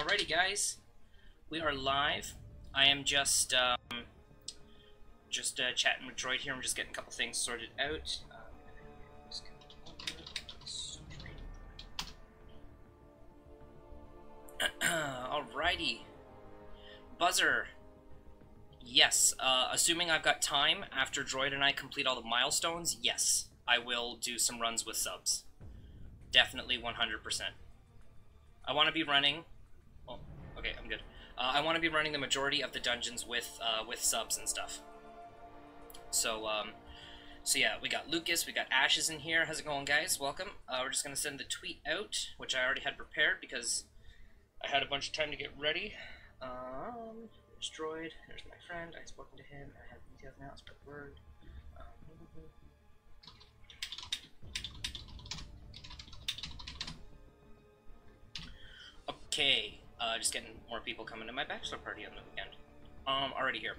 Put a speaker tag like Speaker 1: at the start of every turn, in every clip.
Speaker 1: Alrighty, guys, we are live. I am just chatting with Droid here. I'm just getting a couple things sorted out. Alrighty, buzzer. Yes, assuming I've got time after Droid and I complete all the milestones. Yes, I will do some runs with subs. Definitely 100%. I want to be running. Oh, okay, I'm good. I want to be running the majority of the dungeons with subs and stuff. So yeah, we got Lucas, we got Ashes in here. How's it going, guys? Welcome. We're just gonna send the tweet out, which I already had prepared because I had a bunch of time to get ready. There's Droid. There's my friend. I've spoken to him. I have details now. Spread word. Okay, just getting more people coming to my bachelor party on the weekend. Already here.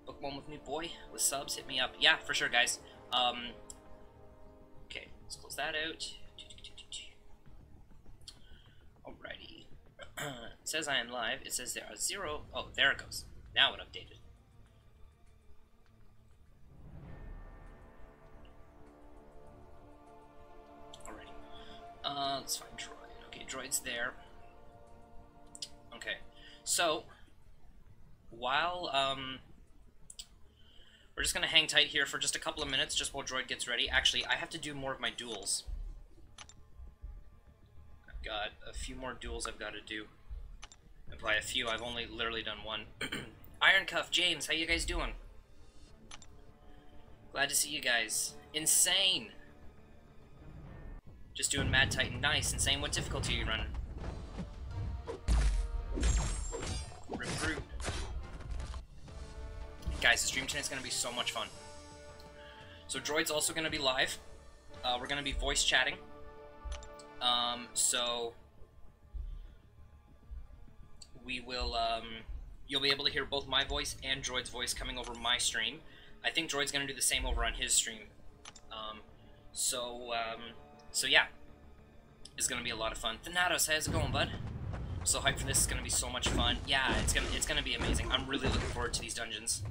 Speaker 1: Book one with me, boy. With subs, hit me up. Yeah, for sure, guys. Okay, let's close that out. Alrighty. It says I am live. It says there are 0. Oh, there it goes. Now it updated. Alrighty. Let's find Droid. Okay, Droid's there. Okay, so while we're just gonna hang tight here for just a couple of minutes, just while Droid gets ready. Actually, I have to do more of my duels. I've got a few more duels I've got to do. And by a few, I've only literally done one. Iron Cuff, James, how you guys doing? Glad to see you guys. Insane. Just doing Mad Titan. Nice. Insane. What difficulty are you running? Recruit. Guys, the stream tonight's going to be so much fun. So Droid's also going to be live. We're going to be voice chatting. So we will, you'll be able to hear both my voice and Droid's voice coming over my stream. I think Droid's going to do the same over on his stream. So yeah, it's gonna be a lot of fun. Thanatos, how's it going, bud? I'm so hyped for this. It's gonna be so much fun. Yeah, it's gonna be amazing. I'm really looking forward to these dungeons.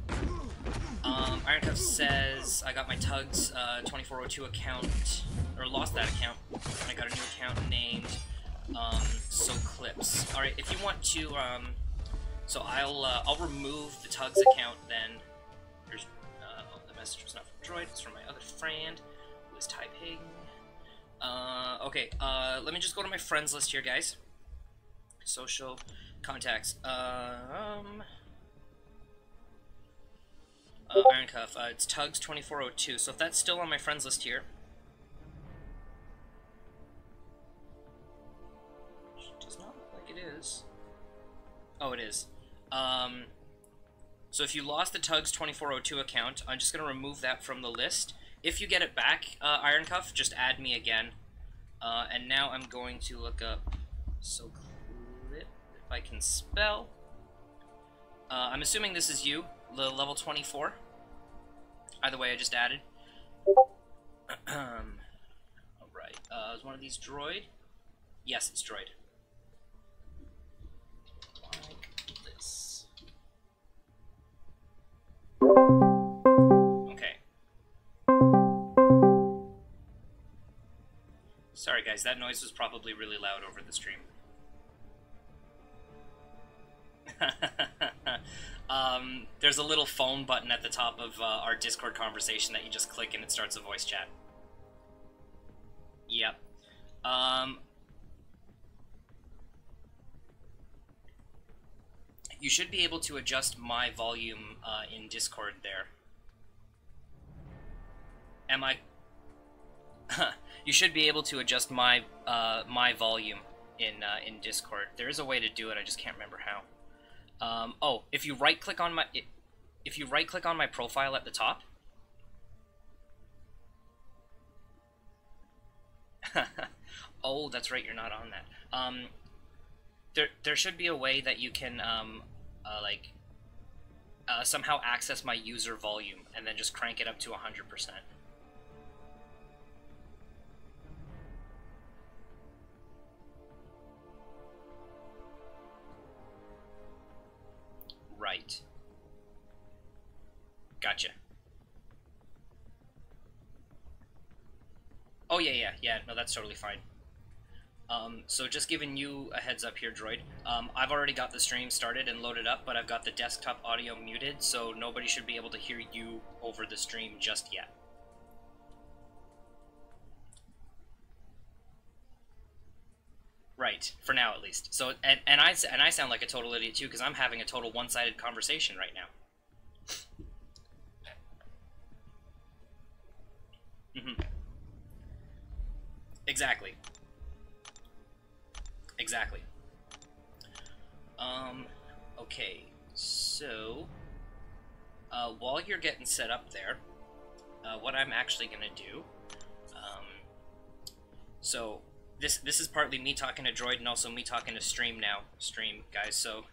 Speaker 1: Iron Cuff says I got my Tugs 2402 account, or lost that account, and I got a new account named So Clips. All right, if you want to, so I'll remove the Tugs account then. There's oh, the message was not from Droid. It's from my other friend who is typing. Okay, let me just go to my friends list here, guys. Social contacts. Iron Cuff, it's Tugs 2402, so if that's still on my friends list here. Which does not look like it is. Oh, it is. So if you lost the Tugs 2402 account, I'm just gonna remove that from the list. If you get it back, Iron Cuff, just add me again. And now I'm going to look up So Clip, if I can spell. I'm assuming this is you, the level 24. Either way, I just added. Alright, is one of these Droid? Yes, it's Droid. Like this. Sorry guys, that noise was probably really loud over the stream. There's a little phone button at the top of our Discord conversation that you just click and it starts a voice chat. Yep. You should be able to adjust my volume in Discord there. Am I... You should be able to adjust my my volume in Discord. There is a way to do it. I just can't remember how. Oh, if you right click on my profile at the top. Oh, that's right. You're not on that. There should be a way that you can somehow access my user volume and then just crank it up to 100%. Right. Gotcha. Oh, yeah. No, that's totally fine. So just giving you a heads up here, Droid. I've already got the stream started and loaded up, but I've got the desktop audio muted, so nobody should be able to hear you over the stream just yet. Right, for now at least. So, and I sound like a total idiot too, because I'm having a total one-sided conversation right now. Exactly. Exactly. Okay, so, while you're getting set up there, what I'm actually gonna do, so, this is partly me talking to Droid and also me talking to Stream guys, so,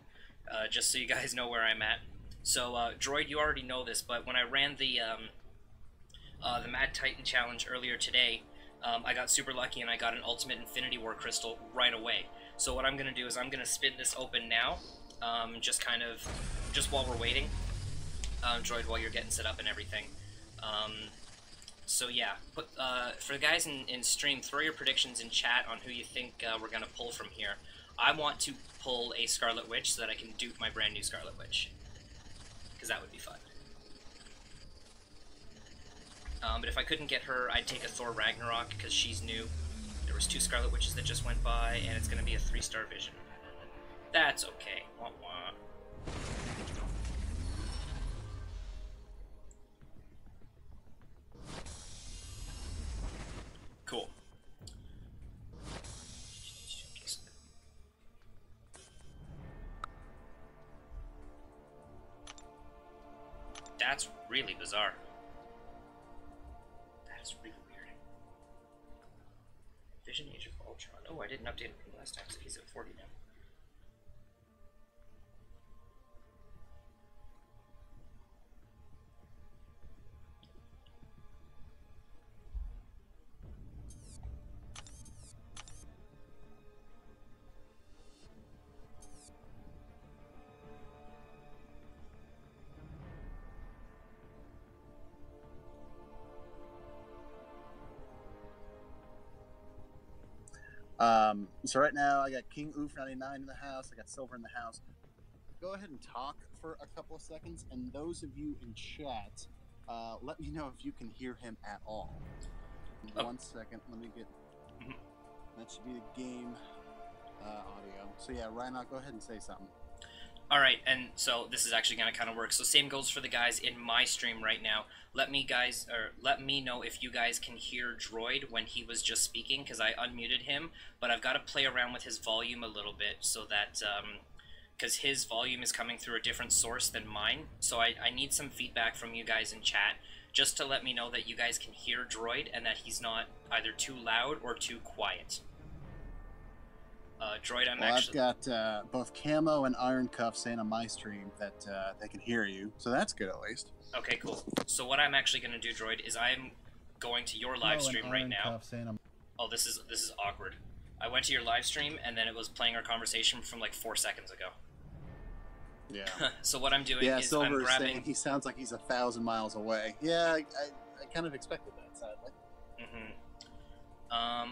Speaker 1: just so you guys know where I'm at. So, Droid, you already know this, but when I ran the Mad Titan Challenge earlier today, I got super lucky and I got an Ultimate Infinity War Crystal right away. So what I'm going to do is I'm going to spin this open now, just while we're waiting, Droid, while you're getting set up and everything. So yeah, for the guys in stream, throw your predictions in chat on who you think we're going to pull from here. I want to pull a Scarlet Witch so that I can dupe my brand new Scarlet Witch, because that would be fun. But if I couldn't get her, I'd take a Thor Ragnarok, because she's new. There was 2 Scarlet Witches that just went by, and it's going to be a 3-star vision. That's okay. Wah wah. Cool. That's really bizarre. That's really weird. Vision Age of Ultron. Oh, I didn't update him from last time, so he's at 40 now.
Speaker 2: So right now I got King Oof 99 in the house. I got Silver in the house. Go ahead and talk for a couple of seconds, and those of you in chat, let me know if you can hear him at all. Oh. 1 second, let me get. That should be the game audio. So yeah, Ryan, go ahead and say something.
Speaker 1: All right, and so this is actually going to kind of work. So same goes for the guys in my stream right now. Let me know if you guys can hear Droid when he was just speaking, because I unmuted him. But I've got to play around with his volume a little bit so that, because his volume is coming through a different source than mine. So I need some feedback from you guys in chat, just to let me know that you guys can hear Droid and that he's not either too loud or too quiet. Droid,
Speaker 2: I've got both Camo and Iron Cuff saying on my stream that they can hear you, so that's good at least.
Speaker 1: Okay, cool. So what I'm actually going to do, Droid, is I'm going to your live stream right now. Oh, this is awkward. I went to your live stream, and then it was playing our conversation from like 4 seconds ago.
Speaker 2: Yeah.
Speaker 1: So what I'm doing is
Speaker 2: Silver
Speaker 1: I'm grabbing...
Speaker 2: saying he sounds like he's 1,000 miles away. Yeah, I kind of expected that, sadly.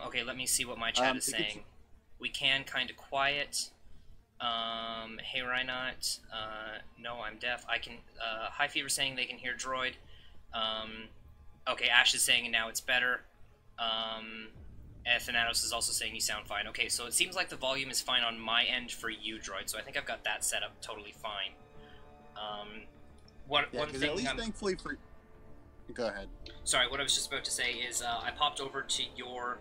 Speaker 1: Okay, let me see what my chat is saying. We can kind of quiet. Hey Rhynot, no, I'm deaf. I can, High Fever saying they can hear Droid. Okay, Ash is saying now it's better. Thanatos is also saying you sound fine. Okay, so it seems like the volume is fine on my end for you, Droid, so I think I've got that set up totally fine. One thing
Speaker 2: at least thankfully for... Go ahead.
Speaker 1: Sorry, what I was just about to say is I popped over to your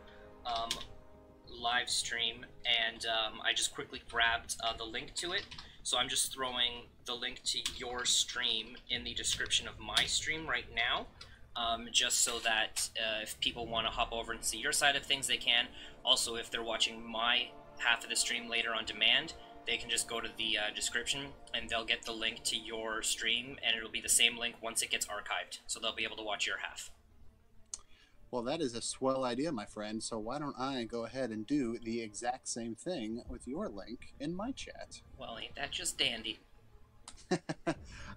Speaker 1: live stream, and I just quickly grabbed the link to it. So I'm just throwing the link to your stream in the description of my stream right now, just so that if people want to hop over and see your side of things, they can. Also, if they're watching my half of the stream later on demand, they can just go to the description and they'll get the link to your stream, and it'll be the same link once it gets archived, so they'll be able to watch your half.
Speaker 2: Well, that is a swell idea, my friend, so why don't I go ahead and do the exact same thing with your link in my chat?
Speaker 1: Well, ain't that just dandy?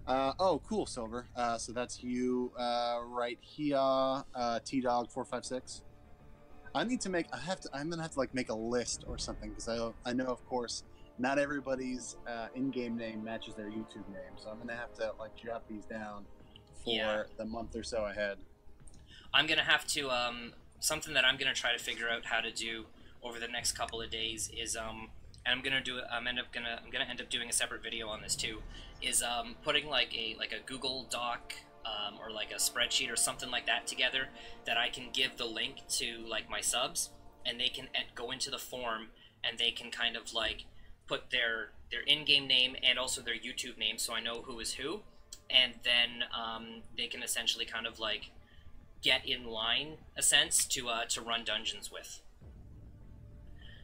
Speaker 2: Oh, cool, Silver. So that's you, right here, T-Dog456. I need to make. I'm gonna have to like make a list or something because I know, of course, not everybody's in-game name matches their YouTube name. So I'm gonna have to like jot these down for the month or so ahead.
Speaker 1: I'm gonna have to something that I'm gonna try to figure out how to do over the next couple of days is and I'm gonna end up doing a separate video on this too. Is putting like a Google Doc or like a spreadsheet or something like that together that I can give the link to like my subs, and they can go into the form and they can kind of like put their in-game name and also their YouTube name, so I know who is who, and then they can essentially kind of like get in line a sense to run dungeons with.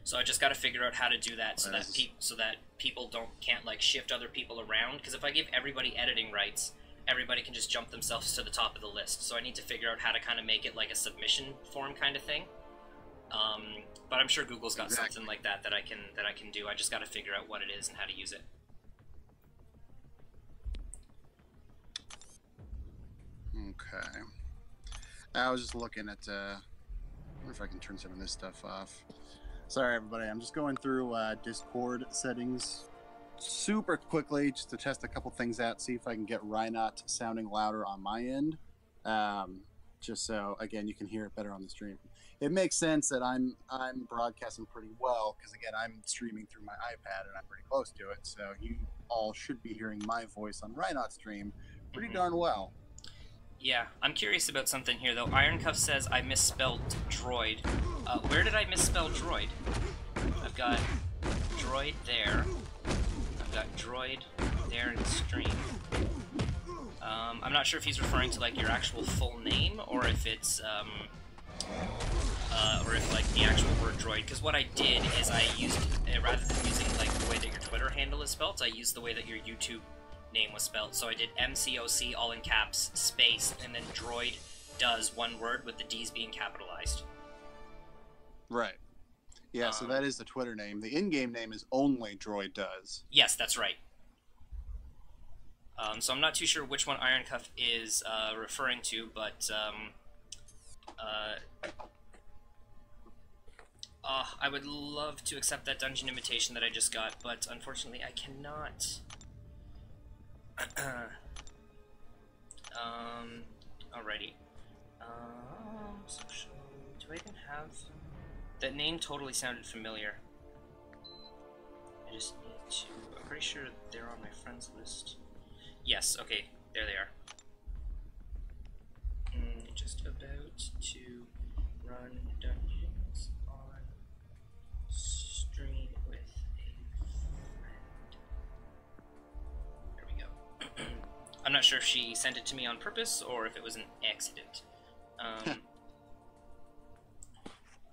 Speaker 1: So I just got to figure out how to do that so that people can't like shift other people around, because if I give everybody editing rights, everybody can just jump themselves to the top of the list. So I need to figure out how to kind of make it like a submission form kind of thing. But I'm sure Google's got something like that I can do. I just got to figure out what it is and how to use it.
Speaker 2: Okay. I was just looking at. I wonder if I can turn some of this stuff off. Sorry, everybody. I'm just going through Discord settings super quickly just to test a couple things out, see if I can get Rhynot sounding louder on my end. Just so again you can hear it better on the stream. It makes sense that I'm broadcasting pretty well because again I'm streaming through my iPad and I'm pretty close to it, so you all should be hearing my voice on Rhynot stream pretty darn well.
Speaker 1: Yeah, I'm curious about something here though. Ironcuff says I misspelled droid. Where did I misspell droid? I've got droid there. I've got droid there in the stream. I'm not sure if he's referring to like your actual full name or if it's or if like the actual word droid. Because what I did is I used rather than using like the way that your Twitter handle is spelled, I used the way that your YouTube name was spelled. So I did MCOC all in caps space and then DroidDoes one word with the D's being capitalized.
Speaker 2: Right. Yeah, so that is the Twitter name. The in-game name is only DroidDoes.
Speaker 1: Yes, that's right. So I'm not too sure which one Ironcuff is referring to, but I would love to accept that dungeon invitation that I just got, but unfortunately I cannot. Alrighty. Social. Do I even have... That name totally sounded familiar. I just need to... I'm pretty sure they're on my friends list. Yes, okay, there they are. Just about to run dungeons on stream with a friend. There we go. I'm not sure if she sent it to me on purpose or if it was an accident.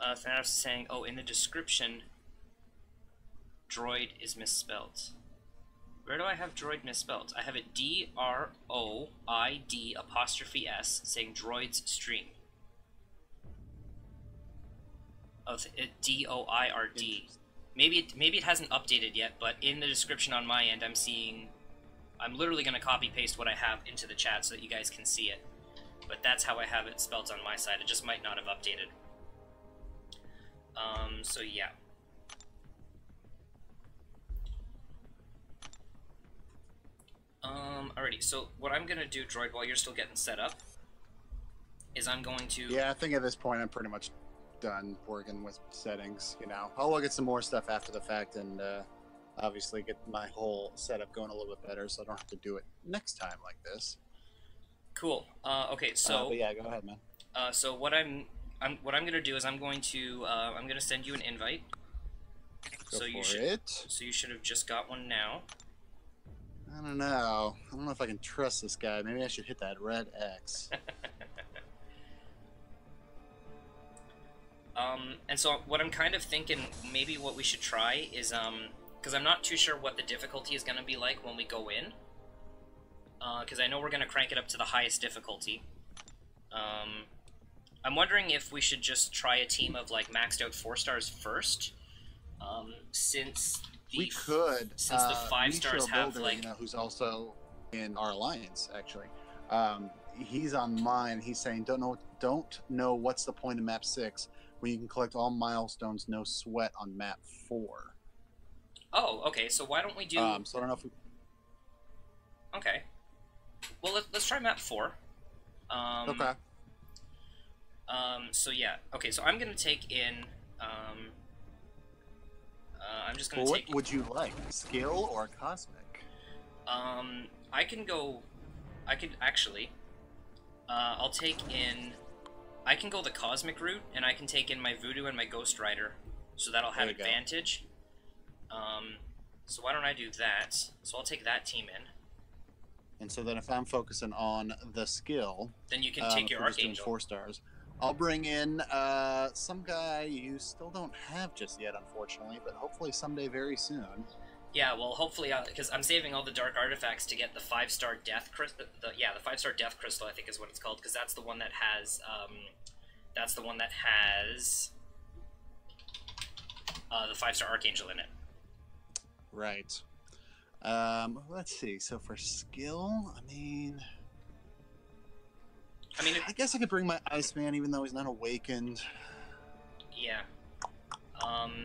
Speaker 1: Thanos is saying, oh, in the description, droid is misspelled. Where do I have droid misspelled? I have it DROID apostrophe S saying droids stream. Oh, DOIRD. Maybe it hasn't updated yet, but in the description on my end, I'm literally going to copy paste what I have into the chat so that you guys can see it. But that's how I have it spelled on my side. It just might not have updated. So yeah. Alrighty, so what I'm gonna do, Droid, while you're still getting set up, is I'm going to...
Speaker 2: Yeah, I think at this point I'm pretty much done working with settings, you know. I'll look at some more stuff after the fact and obviously get my whole setup going a little bit better so I don't have to do it next time like this.
Speaker 1: Cool. Okay, so...
Speaker 2: but yeah, go ahead, man.
Speaker 1: So what I'm gonna do is I'm gonna send you an invite. So you should have just got one now.
Speaker 2: I don't know. I don't know if I can trust this guy. Maybe I should hit that red X.
Speaker 1: And so what I'm kind of thinking, maybe what we should try is, because I'm not too sure what the difficulty is going to be like when we go in. Because I know we're going to crank it up to the highest difficulty. I'm wondering if we should just try a team of, like, maxed out 4 stars first. Since
Speaker 2: We could,
Speaker 1: since the 5 stars have
Speaker 2: Builder,
Speaker 1: like,
Speaker 2: you know, who's also in our alliance actually. He's on mine. He's saying, don't know what's the point of map 6 when you can collect all milestones, no sweat on map 4.
Speaker 1: Oh, okay. So why don't we do?
Speaker 2: So I don't know if we...
Speaker 1: Okay. Well, let's try map 4.
Speaker 2: Okay.
Speaker 1: So yeah. Okay. So I'm gonna take in. I'm just gonna
Speaker 2: What would you like, skill or cosmic?
Speaker 1: I can go. I could actually. I'll take in. I can go the cosmic route, and I can take in my voodoo and my ghost rider, so that'll have advantage. So why don't I do that? So I'll take that team in.
Speaker 2: And so then if I'm focusing on the skill,
Speaker 1: then you can take your archangel.
Speaker 2: 4 stars. I'll bring in some guy you still don't have just yet, unfortunately, but hopefully someday very soon.
Speaker 1: Yeah, well, hopefully, because I'm saving all the dark artifacts to get the 5-star death crystal. The 5-star death crystal, I think, is what it's called, because that's the one that has. The 5-star archangel in it.
Speaker 2: Right. Let's see. So for skill, I mean, I guess I could bring my Iceman, even though he's not awakened.
Speaker 1: Yeah.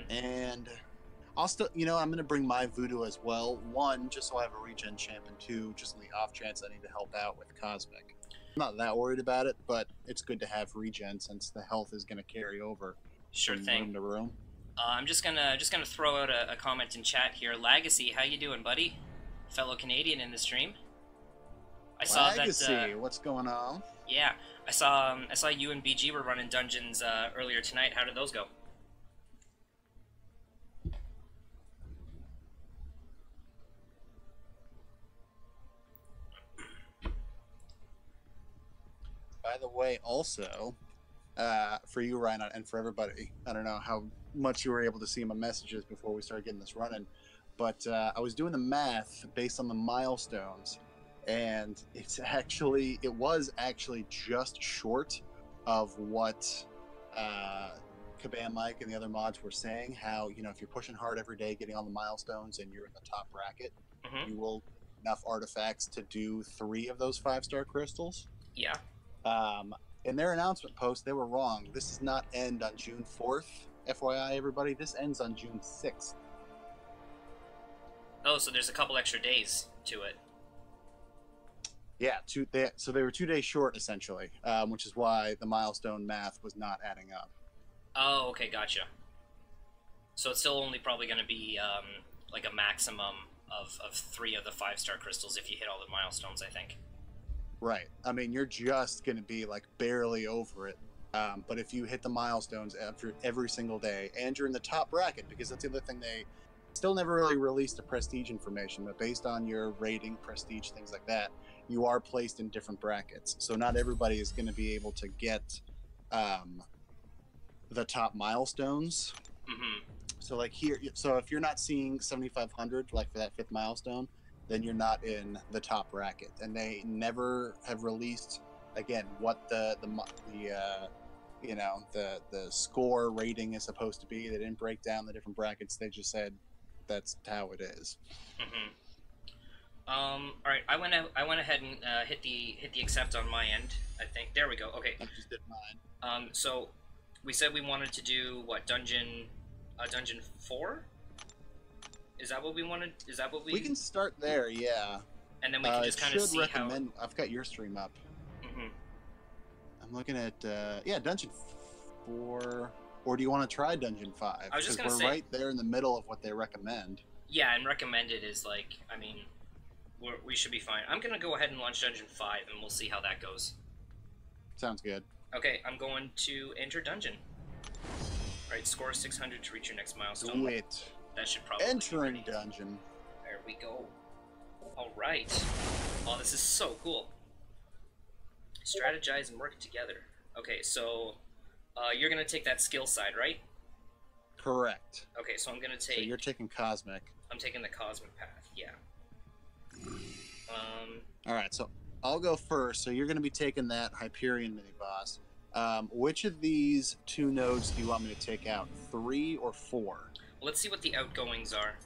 Speaker 2: And I'll still, you know, I'm going to bring my voodoo as well. 1, just so I have a regen champ, and 2, just in the off chance I need to help out with cosmic. I'm not that worried about it, but it's good to have regen since the health is going to carry over.
Speaker 1: Sure thing.
Speaker 2: Room to room.
Speaker 1: I'm just gonna throw out a comment in chat here. Legacy, how you doing, buddy? Fellow Canadian in the stream. I saw that.
Speaker 2: What's going on?
Speaker 1: Yeah, I saw you and BG were running dungeons earlier tonight. How did those go?
Speaker 2: By the way, also, for you, Ryan, and for everybody, I don't know how much you were able to see my messages before we started getting this running, but I was doing the math based on the milestones, and it was actually just short of what Kabam Mike and the other mods were saying. How, you know, if you're pushing hard every day, getting all the milestones, and you're in the top bracket, you will enough artifacts to do 3 of those 5-star crystals.
Speaker 1: Yeah.
Speaker 2: In their announcement post, they were wrong. This does not end on June 4th. FYI, everybody, this ends on June 6th.
Speaker 1: Oh, so there's a couple extra days to it.
Speaker 2: Yeah, so they were 2 days short, essentially, which is why the milestone math was not adding up.
Speaker 1: Oh, okay, gotcha. So it's still only probably going to be like a maximum of 3 of the 5-star crystals if you hit all the milestones, I think.
Speaker 2: Right. I mean, you're just going to be like barely over it. But if you hit the milestones after every single day, and you're in the top bracket, because that's the other thing, they still never really released the prestige information, but based on your rating, prestige, things like that, you are placed in different brackets. So not everybody is going to be able to get the top milestones. So like here, so if you're not seeing 7,500 like for that 5th milestone, then you're not in the top bracket. And they never have released again what the score rating is supposed to be. They didn't break down the different brackets. They just said that's how it is.
Speaker 1: All right, I went ahead and hit the accept on my end. I think there we go. Okay.
Speaker 2: I just did mine.
Speaker 1: So we said we wanted to do what, dungeon 4? Is that what we wanted? Is that what we?
Speaker 2: We can start there, yeah.
Speaker 1: And then we can just kind of see how.
Speaker 2: I've got your stream up. I'm looking at dungeon 4, or do you want to try dungeon 5?
Speaker 1: I was just gonna say,
Speaker 2: we're right there in the middle of what they recommend.
Speaker 1: Yeah, and recommended is like, I mean, we should be fine. I'm gonna go ahead and launch dungeon 5, and we'll see how that goes.
Speaker 2: Sounds good.
Speaker 1: Okay, I'm going to enter dungeon. All right, score 600 to reach your next milestone.
Speaker 2: Do it.
Speaker 1: That should probably
Speaker 2: entering dungeon.
Speaker 1: There we go. All right. Oh, this is so cool. Strategize and work together. Okay, so you're gonna take that skill side, right?
Speaker 2: Correct.
Speaker 1: Okay, so I'm gonna take.
Speaker 2: So you're taking cosmic.
Speaker 1: I'm taking the cosmic path. Yeah.
Speaker 2: All right, so I'll go first. So you're gonna be taking that Hyperion mini boss. Which of these 2 nodes do you want me to take out? 3 or 4?
Speaker 1: Let's see what the outgoings are.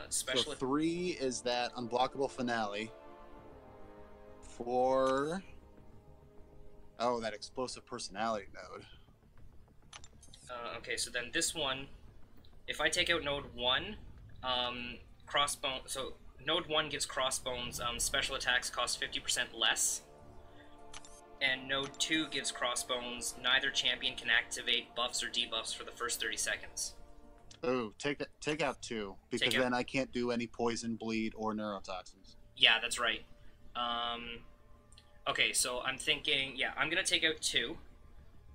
Speaker 1: Special.
Speaker 2: So 3 is that unblockable finale. 4. Oh, that explosive personality node.
Speaker 1: Okay, so then this one, if I take out node 1, crossbone. So node 1 gives crossbones. Special attacks cost 50% less. And node 2 gives crossbones. Neither champion can activate buffs or debuffs for the first 30 seconds.
Speaker 2: Oh, take out 2 because then I can't do any poison, bleed, or neurotoxins.
Speaker 1: Yeah, that's right. Okay, so I'm thinking, yeah, I'm gonna take out 2,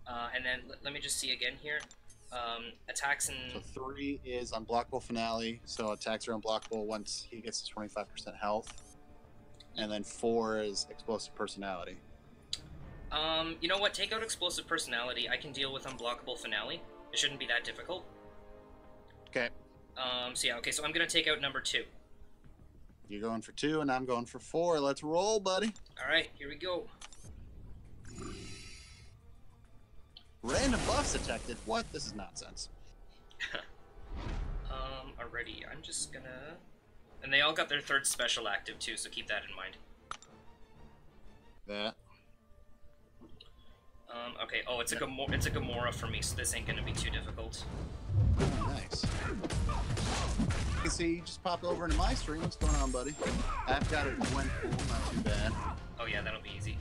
Speaker 1: and then let me just see again here. Attacks and
Speaker 2: so 3 is unblockable finale, so attacks are unblockable once he gets to 25% health, and then 4 is explosive personality.
Speaker 1: You know what? Take out explosive personality. I can deal with unblockable finale. It shouldn't be that difficult.
Speaker 2: Okay.
Speaker 1: So yeah, okay, so I'm gonna take out number 2.
Speaker 2: You're going for 2, and I'm going for 4. Let's roll, buddy.
Speaker 1: All right, here we go.
Speaker 2: Random buffs detected. What? This is nonsense.
Speaker 1: Alrighty, I'm just gonna... And they all got their 3rd special active too, so keep that in mind.
Speaker 2: That.
Speaker 1: Okay, oh, it's a Gamora for me, so this ain't gonna be too difficult.
Speaker 2: Oh, nice. You can see you just popped over into my stream. What's going on, buddy? I've got a Gwen pool, not too bad.
Speaker 1: Oh yeah, that'll be easy.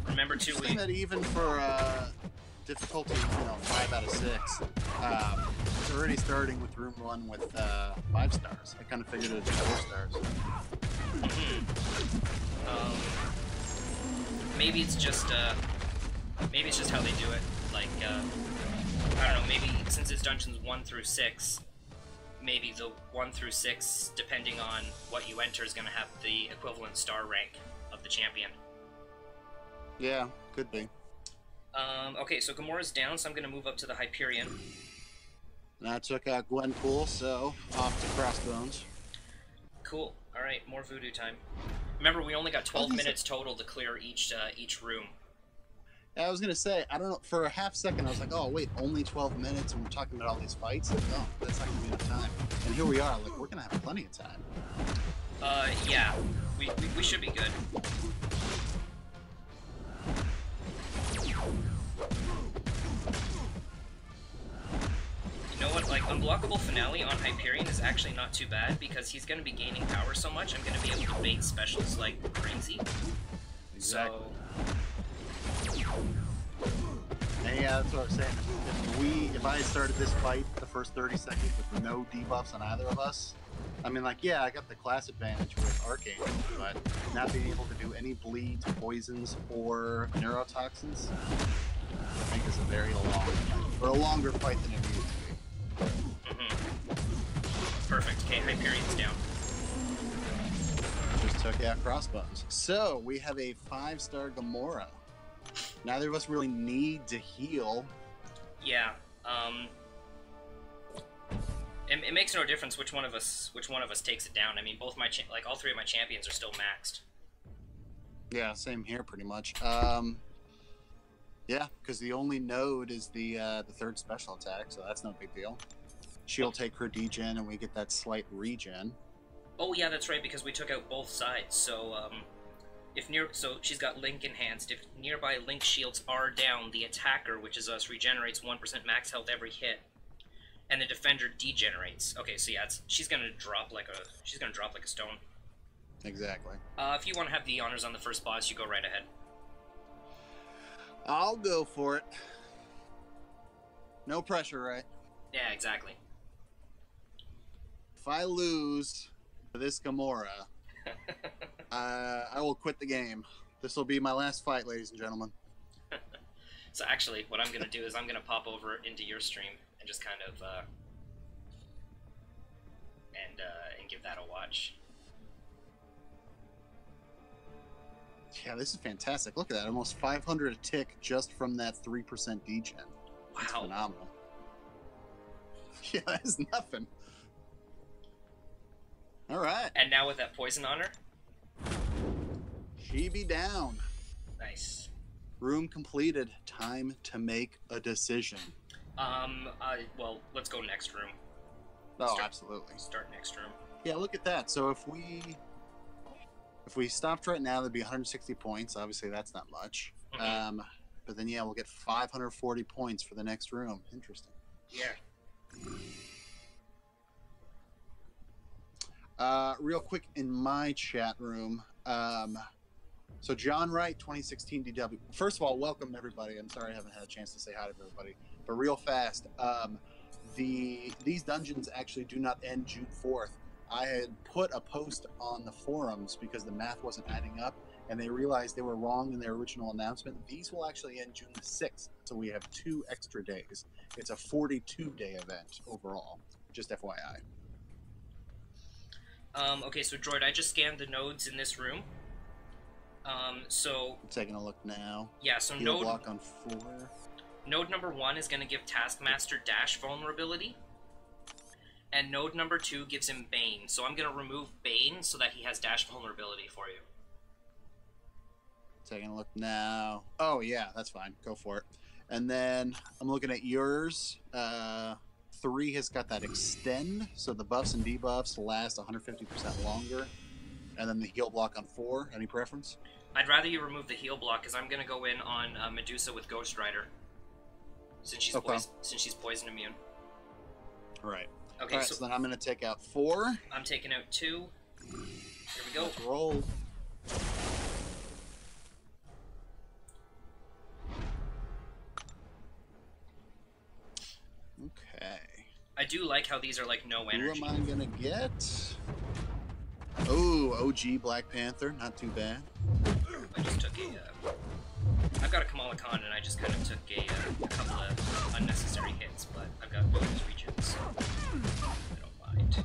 Speaker 1: Remember too,
Speaker 2: that even for difficulty, 5 out of 6, it's already starting with room 1 with 5 stars. I kind of figured it'd be 4 stars.
Speaker 1: Maybe it's just how they do it. Like, I don't know. Maybe since it's dungeons 1 through 6, maybe the 1 through 6, depending on what you enter, is going to have the equivalent star rank of the champion.
Speaker 2: Yeah, could be.
Speaker 1: Okay, so Gamora's down, so I'm going to move up to the Hyperion.
Speaker 2: And I took out Gwenpool, so off to Crossbones.
Speaker 1: Cool. All right, more voodoo time. Remember, we only got 12 minutes total to clear each room.
Speaker 2: Yeah, I was gonna say, I don't know. For a half second, I was like, "Oh, wait, only 12 minutes, and we're talking about all these fights." Like, no, that's not gonna be enough time. And here we are. Like, we're gonna have plenty of time.
Speaker 1: Yeah, we should be good. You know what, like, Unblockable Finale on Hyperion is actually not too bad, because he's going to be gaining power so much, I'm going to be able to bait specials like crazy.
Speaker 2: Exactly.
Speaker 1: So...
Speaker 2: And yeah, that's what I was saying. If I started this fight the first 30 seconds with no debuffs on either of us, I mean, like, yeah, I got the class advantage with Arcane, but not being able to do any bleeds, poisons, or neurotoxins, I think is a very long fight, or a longer fight than it needs to be.
Speaker 1: Perfect. Okay, Hyperion's down.
Speaker 2: Just took out Crossbones. So, we have a 5-star Gamora. Neither of us really need to heal.
Speaker 1: Yeah, it makes no difference which one of us takes it down. I mean, both my all 3 of my champions are still maxed.
Speaker 2: Yeah, same here, pretty much. Yeah, because the only node is the 3rd special attack, so that's no big deal. She'll take her degen, and we get that slight regen. Oh
Speaker 1: yeah, that's right, because we took out both sides. So so she's got Link enhanced. If nearby Link shields are down, the attacker, which is us, regenerates 1% max health every hit, and the defender degenerates. Okay, so yeah, she's gonna drop like a stone.
Speaker 2: Exactly.
Speaker 1: If you want to have the honors on the first boss, you go right ahead.
Speaker 2: I'll go for it. No pressure, right?
Speaker 1: Yeah, exactly.
Speaker 2: If I lose to this Gamora, I will quit the game. This will be my last fight, ladies and gentlemen.
Speaker 1: So actually, what I'm going to do is I'm going to pop over into your stream and just kind of and give that a watch.
Speaker 2: Yeah, this is fantastic. Look at that. Almost 500 a tick just from that 3% degen. That's
Speaker 1: wow.
Speaker 2: Phenomenal. Yeah, that's nothing. All right.
Speaker 1: And now with that poison on her?
Speaker 2: She be down.
Speaker 1: Nice.
Speaker 2: Room completed. Time to make a decision.
Speaker 1: Well, let's go next room.
Speaker 2: Oh, absolutely.
Speaker 1: Start next room.
Speaker 2: Yeah, look at that. So if we stopped right now, there'd be 160 points. Obviously, that's not much.
Speaker 1: Mm-hmm.
Speaker 2: But then, yeah, we'll get 540 points for the next room. Interesting.
Speaker 1: Yeah.
Speaker 2: Real quick, in my chat room, so John Wright, 2016 DW. First of all, welcome everybody. I'm sorry I haven't had a chance to say hi to everybody. But real fast, these dungeons actually do not end June 4th. I had put a post on the forums because the math wasn't adding up, and they realized they were wrong in their original announcement. These will actually end June the 6th, so we have 2 extra days. It's a 42-day event overall, just FYI.
Speaker 1: Okay, so Droid, I just scanned the nodes in this room. So...
Speaker 2: I'm taking a look now.
Speaker 1: Yeah, so
Speaker 2: Heal block on 4.
Speaker 1: Node number 1 is going to give Taskmaster dash vulnerability. And node number 2 gives him Bane. So I'm going to remove Bane so that he has dash vulnerability for you.
Speaker 2: Taking a look now. Oh, yeah, that's fine. Go for it. And then I'm looking at yours. 3 has got that extend, so the buffs and debuffs last 150% longer. And then the heal block on 4. Any preference?
Speaker 1: I'd rather you remove the heal block because I'm going to go in on Medusa with Ghost Rider. Since she's poison immune.
Speaker 2: Right.
Speaker 1: Okay,
Speaker 2: all right, so then I'm going to take out 4.
Speaker 1: I'm taking out 2. Here we go.
Speaker 2: Let's roll. Okay.
Speaker 1: I do like how these are like no energy.
Speaker 2: Who am I going to get? Oh, OG Black Panther. Not too bad.
Speaker 1: I just took a... I've got a Kamala Khan and I just kind of took a couple of unnecessary hits, but I've got bonus regions, so I don't mind.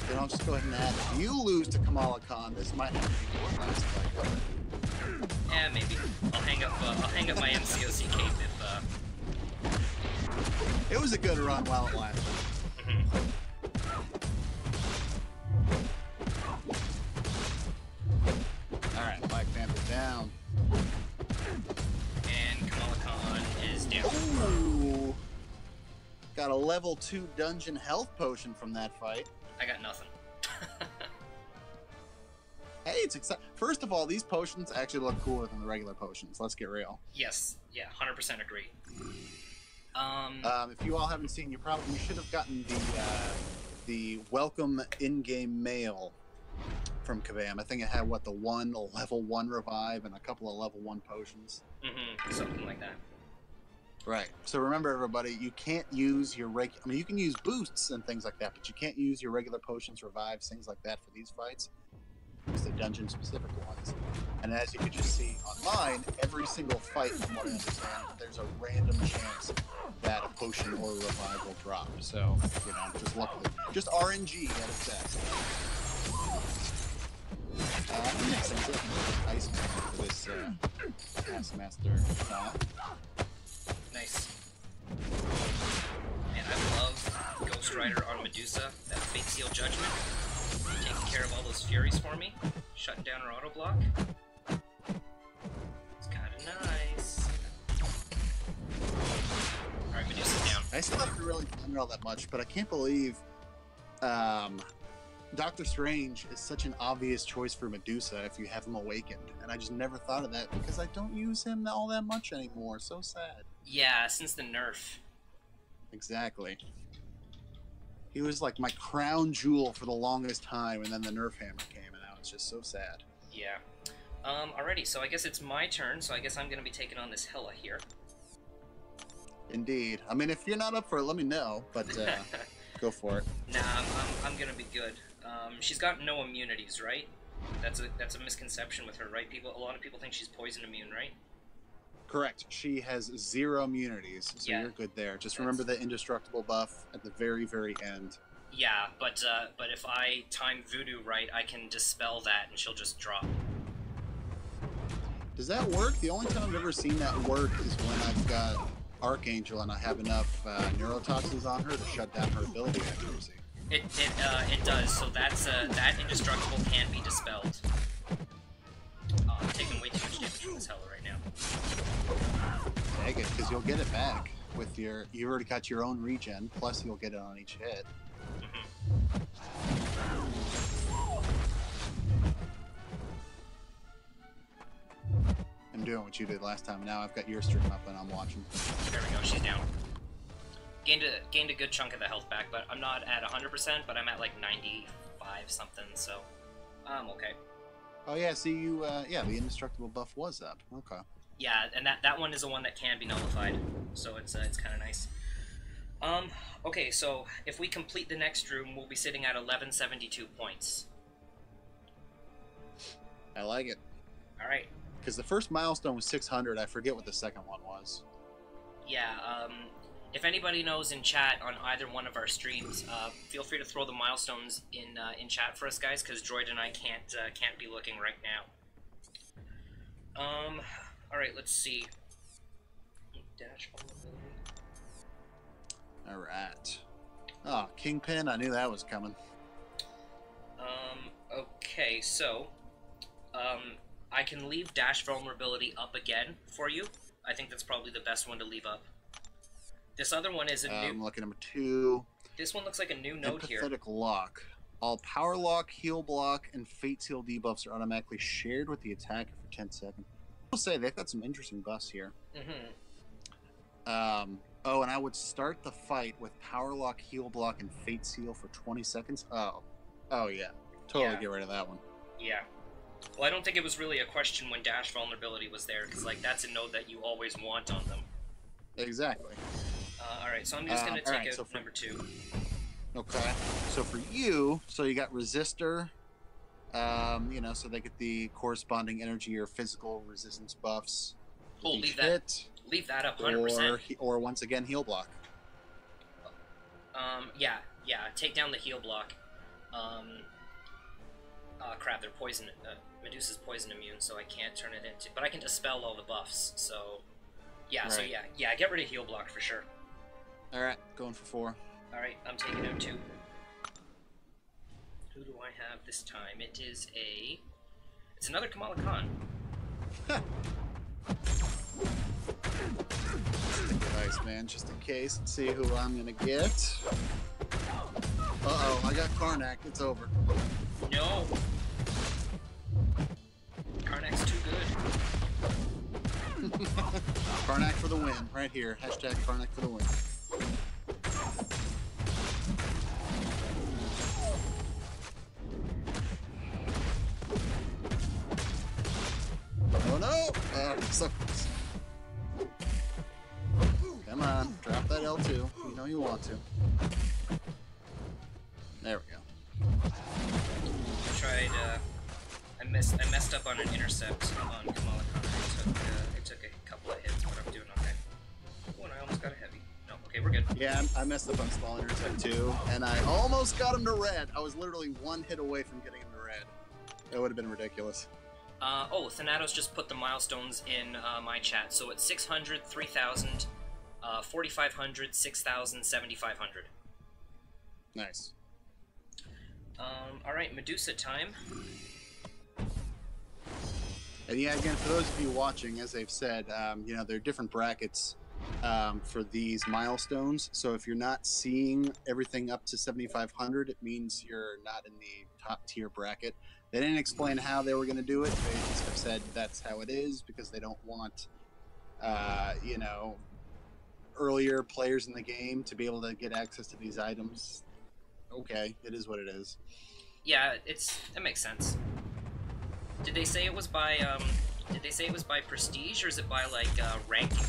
Speaker 2: Then I'll just go ahead and add. If you lose to Kamala Khan, this might have to be your last fight.
Speaker 1: Yeah, maybe. I'll hang up my MCOC cape if
Speaker 2: It was a good run while it lasted. Alright, Black Panther down.
Speaker 1: And Kamala Khan is down.
Speaker 2: Ooh! Got a level 2 dungeon health potion from that fight.
Speaker 1: I got nothing.
Speaker 2: Hey, it's exciting. First of all, these potions actually look cooler than the regular potions. Let's get real.
Speaker 1: Yes, yeah, 100% agree.
Speaker 2: If you all haven't seen, you should have gotten the welcome in-game mail from Kabam. I think it had the level 1 revive and a couple of level 1 potions.
Speaker 1: Something like that.
Speaker 2: Right. So remember, everybody, you can't use your regular. I mean, you can use boosts and things like that, but you can't use your regular potions, revives, things like that for these fights. It's the dungeon-specific ones. And as you can just see online, every single fight, from what I understand, there's a random chance that a potion or a revive will drop. So, you know, just luckily, just RNG at its best. Next, I'm looking for Ice Man for this Taskmaster.
Speaker 1: Nice. Man, I love Ghost Rider on Medusa. That Fate Seal Judgment. Taking care of all those Furies for me. Shutting down her auto block. It's kinda nice. Alright, Medusa's down.
Speaker 2: I still haven't really done it all that much, but I can't believe Doctor Strange is such an obvious choice for Medusa if you have him awakened. And I just never thought of that because I don't use him all that much anymore. So sad.
Speaker 1: Yeah, since the nerf.
Speaker 2: Exactly. He was like my crown jewel for the longest time, and then the nerf hammer came, and now it's just so sad.
Speaker 1: Yeah. Alrighty, so I guess it's my turn, so I guess I'm going to be taking on this Hela here.
Speaker 2: Indeed. I mean, if you're not up for it, let me know, but go for it.
Speaker 1: Nah, I'm going to be good. She's got no immunities, right? That's a misconception with her, right? A lot of people think she's poison immune, right?
Speaker 2: Correct. She has 0 immunities, so
Speaker 1: yeah,
Speaker 2: you're good there. Just remember the indestructible buff at the very, very end.
Speaker 1: Yeah, but if I time Voodoo right, I can dispel that and she'll just drop.
Speaker 2: Does that work? The only time I've ever seen that work is when I've got Archangel and I have enough neurotoxins on her to shut down her ability accuracy.
Speaker 1: It does. So that indestructible can be dispelled. Take
Speaker 2: because you'll get it back with your. You already got your own regen, plus you'll get it on each hit. I'm doing what you did last time. Now I've got your stream up and I'm watching.
Speaker 1: There we go. She's down. Gained a good chunk of the health back, but I'm not at 100%, but I'm at like 95 something, so I'm okay.
Speaker 2: Oh yeah, see you. Yeah, the indestructible buff was up. Okay.
Speaker 1: Yeah, and that one is the one that can be nullified, so it's kind of nice. Okay, so if we complete the next room, we'll be sitting at 1172 points.
Speaker 2: I like it.
Speaker 1: All right.
Speaker 2: Because the first milestone was 600. I forget what the second one was.
Speaker 1: Yeah. If anybody knows in chat on either one of our streams, feel free to throw the milestones in chat for us, guys, because Droid and I can't be looking right now. All right, let's see. Dash vulnerability.
Speaker 2: All right. Oh, Kingpin. I knew that was coming.
Speaker 1: Okay, so I can leave dash vulnerability up again for you. I think that's probably the best one to leave up. This other one is a new...
Speaker 2: I'm looking at number 2.
Speaker 1: This one looks like a new node here.
Speaker 2: Empathetic lock. All power lock, heal block, and fate seal debuffs are automatically shared with the attacker for 10 seconds. I will say they've got some interesting buffs here. Oh, and I would start the fight with power lock, heal block, and fate seal for 20 seconds. Oh yeah. Totally get rid of that one.
Speaker 1: Yeah. Well, I don't think it was really a question when dash vulnerability was there, because like that's a node that you always want on them.
Speaker 2: Exactly.
Speaker 1: Alright, so I'm just going to take out number 2.
Speaker 2: Okay. So for you, you got resistor, you know, so they get the corresponding energy or physical resistance buffs.
Speaker 1: Oh, leave that up 100%.
Speaker 2: Or once again, heal block.
Speaker 1: Yeah, take down the heal block. Crap, they're poison, Medusa's poison immune, so I can't turn it into, but I can dispel all the buffs, so... Yeah, right. So yeah, get rid of heal block for sure.
Speaker 2: Alright, going for 4.
Speaker 1: Alright, I'm taking out 2. Who do I have this time? It's another Kamala Khan.
Speaker 2: Nice, man, just in case. Let's see who I'm gonna get. Uh-oh, I got Karnak. It's over.
Speaker 1: No! Karnak's too good.
Speaker 2: Karnak for the win, right here. Hashtag Karnak for the win. Oh no! So close. Come on, drop that L2. You know you want to. There we go.
Speaker 1: I messed up on an intercept on Kamala Khan. It took a couple of hits, but I'm doing okay. Oh, and I almost got a heavy. No, okay, we're good.
Speaker 2: Yeah, I messed up on small intercept too, and I almost got him to red. I was literally 1 hit away from getting him to red. That would have been ridiculous.
Speaker 1: Oh, Thanatos just put the milestones in my chat. So it's 600, 3,000, 4,500, 6,000, 7,500.
Speaker 2: Nice.
Speaker 1: Alright, Medusa time.
Speaker 2: And yeah, again, for those of you watching, as they've said, you know, there are different brackets for these milestones. So if you're not seeing everything up to 7,500, it means you're not in the top tier bracket. They didn't explain how they were going to do it. They just have said that's how it is because they don't want, you know, earlier players in the game to be able to get access to these items. Okay, it is what it is.
Speaker 1: Yeah, that makes sense. Did they say it was by prestige, or is it by like ranking?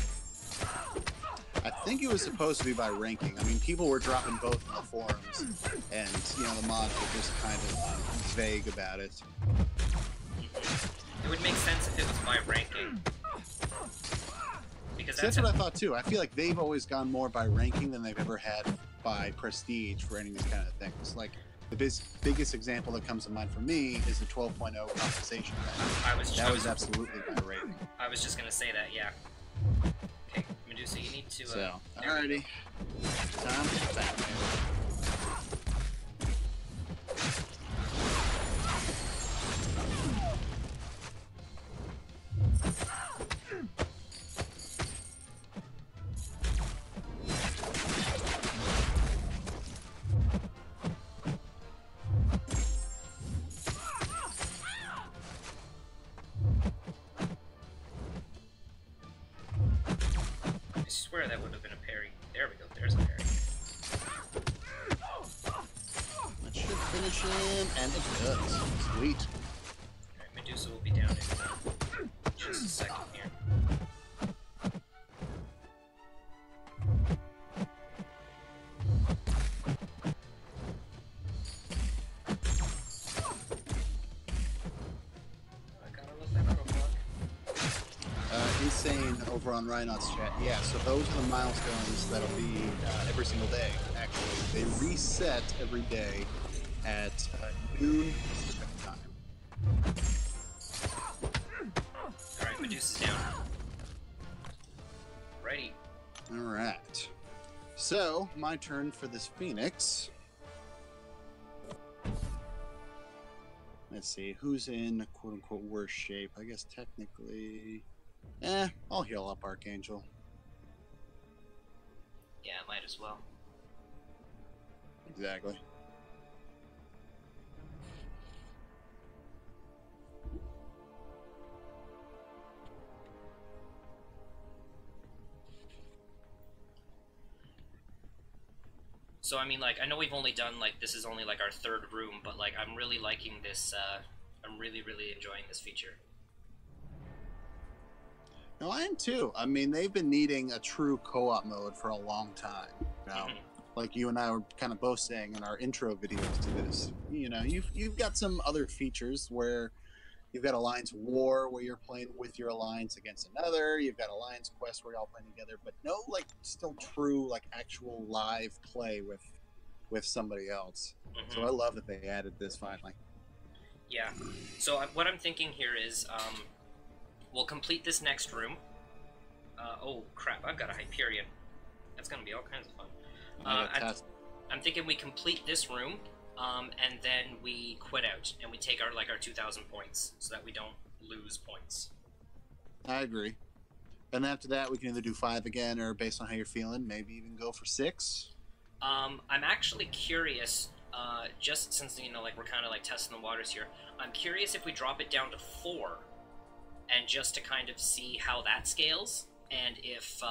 Speaker 2: I think it was supposed to be by ranking. I mean, people were dropping both in the forums, and you know the mods were just kind of vague about it.
Speaker 1: It would make sense if it was by ranking. Because
Speaker 2: that's what I thought too. I feel like they've always gone more by ranking than they've ever had by prestige for any of these kind of things. Like the biggest example that comes to mind for me is the 12.0 compensation. That was absolutely by rating.
Speaker 1: I was just gonna say that, yeah. Okay, Medusa, you need to.
Speaker 2: So, alrighty. Time for Batman.
Speaker 1: swear that would have been a parry. There we go. There's a parry.
Speaker 2: That should finish him, and it does. Sweet.
Speaker 1: Alright, Medusa will be down in just a second here.
Speaker 2: Insane over on Rhino's chat. Yeah, so those are the milestones that'll be every single day, actually. They reset every day at noon Pacific time.
Speaker 1: Alright, Medusa's down. Righty.
Speaker 2: Alright. So, my turn for this Phoenix. Let's see, who's in quote-unquote worse shape? I guess technically... I'll heal up Archangel.
Speaker 1: Yeah, might as well.
Speaker 2: Exactly.
Speaker 1: So, I mean, like, I know we've only done, like, this is only, like, our third room, but, like, I'm really liking this, I'm really, really enjoying this feature.
Speaker 2: No, I am too. I mean, they've been needing a true co-op mode for a long time. You know, like you and I were kind of both saying in our intro videos to this. You know, you've got some other features where you've got Alliance War where you're playing with your alliance against another. You've got Alliance Quest where you're all playing together, but no, like, still true, like, actual live play with somebody else. So I love that they added this finally.
Speaker 1: Yeah. So what I'm thinking here is, we'll complete this next room. Oh crap, I've got a Hyperion. That's gonna be all kinds of fun. I'm thinking we complete this room, and then we quit out, and we take our 2,000 points, so that we don't lose points.
Speaker 2: I agree. And after that, we can either do 5 again, or based on how you're feeling, maybe even go for 6.
Speaker 1: I'm actually curious, just since, you know, like, we're kind of, like, testing the waters here, I'm curious if we drop it down to 4, and just to kind of see how that scales, and if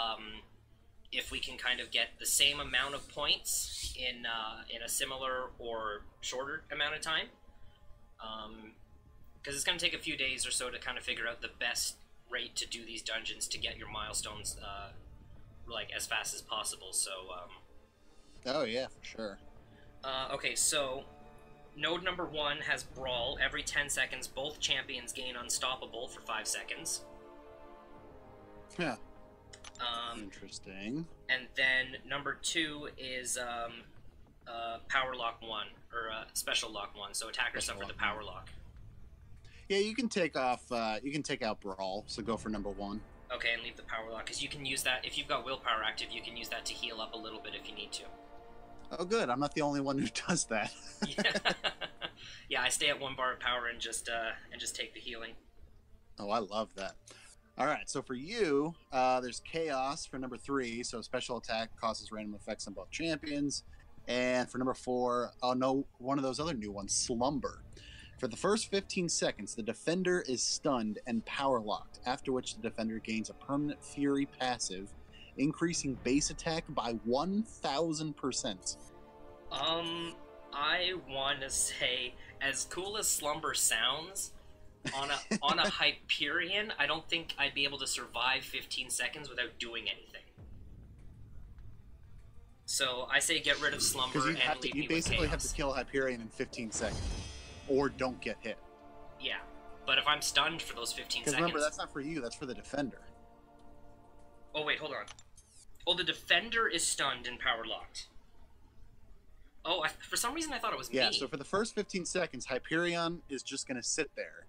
Speaker 1: we can kind of get the same amount of points in a similar or shorter amount of time, because it's going to take a few days or so to kind of figure out the best rate to do these dungeons to get your milestones like as fast as possible. So
Speaker 2: oh yeah, for sure.
Speaker 1: Okay, so node number 1 has Brawl. Every 10 seconds, both champions gain Unstoppable for 5 seconds.
Speaker 2: Yeah. Interesting.
Speaker 1: And then number 2 is Power Lock 1, or Special Lock 1. So attackers suffer the Power Lock.
Speaker 2: Yeah, you can take off. You can take out Brawl. So go for number 1.
Speaker 1: Okay, and leave the Power Lock, because you can use that if you've got Willpower active. You can use that to heal up a little bit if you need to.
Speaker 2: Oh, good. I'm not the only one who does that.
Speaker 1: Yeah. Yeah, I stay at 1 bar of power and just take the healing.
Speaker 2: Oh, I love that. All right, so for you, there's Chaos for number 3. So special attack causes random effects on both champions. And for number 4, oh no, one of those other new ones, Slumber. For the first 15 seconds, the defender is stunned and power locked, after which the defender gains a permanent Fury passive, increasing base attack by 1,000%.
Speaker 1: I want to say, as cool as Slumber sounds, on a Hyperion, I don't think I'd be able to survive 15 seconds without doing anything. So I say get rid of Slumber and leave me with Chaos.
Speaker 2: You basically have to kill Hyperion in 15 seconds, or don't get hit.
Speaker 1: Yeah, but if I'm stunned for those 15 seconds...
Speaker 2: Because remember, that's not for you, that's for the defender.
Speaker 1: Oh, wait, hold on. Oh, the defender is stunned and power locked. Oh, for some reason I thought it was me.
Speaker 2: Yeah, so for the first 15 seconds, Hyperion is just going to sit there.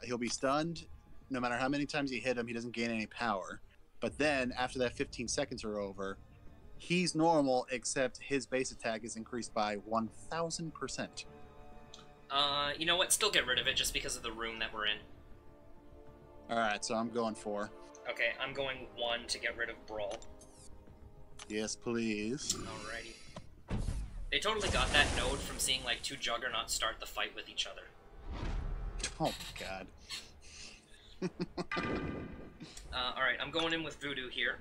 Speaker 2: He'll be stunned. No matter how many times you hit him, he doesn't gain any power. But then, after that 15 seconds are over, he's normal, except his base attack is increased by 1,000%.
Speaker 1: You know what? Still get rid of it, just because of the room that we're in.
Speaker 2: Alright, so I'm going 4.
Speaker 1: Okay, I'm going 1 to get rid of Brawl.
Speaker 2: Yes, please.
Speaker 1: Alrighty. They totally got that node from seeing, like, 2 Juggernauts start the fight with each other.
Speaker 2: Oh, my God.
Speaker 1: Alright, I'm going in with Voodoo here.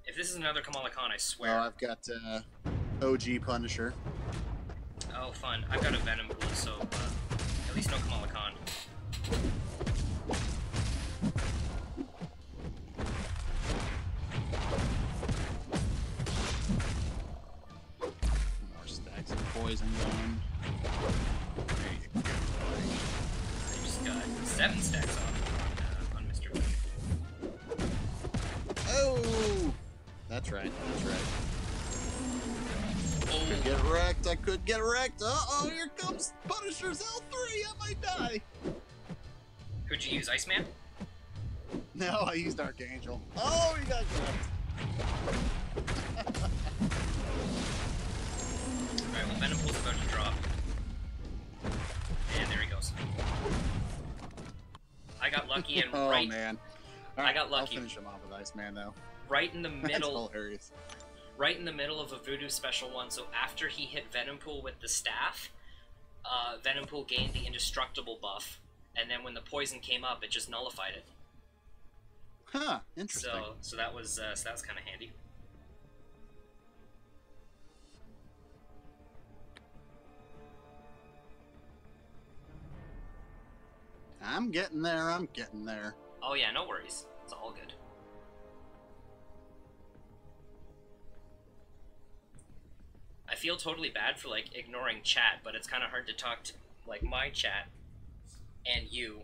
Speaker 1: If this is another Kamala Khan, I
Speaker 2: Oh,
Speaker 1: swear.
Speaker 2: I've got OG Punisher.
Speaker 1: Oh, fun. I've got a Venom pool, so at least no Kamala Khan.
Speaker 2: More stacks of poison going. There you go.
Speaker 1: I just got 7 stacks off on Mr. Venom.
Speaker 2: Oh! That's right, that's right.
Speaker 1: Oh.
Speaker 2: Could get wrecked, I could get wrecked. Uh-oh, here comes Punisher's L3, I might die.
Speaker 1: Who'd you use, Iceman?
Speaker 2: No, I used Archangel. Oh, he got wrecked.
Speaker 1: Alright, well, Venom Pool's about to drop. And there he goes. I got lucky and
Speaker 2: Oh,
Speaker 1: right...
Speaker 2: man.
Speaker 1: I got lucky.
Speaker 2: I'll finish him off with Iceman, though.
Speaker 1: Right in the middle...
Speaker 2: That's hilarious.
Speaker 1: Right in the middle of a Voodoo special one, so after he hit Venom Pool with the staff, Venom Pool gained the indestructible buff, and then when the poison came up, it just nullified it.
Speaker 2: Huh, interesting.
Speaker 1: So that was kind of handy.
Speaker 2: I'm getting there, I'm getting there.
Speaker 1: Oh yeah, no worries. It's all good. I feel totally bad for, like, ignoring chat, but it's kind of hard to talk to, like, my chat and you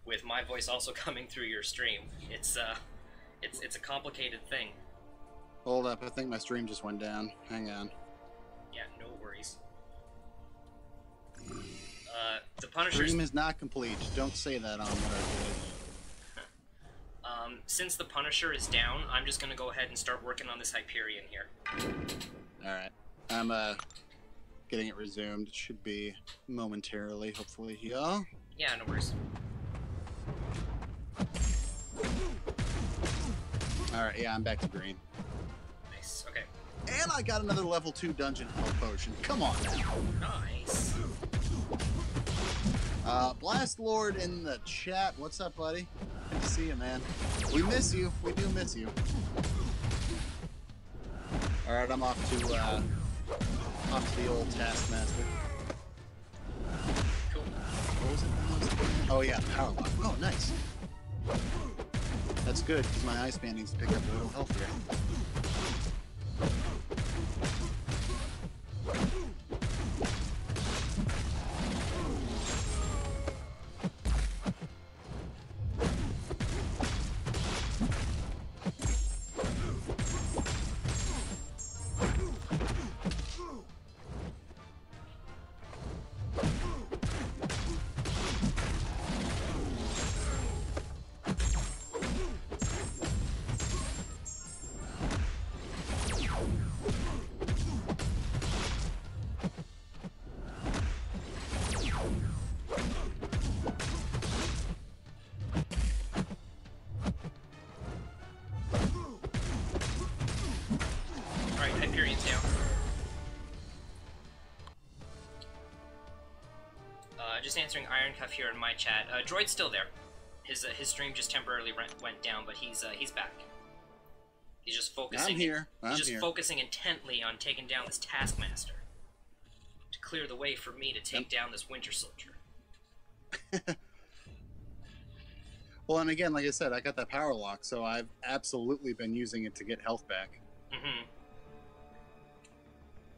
Speaker 1: with my voice also coming through your stream. It's a complicated thing.
Speaker 2: Hold up, I think my stream just went down. Hang on.
Speaker 1: Yeah, no worries. The Punisher's...
Speaker 2: Stream is not complete. Don't say that on what
Speaker 1: since the Punisher is down, I'm just gonna go ahead and start working on this Hyperion here.
Speaker 2: Alright. I'm getting it resumed. It should be momentarily, hopefully. Yeah.
Speaker 1: Yeah, no worries.
Speaker 2: Alright, yeah, I'm back to green.
Speaker 1: Nice, okay.
Speaker 2: And I got another level 2 dungeon health potion. Come on now.
Speaker 1: Nice.
Speaker 2: Blast Lord in the chat. What's up, buddy? Good to see you, man. We miss you. We do miss you. Alright, I'm off to the old Taskmaster.
Speaker 1: Cool.
Speaker 2: What was it? Oh yeah, power lock. Oh, nice. That's good, because my Iceman needs to pick up a little health here.
Speaker 1: Alright, Hyperion's down. Just answering Iron Cuff here in my chat. Droid's still there. His stream just temporarily went down, but he's back. He's just focusing.
Speaker 2: I'm here.
Speaker 1: He's just focusing intently on taking down this Taskmaster to clear the way for me to take down this Winter Soldier.
Speaker 2: Well, and again, like I said, I got that power lock, so I've absolutely been using it to get health back.
Speaker 1: Mm-hmm.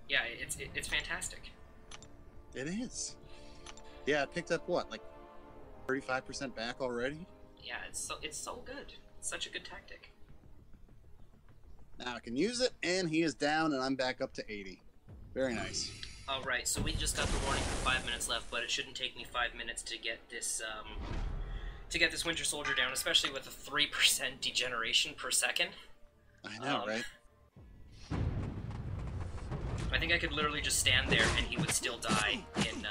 Speaker 1: Yeah, it's fantastic.
Speaker 2: It is. Yeah, I picked up what, like 35% back already?
Speaker 1: Yeah, it's so good. It's such a good tactic.
Speaker 2: Now I can use it, and he is down, and I'm back up to 80. Very nice.
Speaker 1: Alright, so we just got the warning for 5 minutes left, but it shouldn't take me 5 minutes to get this Winter Soldier down, especially with a 3% degeneration per second.
Speaker 2: I know, right?
Speaker 1: I think I could literally just stand there and he would still die in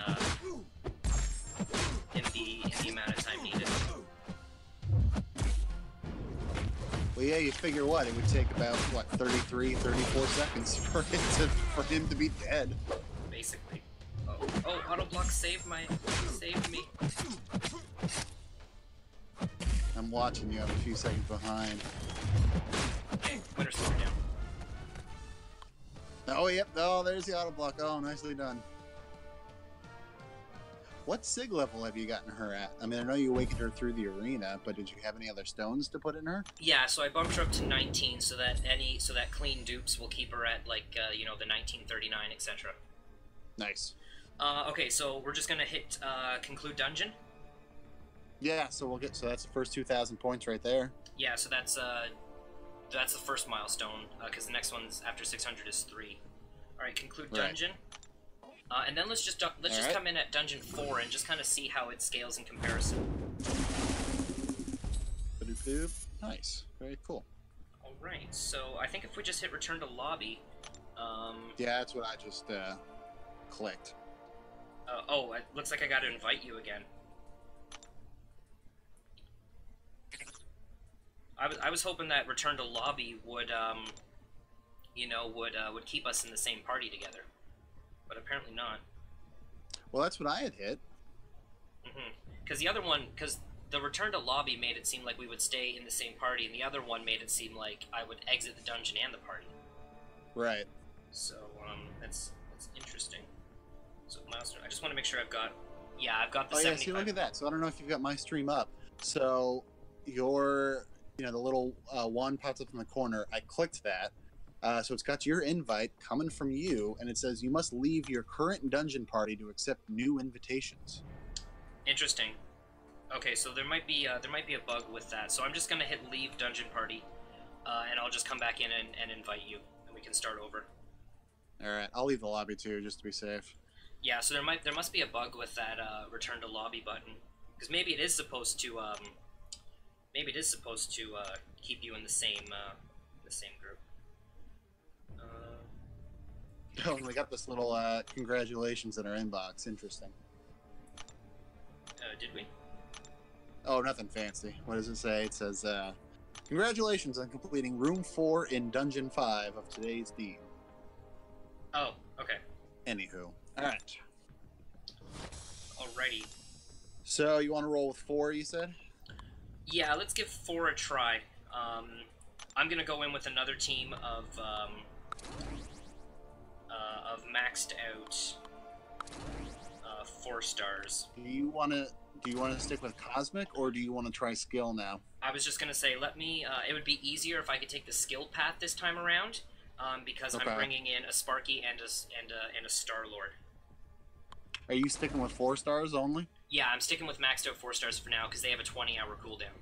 Speaker 1: the amount of time needed.
Speaker 2: Well, yeah, you figure what? It would take about, what, 33, 34 seconds for him to be dead.
Speaker 1: Basically. Oh, auto block saved me.
Speaker 2: I'm watching you. I'm a few seconds behind.
Speaker 1: Okay, Winter Soldier down.
Speaker 2: Oh, yep. Oh, there's the auto block. Oh, nicely done. What sig level have you gotten her at? I mean, I know you awakened her through the arena, but did you have any other stones to put in her?
Speaker 1: Yeah, so I bumped her up to 19, so that clean dupes will keep her at like you know, the 1939, etc.
Speaker 2: Nice.
Speaker 1: Okay, so we're just gonna hit conclude dungeon.
Speaker 2: Yeah, so that's the first 2,000 points right there.
Speaker 1: Yeah, so that's the first milestone, because the next one's after 600 is 3. All right, conclude dungeon. And then let's just come in at dungeon 4 and just kind of see how it scales in comparison.
Speaker 2: Nice, very cool.
Speaker 1: All right, so I think if we just hit return to lobby.
Speaker 2: Yeah, that's what I just clicked.
Speaker 1: Oh, it looks like I got to invite you again. I was hoping that return to lobby would you know, would keep us in the same party together. But apparently not.
Speaker 2: Well, that's what I had hit.
Speaker 1: Because the return to lobby made it seem like we would stay in the same party, and the other one made it seem like I would exit the dungeon and the party.
Speaker 2: Right.
Speaker 1: So that's interesting. So milestone. I just want to make sure I've got. Yeah, I've got the. Oh yeah,
Speaker 2: see, look at that. So I don't know if you've got my stream up. So your, you know, the little one pops up in the corner. I clicked that. So it's got your invite coming from you, and it says you must leave your current dungeon party to accept new invitations.
Speaker 1: Interesting. Okay, so there might be a bug with that. So I'm just gonna hit leave dungeon party, and I'll just come back in and invite you, and we can start over.
Speaker 2: All right, I'll leave the lobby too, just to be safe.
Speaker 1: Yeah, so there must be a bug with that return to lobby button, because maybe it is supposed to keep you in the same group.
Speaker 2: Oh, and we got this little congratulations in our inbox. Interesting.
Speaker 1: Did we?
Speaker 2: Oh, nothing fancy. What does it say? It says, congratulations on completing room 4 in dungeon 5 of today's deed.
Speaker 1: Oh, okay.
Speaker 2: Anywho. Alright.
Speaker 1: Alrighty.
Speaker 2: So, you want to roll with 4, you said?
Speaker 1: Yeah, let's give 4 a try. I'm gonna go in with another team of maxed out 4 stars.
Speaker 2: Do you want to stick with Cosmic, or do you want to try skill now?
Speaker 1: I was just gonna say, let me. It would be easier if I could take the skill path this time around, because I'm bringing in a Sparky and a Star Lord.
Speaker 2: Are you sticking with 4 stars only?
Speaker 1: Yeah, I'm sticking with maxed out 4 stars for now because they have a 20-hour cooldown.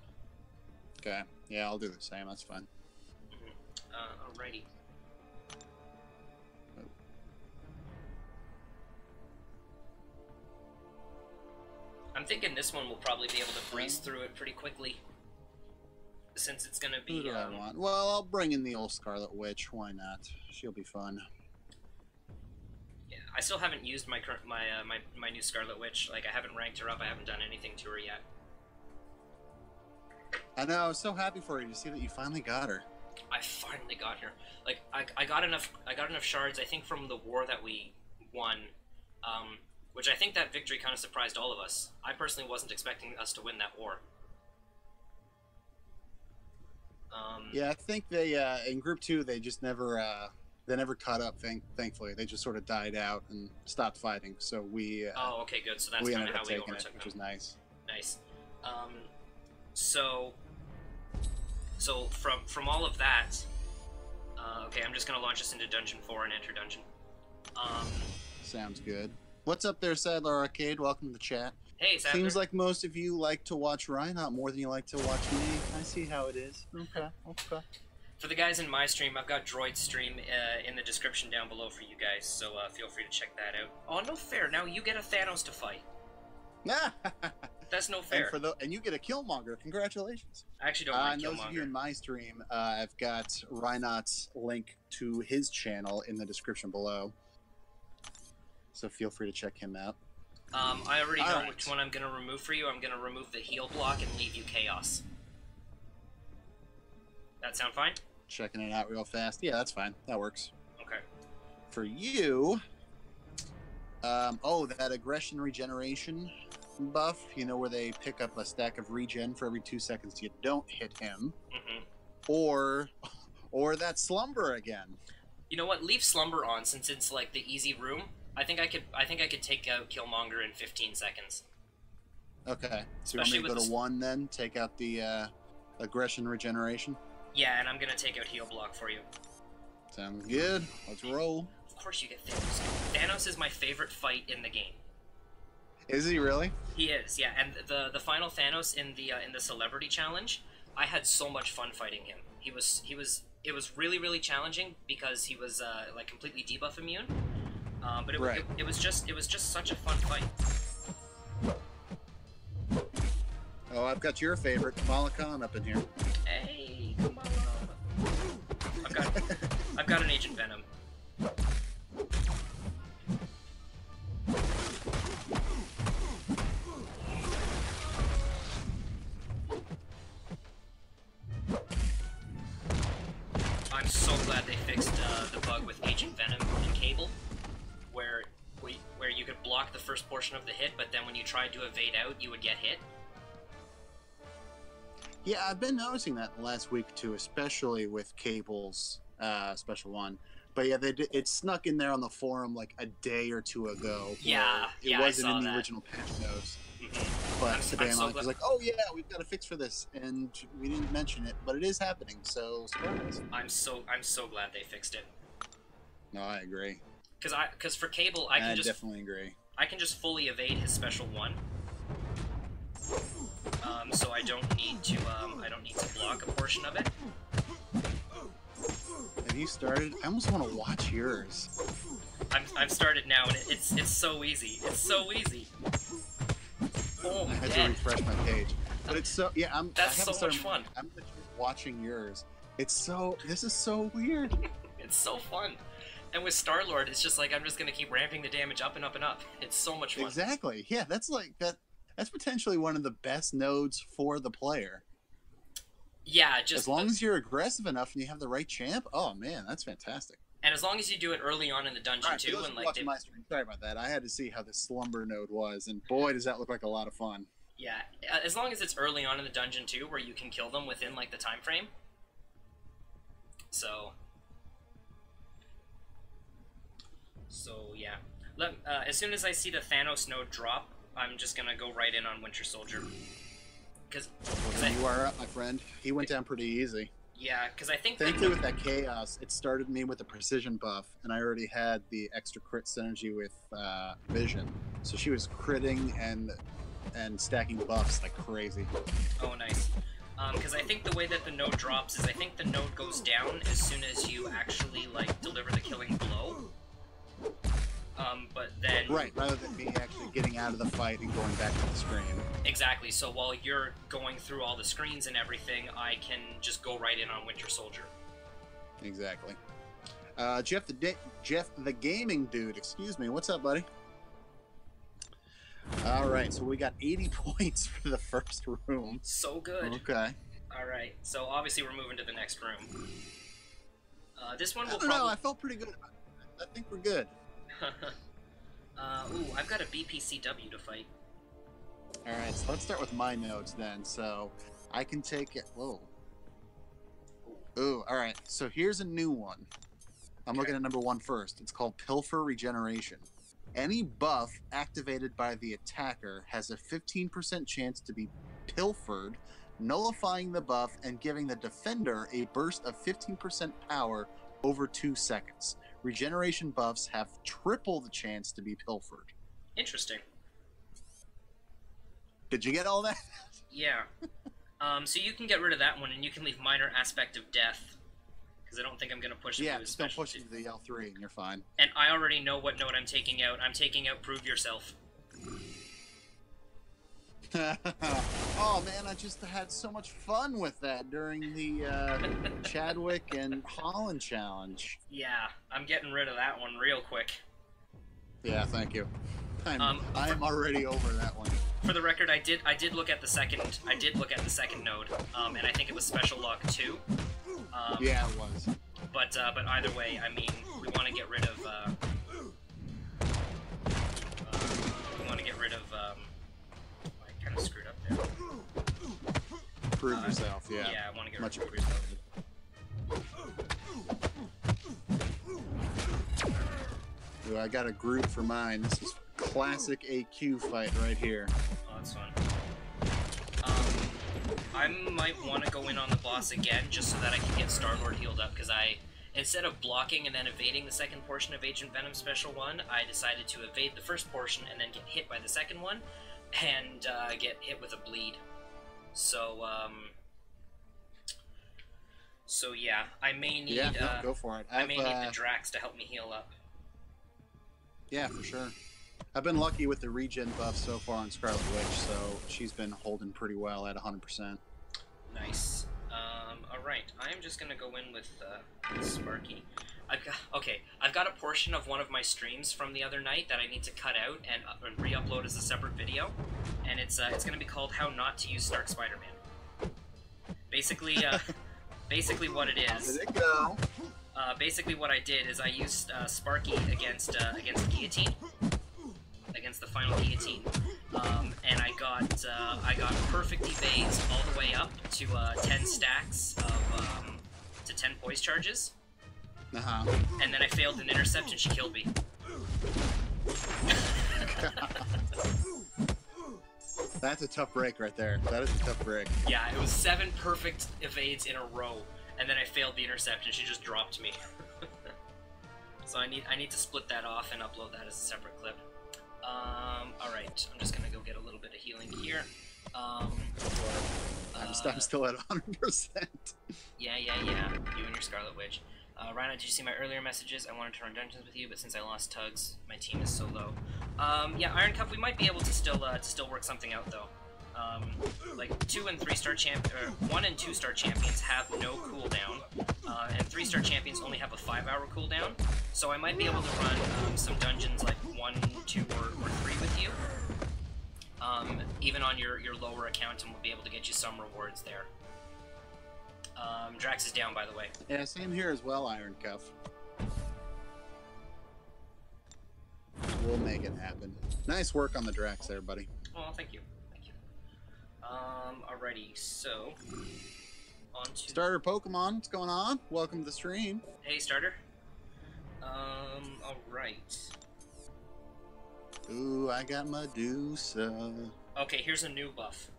Speaker 2: Okay. Yeah, I'll do the same. That's fine.
Speaker 1: Alrighty. I'm thinking this one will probably be able to breeze through it pretty quickly, since it's gonna be.
Speaker 2: Who do I want? Well, I'll bring in the old Scarlet Witch. Why not? She'll be fun.
Speaker 1: Yeah, I still haven't used my new Scarlet Witch. Like, I haven't ranked her up. I haven't done anything to her yet.
Speaker 2: I know. I was so happy for you to see that you finally got her.
Speaker 1: I finally got her. Like, I got enough shards. I think from the war that we won. Which I think that victory kind of surprised all of us. I personally wasn't expecting us to win that war.
Speaker 2: Yeah, I think they in Group 2 they just never caught up. Thankfully, they just sort of died out and stopped fighting. So we.
Speaker 1: Oh, okay, good. So that's kind of how we overtook them,
Speaker 2: which was nice.
Speaker 1: Nice. So from all of that, okay, I'm just gonna launch us into Dungeon 4 and enter Dungeon.
Speaker 2: Sounds good. What's up there, Sadler Arcade? Welcome to the chat.
Speaker 1: Hey, Sadler.
Speaker 2: Seems like most of you like to watch Reinhardt more than you like to watch me. I see how it is. Okay.
Speaker 1: For the guys in my stream, I've got Droid's stream in the description down below for you guys, so feel free to check that out. Oh, no fair. Now you get a Thanos to fight. That's no fair.
Speaker 2: And you get a Killmonger. Congratulations.
Speaker 1: I actually don't like Killmonger.
Speaker 2: Those of you in my stream, I've got Reinhardt's link to his channel in the description below. So feel free to check him out.
Speaker 1: I already know which one I'm going to remove for you. I'm going to remove the heal block and leave you Chaos. That sound fine?
Speaker 2: Checking it out real fast. Yeah, that's fine. That works.
Speaker 1: Okay.
Speaker 2: For you, that aggression regeneration buff, you know, where they pick up a stack of regen for every 2 seconds you don't hit him.
Speaker 1: Mm-hmm.
Speaker 2: Or that slumber again.
Speaker 1: You know what? Leave Slumber on since it's like the easy room. I think I could take out Killmonger in 15 seconds.
Speaker 2: Okay. So you want me to go to 1 then? Take out the aggression regeneration?
Speaker 1: Yeah, and I'm gonna take out Heal Block for you.
Speaker 2: Sounds good. Let's roll.
Speaker 1: Of course you get Thanos. Thanos is my favorite fight in the game.
Speaker 2: Is he really?
Speaker 1: He is, yeah. And the final Thanos in the Celebrity Challenge, I had so much fun fighting him. It was really challenging because he was like completely debuff immune. But it was just such a fun fight.
Speaker 2: Oh, I've got your favorite, Kamala Khan, up in here.
Speaker 1: Hey, Kamala. I've got an Agent Venom. I'm so glad they fixed the bug with Agent Venom and Cable, where you could block the first portion of the hit, but then when you tried to evade out, you would get hit.
Speaker 2: Yeah, I've been noticing that the last week too, especially with Cable's special one. But yeah, it snuck in there on the forum like a day or two ago.
Speaker 1: Yeah,
Speaker 2: it wasn't in the original patch notes. But today I was like, oh yeah, we've got a fix for this, and we didn't mention it, but it is happening. So surprise.
Speaker 1: I'm so glad they fixed it.
Speaker 2: No, I agree.
Speaker 1: Because for Cable, I
Speaker 2: definitely agree.
Speaker 1: I can just fully evade his special one. So I don't need to block a portion of it.
Speaker 2: Have you started? I almost want to watch yours.
Speaker 1: I've started now, and it's so easy. It's so easy. Oh,
Speaker 2: I had to refresh my page, but it's so yeah.
Speaker 1: That's so much fun.
Speaker 2: I'm watching yours. This is so weird.
Speaker 1: It's so fun. And with Star-Lord, it's just like I'm just gonna keep ramping the damage up and up and up. It's so much fun.
Speaker 2: Exactly. Yeah, that's like that. That's potentially one of the best nodes for the player.
Speaker 1: Yeah, just
Speaker 2: as long as you're aggressive enough and you have the right champ. Oh man, that's fantastic.
Speaker 1: And as long as you do it early on in the dungeon too, and like
Speaker 2: my stream. Sorry about that. I had to see how the Slumber node was, and boy, does that look like a lot of fun.
Speaker 1: Yeah, as long as it's early on in the dungeon too, where you can kill them within like the time frame. So yeah, as soon as I see the Thanos node drop, I'm just gonna go right in on Winter Soldier.
Speaker 2: You are up, my friend. He went down pretty easy.
Speaker 1: Yeah, because I think...
Speaker 2: Thankfully with that Chaos, it started me with a precision buff, and I already had the extra crit synergy with Vision. So she was critting and stacking buffs like crazy.
Speaker 1: Oh, nice. Because I think the way that the node drops is I think the node goes down as soon as you actually, like, deliver the killing blow. But then...
Speaker 2: Right, rather than me actually getting out of the fight and going back to the screen.
Speaker 1: Exactly, so while you're going through all the screens and everything, I can just go right in on Winter Soldier.
Speaker 2: Exactly. Jeff the gaming dude, excuse me, what's up, buddy? Alright, so we got 80 points for the first room.
Speaker 1: So good.
Speaker 2: Okay.
Speaker 1: Alright, so obviously we're moving to the next room. This one will
Speaker 2: probably... No, I felt pretty good about it. I think we're good.
Speaker 1: Ooh, I've got a BPCW to fight.
Speaker 2: Alright, so let's start with my nodes then. So, I can take it... Whoa. Ooh, alright. So here's a new one. I'm looking at number 1 first. It's called Pilfer Regeneration. Any buff activated by the attacker has a 15% chance to be pilfered, nullifying the buff and giving the defender a burst of 15% power over 2 seconds. Regeneration buffs have triple the chance to be pilfered.
Speaker 1: Interesting.
Speaker 2: Did you get all that?
Speaker 1: Yeah. So you can get rid of that one, and you can leave Minor Aspect of Death, because I don't think I'm going to push it to his
Speaker 2: specialty. Yeah, just don't push it to the L3, and you're fine.
Speaker 1: And I already know what node I'm taking out. I'm taking out Prove Yourself.
Speaker 2: Oh man, I just had so much fun with that during the Chadwick and Holland challenge.
Speaker 1: Yeah, I'm getting rid of that one real quick.
Speaker 2: Yeah, thank you. I'm already over that one.
Speaker 1: For the record, I did look at the second node, and I think it was Special Lock 2.
Speaker 2: Yeah, it was.
Speaker 1: But either way, I mean, we want to get rid of I kind of screwed up there.
Speaker 2: Prove yourself, yeah.
Speaker 1: Yeah, I want to get
Speaker 2: much
Speaker 1: rid of Prove Yourself.
Speaker 2: Ooh, I got a group for mine. This is classic AQ fight right here.
Speaker 1: Oh, that's fun. I might want to go in on the boss again just so that I can get Star-Lord healed up, because instead of blocking and then evading the second portion of Agent Venom Special 1, I decided to evade the first portion and then get hit by the second one, and get hit with a bleed. So, yeah, I may need,
Speaker 2: go for it.
Speaker 1: I may need the Drax to help me heal up.
Speaker 2: Yeah, for sure. I've been lucky with the regen buff so far on Scarlet Witch, so she's been holding pretty well at 100%.
Speaker 1: Nice. Alright, I'm just gonna go in with Sparky. I've got a portion of one of my streams from the other night that I need to cut out and re-upload as a separate video, and it's gonna be called How Not to Use Stark Spider-Man. Basically, basically what it is.
Speaker 2: Did it go?
Speaker 1: Basically what I did is I used Sparky against Guillotine. Against the final Guillotine, and I got perfect evades all the way up to 10 stacks of to 10 poise charges. And then I failed an intercept and she killed me.
Speaker 2: That's a tough break right there. That is a tough break.
Speaker 1: Yeah, it was 7 perfect evades in a row, and then I failed the intercept and she just dropped me. So I need to split that off and upload that as a separate clip. Alright, I'm just gonna go get a little bit of healing here.
Speaker 2: I'm still at 100%.
Speaker 1: Yeah. You and your Scarlet Witch. Rhino, did you see my earlier messages? I wanted to run dungeons with you, but since I lost Tugs, my team is so low. Yeah, Iron Cup, we might be able to still work something out, though. Like 2 and 3 star 1 and 2 star champions have no cooldown, and 3 star champions only have a 5-hour cooldown. So I might be able to run some dungeons like 1, 2, or 3 with you, even on your lower account, and we'll be able to get you some rewards there. Drax is down, by the way.
Speaker 2: Yeah, same here as well, Iron Cuff. We'll make it happen. Nice work on the Drax there, buddy.
Speaker 1: Oh, thank you. Alrighty, so on to
Speaker 2: Starter Pokemon, what's going on? Welcome to the stream.
Speaker 1: Hey, Starter. Alright.
Speaker 2: Ooh, I got Medusa.
Speaker 1: Okay, here's a new buff.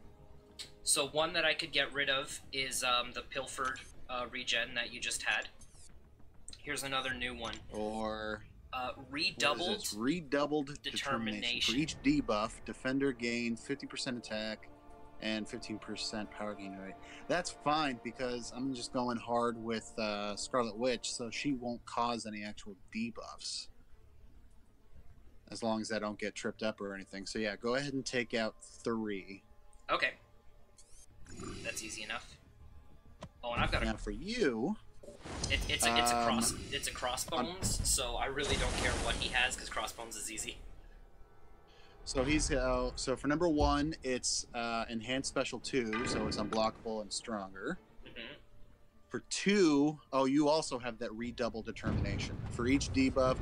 Speaker 1: So one that I could get rid of is the Pilfered regen that you just had. Here's another new one.
Speaker 2: Or
Speaker 1: redoubled
Speaker 2: determination. For each debuff, defender gains 50% attack and 15% power gain rate. That's fine because I'm just going hard with Scarlet Witch, so she won't cause any actual debuffs. As long as I don't get tripped up or anything. So yeah, go ahead and take out 3.
Speaker 1: Okay. That's easy enough. Oh, and I've got
Speaker 2: now for you.
Speaker 1: It's a Crossbones, so I really don't care what he has because Crossbones is easy.
Speaker 2: So he's so for number 1, it's enhanced special 2, so it's unblockable and stronger. For 2, oh, you also have that redouble determination. For each debuff,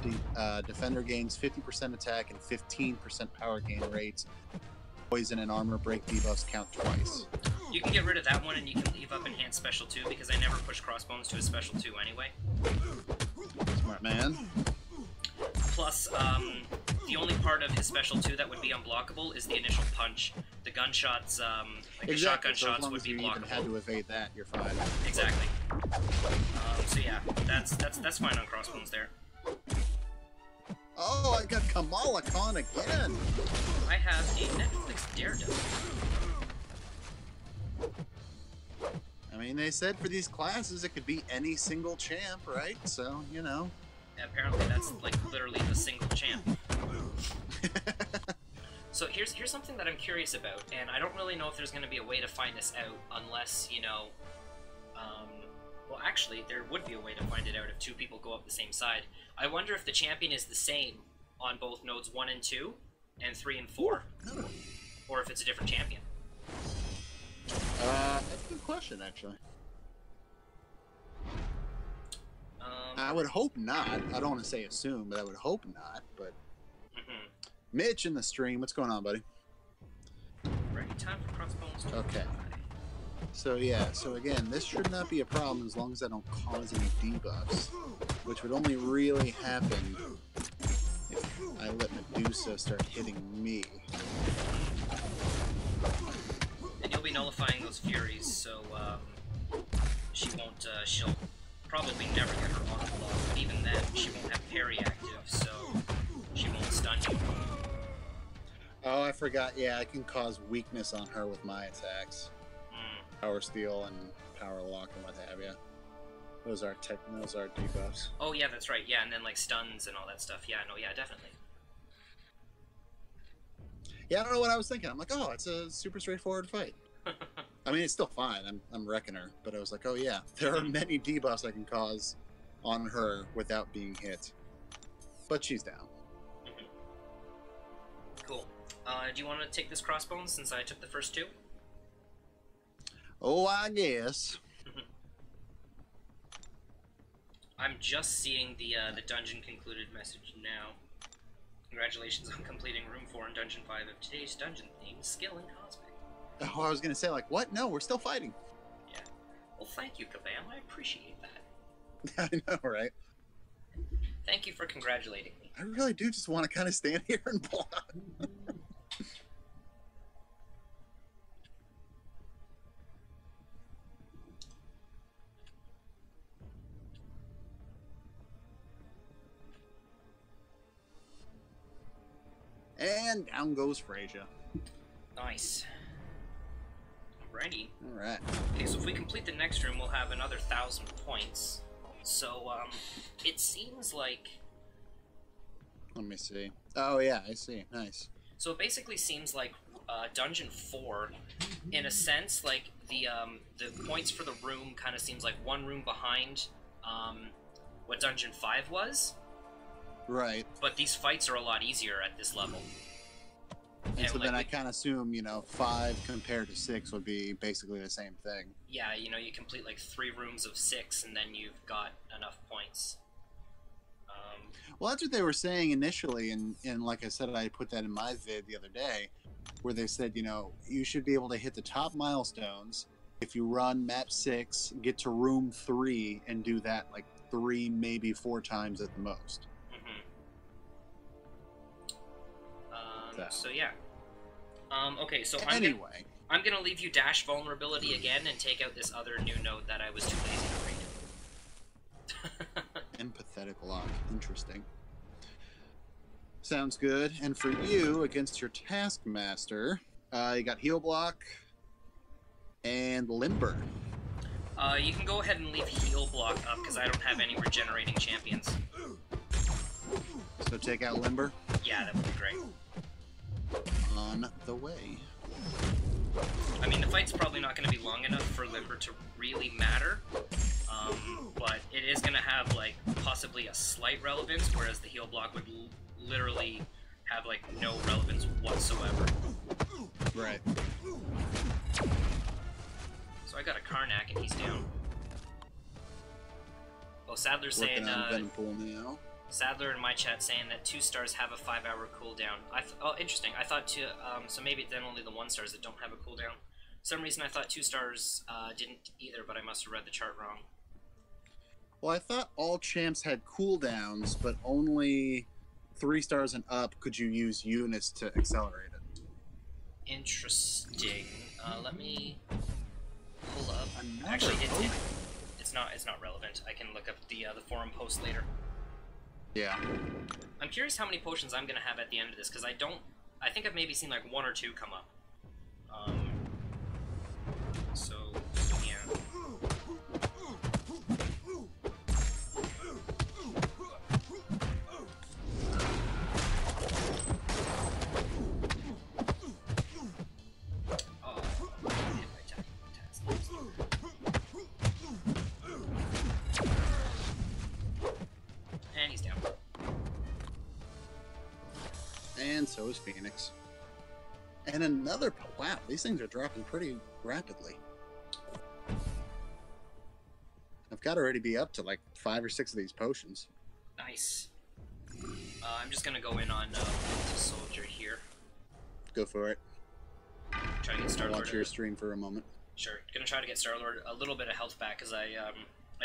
Speaker 2: defender gains 50% attack and 15% power gain rates. Poison and armor break debuffs count twice.
Speaker 1: You can get rid of that one and you can leave up enhanced special 2 because I never push Crossbones to a special 2 anyway.
Speaker 2: Smart man.
Speaker 1: Plus, the only part of his special 2 that would be unblockable is the initial punch. The gunshots, like the shotgun shots would be blockable.
Speaker 2: Even had to evade that, you're fine.
Speaker 1: Exactly. So yeah, that's fine on Crossbones there.
Speaker 2: Oh, I got Kamala Khan again.
Speaker 1: I have a Netflix Daredevil.
Speaker 2: I mean, they said for these classes it could be any single champ, right? So, you know.
Speaker 1: Apparently that's like literally the single champ. So here's something that I'm curious about, and I don't really know if there's going to be a way to find this out unless, you know, well actually there would be a way to find it out if 2 people go up the same side. I wonder if the champion is the same on both nodes 1 and 2, and 3 and 4, or if it's a different champion.
Speaker 2: That's a good question, actually. I would hope not. I don't want to say assume, but I would hope not. But Mitch in the stream, what's going on, buddy?
Speaker 1: Ready? Time for Crossbones.
Speaker 2: Okay. So yeah, so again, this should not be a problem as long as I don't cause any debuffs, which would only really happen I let Medusa start hitting me.
Speaker 1: And you'll be nullifying those Furies, so she won't. She'll probably never get her auto block, but even then, she won't have parry active, so she won't stun you.
Speaker 2: Oh, I forgot. Yeah, I can cause weakness on her with my attacks. Power Steal and Power Lock and what have you. Those are debuffs.
Speaker 1: Oh yeah, that's right. Yeah, and then like stuns and all that stuff. Yeah, no, yeah, definitely.
Speaker 2: Yeah, I don't know what I was thinking. I'm like, oh, it's a super straightforward fight. I mean, it's still fine. I'm wrecking her, but I was like, oh yeah, there are many debuffs I can cause on her without being hit. But she's down.
Speaker 1: Cool. Do you want to take this crossbones since I took the first two?
Speaker 2: Oh, I guess.
Speaker 1: I'm just seeing the dungeon concluded message now. Congratulations on completing Room 4 in Dungeon 5 of today's dungeon theme, Skill and Cosmic.
Speaker 2: Oh, I was going to say, like, what? No, we're still fighting.
Speaker 1: Yeah. Well, thank you, Kabam. I appreciate that.
Speaker 2: I know, right?
Speaker 1: Thank you for congratulating me.
Speaker 2: I really do just want to kind of stand here and block. And down goes Frasier.
Speaker 1: Nice. Alrighty.
Speaker 2: Alright.
Speaker 1: Okay, so if we complete the next room, we'll have another 1,000 points. So, it seems like...
Speaker 2: Let me see. Oh, yeah, I see. Nice.
Speaker 1: So it basically seems like Dungeon 4, in a sense, like, the points for the room kind of seems like one room behind what Dungeon 5 was.
Speaker 2: Right.
Speaker 1: But these fights are a lot easier at this level.
Speaker 2: And so
Speaker 1: like,
Speaker 2: then I kind of assume, you know, 5 compared to 6 would be basically the same thing.
Speaker 1: Yeah, you know, you complete like 3 rooms of 6 and then you've got enough points.
Speaker 2: Well, that's what they were saying initially, and like I said, I put that in my vid the other day, where they said, you know, you should be able to hit the top milestones if you run map 6, get to room 3, and do that like 3, maybe 4 times at the most.
Speaker 1: So yeah. Okay, so
Speaker 2: anyway,
Speaker 1: I'm gonna leave you dash vulnerability again and take out this other new node that I was too lazy to read.
Speaker 2: Empathetic lock. Interesting. Sounds good. And for you, against your Taskmaster, you got Heal Block and Limber.
Speaker 1: You can go ahead and leave Heal Block up because I don't have any regenerating champions.
Speaker 2: So take out Limber?
Speaker 1: Yeah, that would be great.
Speaker 2: On the way.
Speaker 1: I mean, the fight's probably not going to be long enough for Limber to really matter, but it is going to have, like, possibly a slight relevance, whereas the Heal Block would literally have, like, no relevance whatsoever.
Speaker 2: Right.
Speaker 1: So I got a Karnak and he's down. Oh, Sadler's
Speaker 2: Working
Speaker 1: saying,
Speaker 2: on Venom Pool now.
Speaker 1: Sadler in my chat saying that 2 stars have a 5-hour cooldown. Oh, interesting. I thought so maybe then only the 1 stars that don't have a cooldown. For some reason I thought 2 stars didn't either, but I must have read the chart wrong.
Speaker 2: Well, I thought all champs had cooldowns, but only 3 stars and up could you use units to accelerate it.
Speaker 1: Interesting. Let me pull up.
Speaker 2: Another
Speaker 1: Actually, it's not relevant. I can look up the forum post later.
Speaker 2: Yeah.
Speaker 1: I'm curious how many potions I'm gonna have at the end of this, because I think I've maybe seen like 1 or 2 come up. So yeah. Oh, hit my task. And he's down.
Speaker 2: And so is Phoenix. And another... Wow, these things are dropping pretty rapidly. I've got to already be up to like 5 or 6 of these potions.
Speaker 1: Nice. I'm just gonna go in on Soldier here.
Speaker 2: Go for it.
Speaker 1: Try to get Star-Lord.
Speaker 2: Watch your stream for a moment.
Speaker 1: Sure. Gonna try to get Star-Lord a little bit of health back because I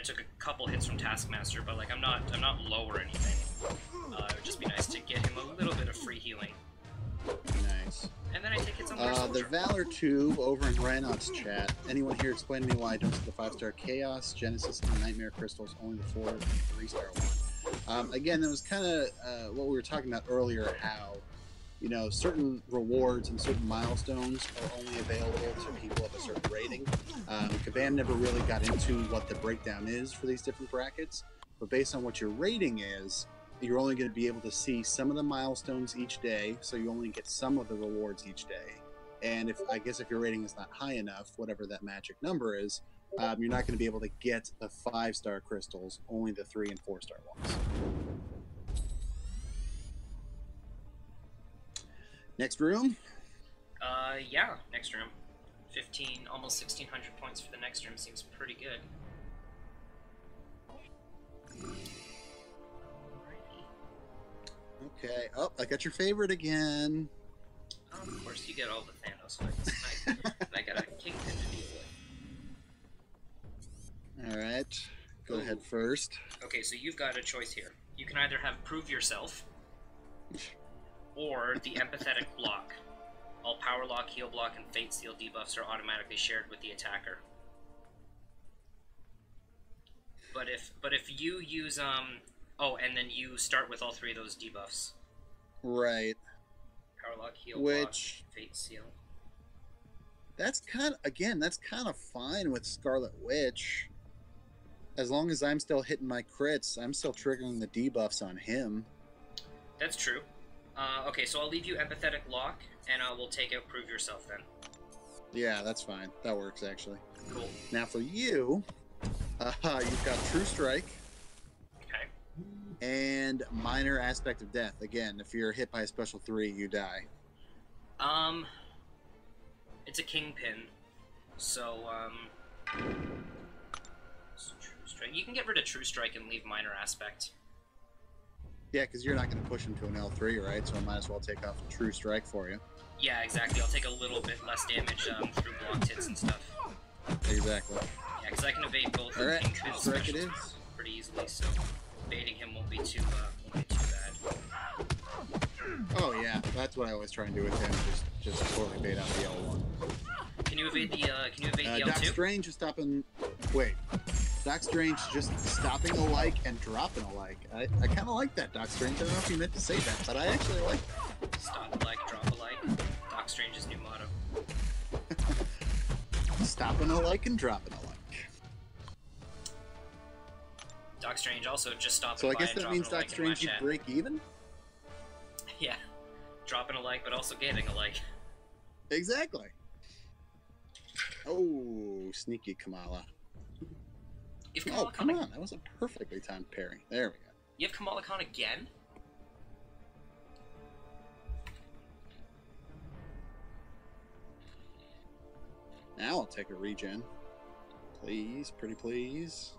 Speaker 1: took a couple hits from Taskmaster, but like I'm not low or anything. It would just be nice to get him a little bit of free healing.
Speaker 2: Nice.
Speaker 1: And then I take hits on their soldier.
Speaker 2: The Valor Tube over in Rhinox chat. Anyone here explain to me why I don't see the 5-star Chaos, Genesis, and Nightmare Crystals, only the 4 and 3-star one? Again, that was kind of what we were talking about earlier, how, you know, certain rewards and certain milestones are only available to people of a certain rating. Caban never really got into what the breakdown is for these different brackets, but based on what your rating is, you're only going to be able to see some of the milestones each day, so you only get some of the rewards each day. And if your rating is not high enough, whatever that magic number is, you're not going to be able to get the 5-star crystals, only the 3 and 4-star ones. Next room?
Speaker 1: Yeah, next room. 15, almost 1,600 points for the next room seems pretty good.
Speaker 2: Okay. Oh, I got your favorite again.
Speaker 1: Of course, you get all the Thanos fights. I got a Kingpin to deal with.
Speaker 2: Alright. Go ahead first.
Speaker 1: Okay, so you've got a choice here. You can either have Prove Yourself, or the Empathetic Block. All Power Lock, Heal Block, and Fate Seal debuffs are automatically shared with the attacker. But if you use oh, and then you start with all 3 of those debuffs.
Speaker 2: Right.
Speaker 1: Power Lock, Heal Block, Fate Seal.
Speaker 2: That's kind of fine with Scarlet Witch. As long as I'm still hitting my crits, I'm still triggering the debuffs on him.
Speaker 1: That's true. Okay, so I'll leave you Empathetic Lock, and I will take out Prove Yourself then.
Speaker 2: Yeah, that's fine. That works, actually.
Speaker 1: Cool.
Speaker 2: Now for you, you've got True Strike.
Speaker 1: Okay.
Speaker 2: And Minor Aspect of Death. Again, if you're hit by a special 3, you die.
Speaker 1: It's a Kingpin, so, True Strike. You can get rid of True Strike and leave Minor Aspect.
Speaker 2: Yeah, because you're not going to push him to an L3, right? So I might as well take off True Strike for you.
Speaker 1: Yeah, exactly. I'll take a little bit less damage through blocked hits and stuff.
Speaker 2: Exactly.
Speaker 1: Yeah, because I can evade both
Speaker 2: All right,
Speaker 1: Kingpin's
Speaker 2: Strike it is.
Speaker 1: pretty easily, so evading him won't be too bad.
Speaker 2: Oh yeah, that's what I always try and do with him. Just totally bait out the L1.
Speaker 1: Can you evade the L2?
Speaker 2: Doc Strange is stopping. Wait. Doc Strange just stopping a like and dropping a like. I kind of like that, Doc Strange. I don't know if you meant to say that, but I actually like that.
Speaker 1: Stop a like, drop a like. Doc Strange's new motto.
Speaker 2: Stopping a like and dropping a like.
Speaker 1: Doc Strange also just stopping
Speaker 2: So I
Speaker 1: by
Speaker 2: guess
Speaker 1: and
Speaker 2: that
Speaker 1: dropping
Speaker 2: means
Speaker 1: a
Speaker 2: Doc
Speaker 1: like in my
Speaker 2: Strange you
Speaker 1: chat.
Speaker 2: break even?
Speaker 1: Yeah. Dropping a like, but also getting a like.
Speaker 2: Exactly. Oh, sneaky Kamala.
Speaker 1: Kamala
Speaker 2: come on. That was a perfectly timed parry. There we go.
Speaker 1: You have Kamala Khan again?
Speaker 2: Now I'll take a regen. Please, pretty please.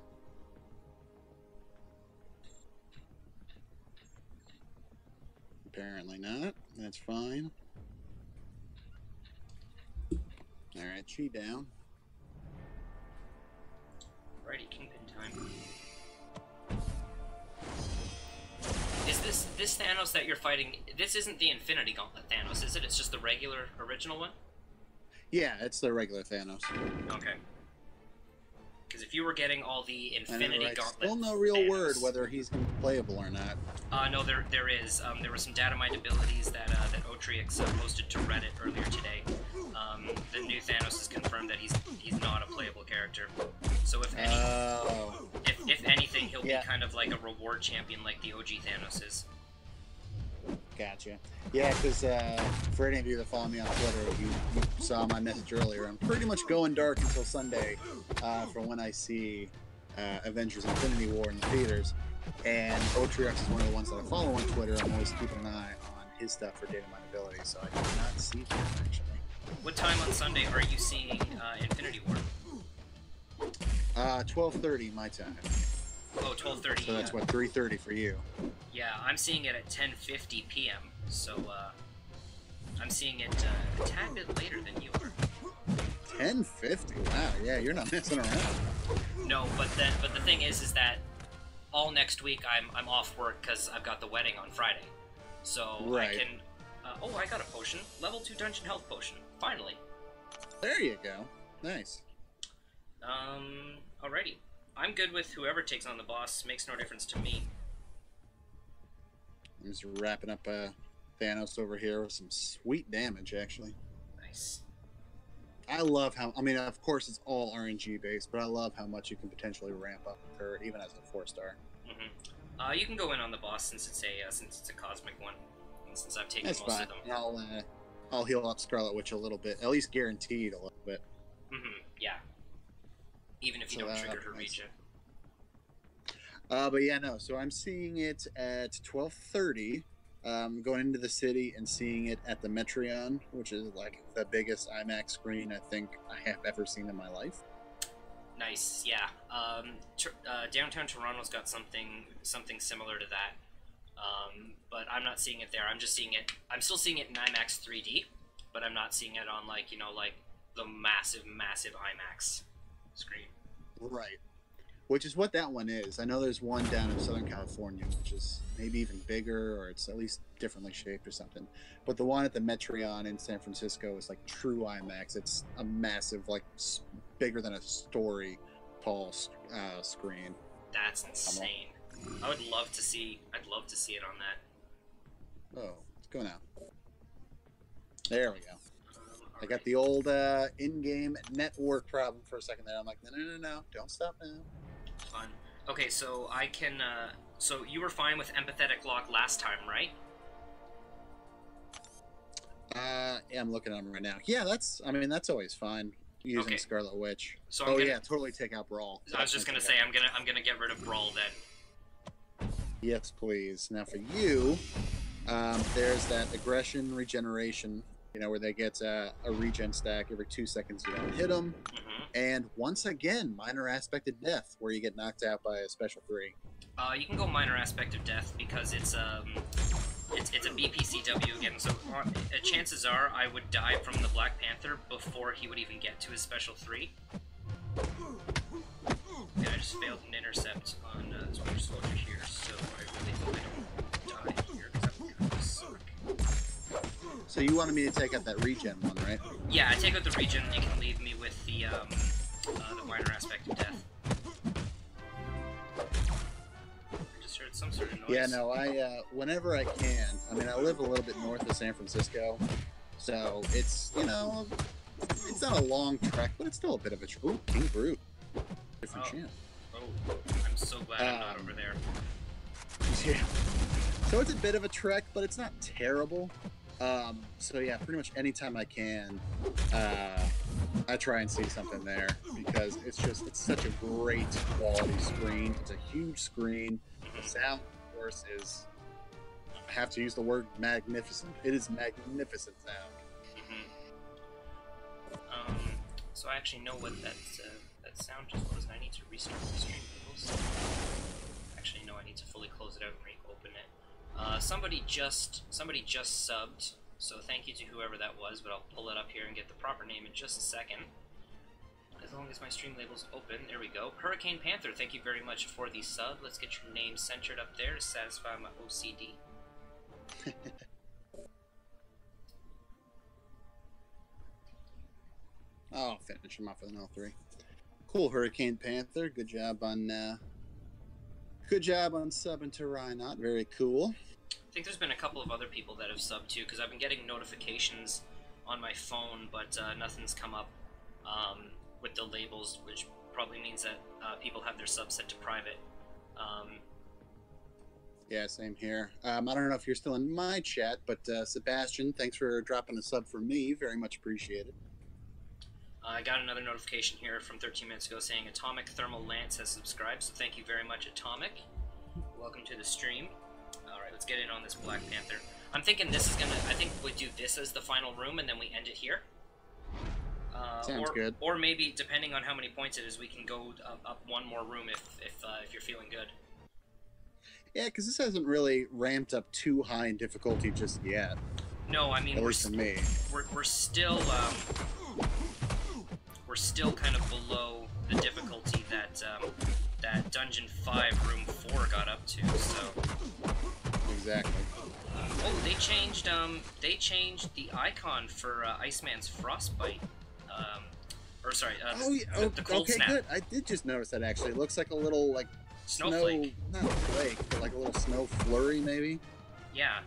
Speaker 2: Apparently not. That's fine. Alright, she down.
Speaker 1: Righty, Kingpin time. Is this Thanos that you're fighting? This isn't the Infinity Gauntlet Thanos, is it? It's just the regular original one?
Speaker 2: Yeah, it's the regular Thanos.
Speaker 1: Okay. Because if you were getting all the Infinity Gauntlet,
Speaker 2: still no real
Speaker 1: Thanos,
Speaker 2: word whether he's playable or not.
Speaker 1: No, there is. There were some data mined abilities that Otrix posted to Reddit earlier today. The new Thanos has confirmed that he's not a playable character. So if anything, he'll be kind of like a reward champion, like the OG Thanos is.
Speaker 2: Gotcha. Yeah, because for any of you that follow me on Twitter, you saw my message earlier. I'm pretty much going dark until Sunday for when I see Avengers Infinity War in the theaters. And Otrix is one of the ones that I follow on Twitter. I'm always keeping an eye on his stuff for data mineability, so I did not see that, actually.
Speaker 1: What time on Sunday are you seeing Infinity War?
Speaker 2: 12:30 my time.
Speaker 1: Oh, 12:30.
Speaker 2: So that's what, 3:30 for you.
Speaker 1: Yeah, I'm seeing it at 10:50 p.m. So I'm seeing it a tad bit later than you are.
Speaker 2: 10:50. Wow. Yeah, you're not messing around.
Speaker 1: No, but the thing is that all next week I'm off work because I've got the wedding on Friday. So
Speaker 2: Right.
Speaker 1: I can... oh, I got a potion. Level 2 dungeon health potion. Finally.
Speaker 2: There you go. Nice.
Speaker 1: Alrighty. I'm good with whoever takes on the boss. Makes no difference to me.
Speaker 2: I'm just wrapping up Thanos over here with some sweet damage, actually.
Speaker 1: Nice.
Speaker 2: I love how, I mean, of course it's all RNG based, but I love how much you can potentially ramp up her, even as a 4-star.
Speaker 1: Mm-hmm. You can go in on the boss since it's a cosmic one, and since I've taken
Speaker 2: That's
Speaker 1: most
Speaker 2: fine.
Speaker 1: of them.
Speaker 2: I'll heal up Scarlet Witch a little bit, at least guaranteed a little bit.
Speaker 1: Mm-hmm. Yeah. Even if you don't trigger her regen.
Speaker 2: But yeah, no. So I'm seeing it at 12:30. Going into the city and seeing it at the Metreon, which is like the biggest IMAX screen I think I have ever seen in my life.
Speaker 1: Nice, yeah. Downtown Toronto's got something similar to that, but I'm not seeing it there. I'm just seeing it. I'm still seeing it in IMAX 3D, but I'm not seeing it on like the massive IMAX screen.
Speaker 2: Right. Which is what that one is. I know there's one down in Southern California, which is maybe even bigger, or it's at least differently shaped or something. But the one at the Metreon in San Francisco is like true IMAX. It's a massive, like bigger than a story tall screen.
Speaker 1: That's insane. I would love to see. I'd love to see it on that.
Speaker 2: Oh, let's go now. There we go. I got the old in-game network problem for a second there. I'm like, no, don't stop now.
Speaker 1: Fun. Okay, so I can. So you were fine with empathetic lock last time, right?
Speaker 2: Yeah, I'm looking at them right now. Yeah, that's always fine using Scarlet Witch.
Speaker 1: So
Speaker 2: yeah, totally take out Brawl.
Speaker 1: I was just gonna say I'm gonna get rid of Brawl then.
Speaker 2: Yes, please. Now for you, there's that aggression regeneration. Where they get a regen stack every 2 seconds you don't hit them.
Speaker 1: Mm-hmm.
Speaker 2: And once again, minor aspect of death, where you get knocked out by a special 3.
Speaker 1: You can go minor aspect of death because it's a BPCW again. So chances are I would die from the Black Panther before he would even get to his special 3. Yeah, I just failed an intercept on this Winter Soldier here, so I really hope I don't die here because that would suck.
Speaker 2: So you wanted me to take out that regen one, right?
Speaker 1: Yeah, I take out the regen, and you can leave me with the minor aspect of death. I just heard some sort of noise.
Speaker 2: Yeah, no, whenever I can, I mean, I live a little bit north of San Francisco, so it's, it's not a long trek, but it's still a bit of a trek. Ooh, King Brute. Different champ.
Speaker 1: Oh, I'm so glad I'm not over there.
Speaker 2: Yeah. So it's a bit of a trek, but it's not terrible. So yeah, pretty much anytime I can, I try and see something there because it's such a great quality screen. It's a huge screen. The sound, of course, is, I have to use the word magnificent. It is magnificent sound.
Speaker 1: So I actually know what that sound just was, and I need to restart the stream labels. Actually, no, I need to fully close it out and reopen it. Somebody just subbed, so thank you to whoever that was, but I'll pull it up here and get the proper name in just a second. As long as my stream label's open, there we go. Hurricane Panther, thank you very much for the sub. Let's get your name centered up there to satisfy my OCD.
Speaker 2: I'll finish him off with an L3. Cool, Hurricane Panther. Good job on subbing to Rhynot. Very cool.
Speaker 1: I think there's been a couple of other people that have subbed too, because I've been getting notifications on my phone, but nothing's come up with the labels, which probably means that people have their subs set to private.
Speaker 2: Yeah, same here. I don't know if you're still in my chat, but Sebastian, thanks for dropping a sub for me. Very much appreciated.
Speaker 1: I got another notification here from 13 minutes ago saying Atomic Thermal Lance has subscribed, so thank you very much, Atomic. Welcome to the stream. Alright, let's get in on this Black Panther. I'm thinking this is I think we do this as the final room and then we end it here.
Speaker 2: Sounds good.
Speaker 1: Or maybe, depending on how many points it is, we can go up one more room if you're feeling good.
Speaker 2: Yeah, because this hasn't really ramped up too high in difficulty just yet.
Speaker 1: No, I mean,
Speaker 2: at least for me.
Speaker 1: We're still kind of below the difficulty that that Dungeon 5 Room 4 got they changed the icon for Iceman's frostbite. Or sorry,
Speaker 2: Oh, yeah.
Speaker 1: the cold
Speaker 2: Okay,
Speaker 1: snap.
Speaker 2: good. I did just notice that actually. It looks like a little like
Speaker 1: Snowflake.
Speaker 2: Snow, not flake, but like a little snow flurry maybe.
Speaker 1: Yeah.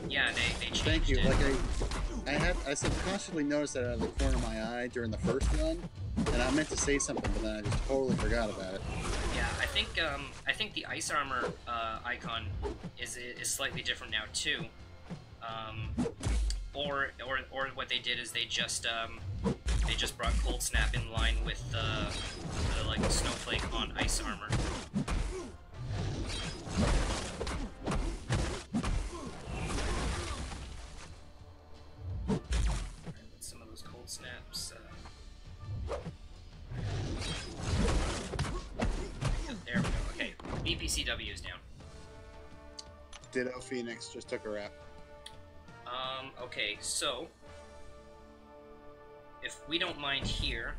Speaker 1: Yeah, they changed
Speaker 2: Thank you.
Speaker 1: it.
Speaker 2: Like I subconsciously noticed that out of the corner of my eye during the first run, and I meant to say something, but then I just totally forgot about it.
Speaker 1: Yeah, I think the ice armor icon is slightly different now too. Or what they did is they just brought cold snap in line with the like snowflake on ice armor. Some of those cold snaps. There we go. Okay, BPCW is down.
Speaker 2: Ditto Phoenix just took a wrap.
Speaker 1: Okay, so if we don't mind here,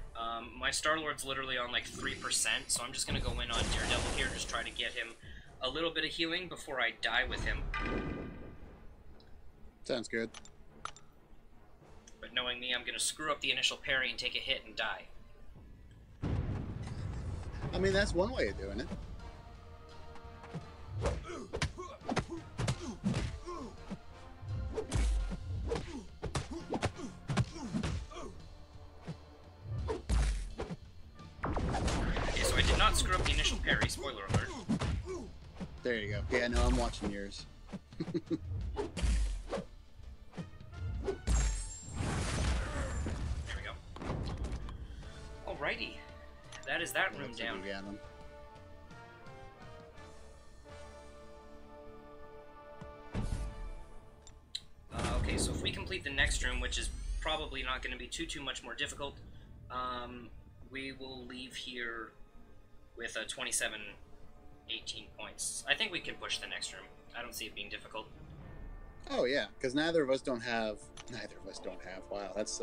Speaker 1: my Star-Lord's literally on like 3%, so I'm just gonna go in on Daredevil here, just try to get him a little bit of healing before I die with him.
Speaker 2: Sounds good.
Speaker 1: But knowing me, I'm gonna screw up the initial parry and take a hit and die.
Speaker 2: I mean, that's one way of doing it.
Speaker 1: Okay, so I did not screw up the initial parry, spoiler alert.
Speaker 2: There you go. Yeah, no, I'm watching yours.
Speaker 1: There we go. Alrighty. That is that room down. Okay, so if we complete the next room, which is probably not going to be too much more difficult, we will leave here with 27, 18 points. I think we can push the next room. I don't see it being difficult.
Speaker 2: Oh yeah, because neither of us have. Wow, that's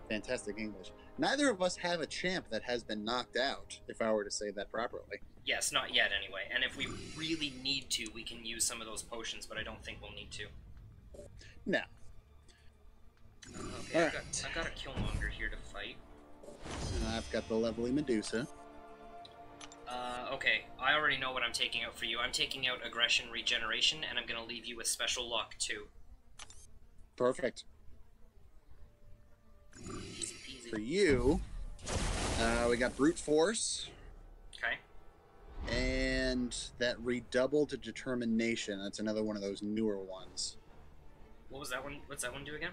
Speaker 2: fantastic English. Neither of us have a champ that has been knocked out, if I were to say that properly.
Speaker 1: Yes, not yet anyway. And if we really need to, we can use some of those potions, but I don't think we'll need to.
Speaker 2: No.
Speaker 1: Okay, I've got a Killmonger here to fight.
Speaker 2: I've got the lovely Medusa.
Speaker 1: Okay, I already know what I'm taking out for you. I'm taking out Aggression Regeneration, and I'm going to leave you with Special Luck, too.
Speaker 2: Perfect.
Speaker 1: Easy peasy.
Speaker 2: For you, we got Brute Force.
Speaker 1: Okay.
Speaker 2: And that Redoubled Determination. That's another one of those newer ones.
Speaker 1: What was that one? What's that one do again?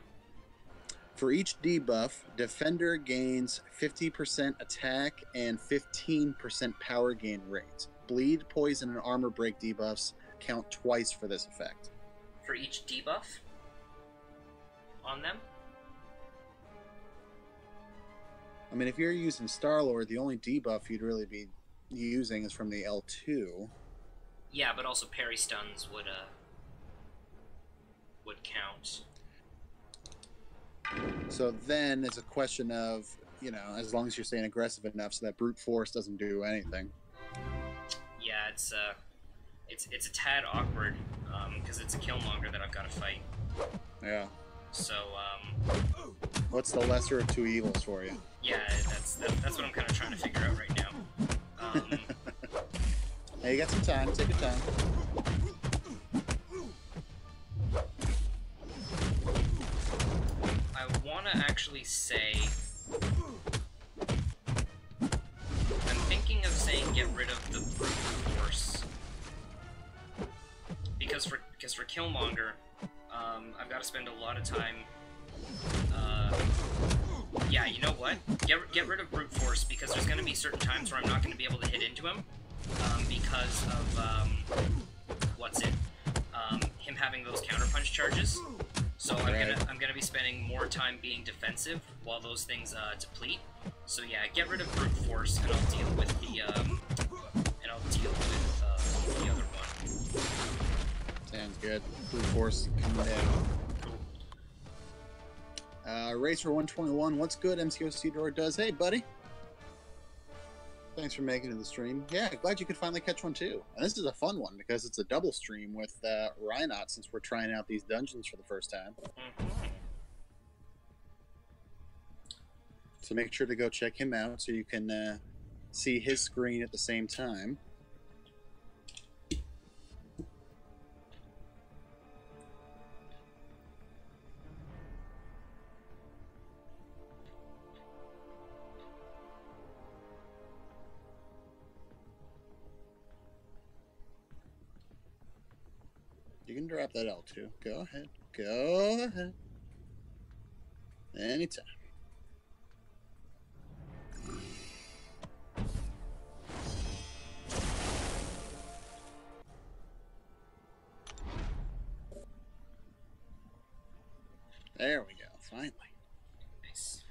Speaker 2: For each debuff, Defender gains 50% attack and 15% power gain rate. Bleed, Poison, and Armor Break debuffs count twice for this effect.
Speaker 1: For each debuff? On them?
Speaker 2: I mean, if you're using Star-Lord, the only debuff you'd really be using is from the L2.
Speaker 1: Yeah, but also parry stuns would count.
Speaker 2: So then it's a question of, you know, as long as you're staying aggressive enough so that Brute Force doesn't do anything.
Speaker 1: Yeah, it's a tad awkward, because it's a Killmonger that I've got to fight.
Speaker 2: Yeah.
Speaker 1: So,
Speaker 2: what's the lesser of two evils for you?
Speaker 1: Yeah, that's what I'm kind of trying to figure out right now.
Speaker 2: Hey, you got some time. Take your time.
Speaker 1: I want to actually say... I'm thinking of saying get rid of the Brute Force. Because for Killmonger, I've got to spend a lot of time... yeah, you know what? Get rid of Brute Force, because there's going to be certain times where I'm not going to be able to hit into him. Because of, him having those counterpunch charges. So I'm gonna be spending more time being defensive while those things deplete. So yeah, get rid of Brute Force, and I'll deal with the other one.
Speaker 2: Sounds good. Brute Force coming down. Cool. Racer 121, what's good? MCOC DroidDoes. Hey, buddy. Thanks for making it to the stream. Yeah, glad you could finally catch one too. And this is a fun one because it's a double stream with Rhinox since we're trying out these dungeons for the first time. So make sure to go check him out so you can see his screen at the same time. You can drop that L2. Go ahead. Go ahead. Anytime. There we go. Finally.
Speaker 1: Nice.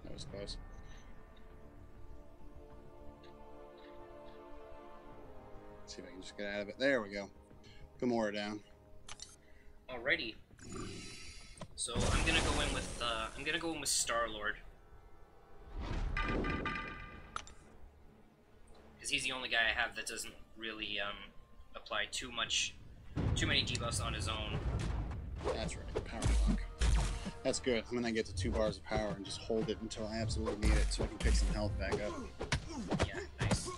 Speaker 2: That was close. Let's see if I can just get out of it. There we go. Gamora down.
Speaker 1: Alrighty. So I'm gonna go in with Star-Lord. Because he's the only guy I have that doesn't really apply too many debuffs on his own.
Speaker 2: That's right. Power block. That's good. I'm gonna get to 2 bars of power and just hold it until I absolutely need it so I can pick some health back up.
Speaker 1: Yeah, nice.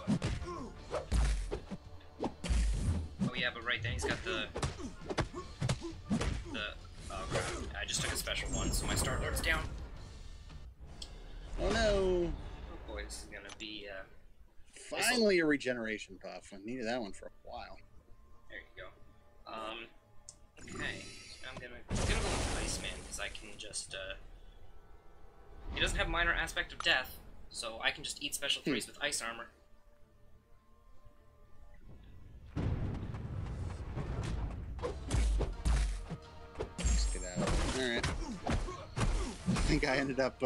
Speaker 1: Oh yeah, but right then he's got the oh crap. I just took a special one, so my Star-Lord's down.
Speaker 2: Oh no!
Speaker 1: Oh boy, this is gonna be
Speaker 2: finally a regeneration buff. I needed that one for a while.
Speaker 1: There you go. Okay. I'm gonna go with Iceman, because I can just, he doesn't have minor aspect of death, so I can just eat special 3s with ice armor.
Speaker 2: Let's get out. Alright. I think I ended up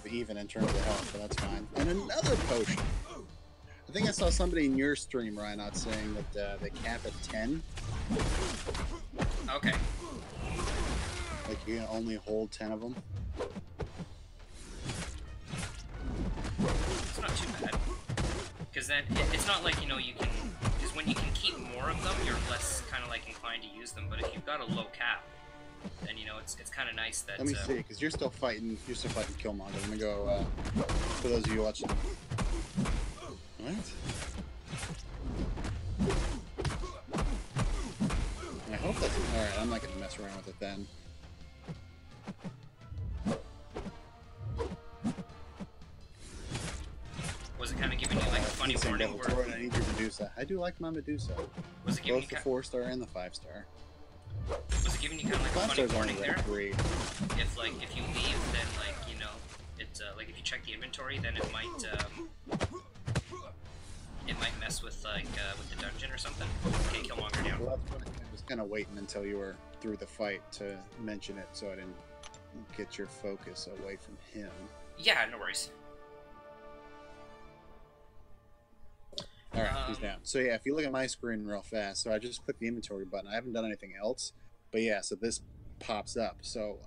Speaker 2: even in terms of health, but that's fine. And another potion. I think I saw somebody in your stream, Rhinox, saying that they cap at 10.
Speaker 1: Okay.
Speaker 2: Like you can only hold 10 of them.
Speaker 1: It's not too bad. Because then, it's not like, you know, you can... Because when you can keep more of them, you're less kind of like inclined to use them. But if you've got a low cap, then, you know, it's kind of nice that...
Speaker 2: Let me see, because you're still fighting Killmonger. I'm gonna go, for those of you watching... What? I hope that's... Alright, I'm not gonna mess around with it then.
Speaker 1: Was it kind of giving you like a funny warning?
Speaker 2: I need your Medusa. I do like my Medusa.
Speaker 1: Was it giving
Speaker 2: both the 4-star and the 5-star?
Speaker 1: Was it giving you kind of like a funny warning there?
Speaker 2: 3.
Speaker 1: If you leave, then like, you know, it's like if you check the inventory, then it might mess with like with the dungeon or something. Okay, Killmonger down.
Speaker 2: Well, that's what I was kind of waiting until you were through the fight to mention it, so I didn't get your focus away from him.
Speaker 1: Yeah, no worries.
Speaker 2: Alright, he's down. So yeah, if you look at my screen real fast, so I just clicked the inventory button. I haven't done anything else, but yeah, so this pops up. So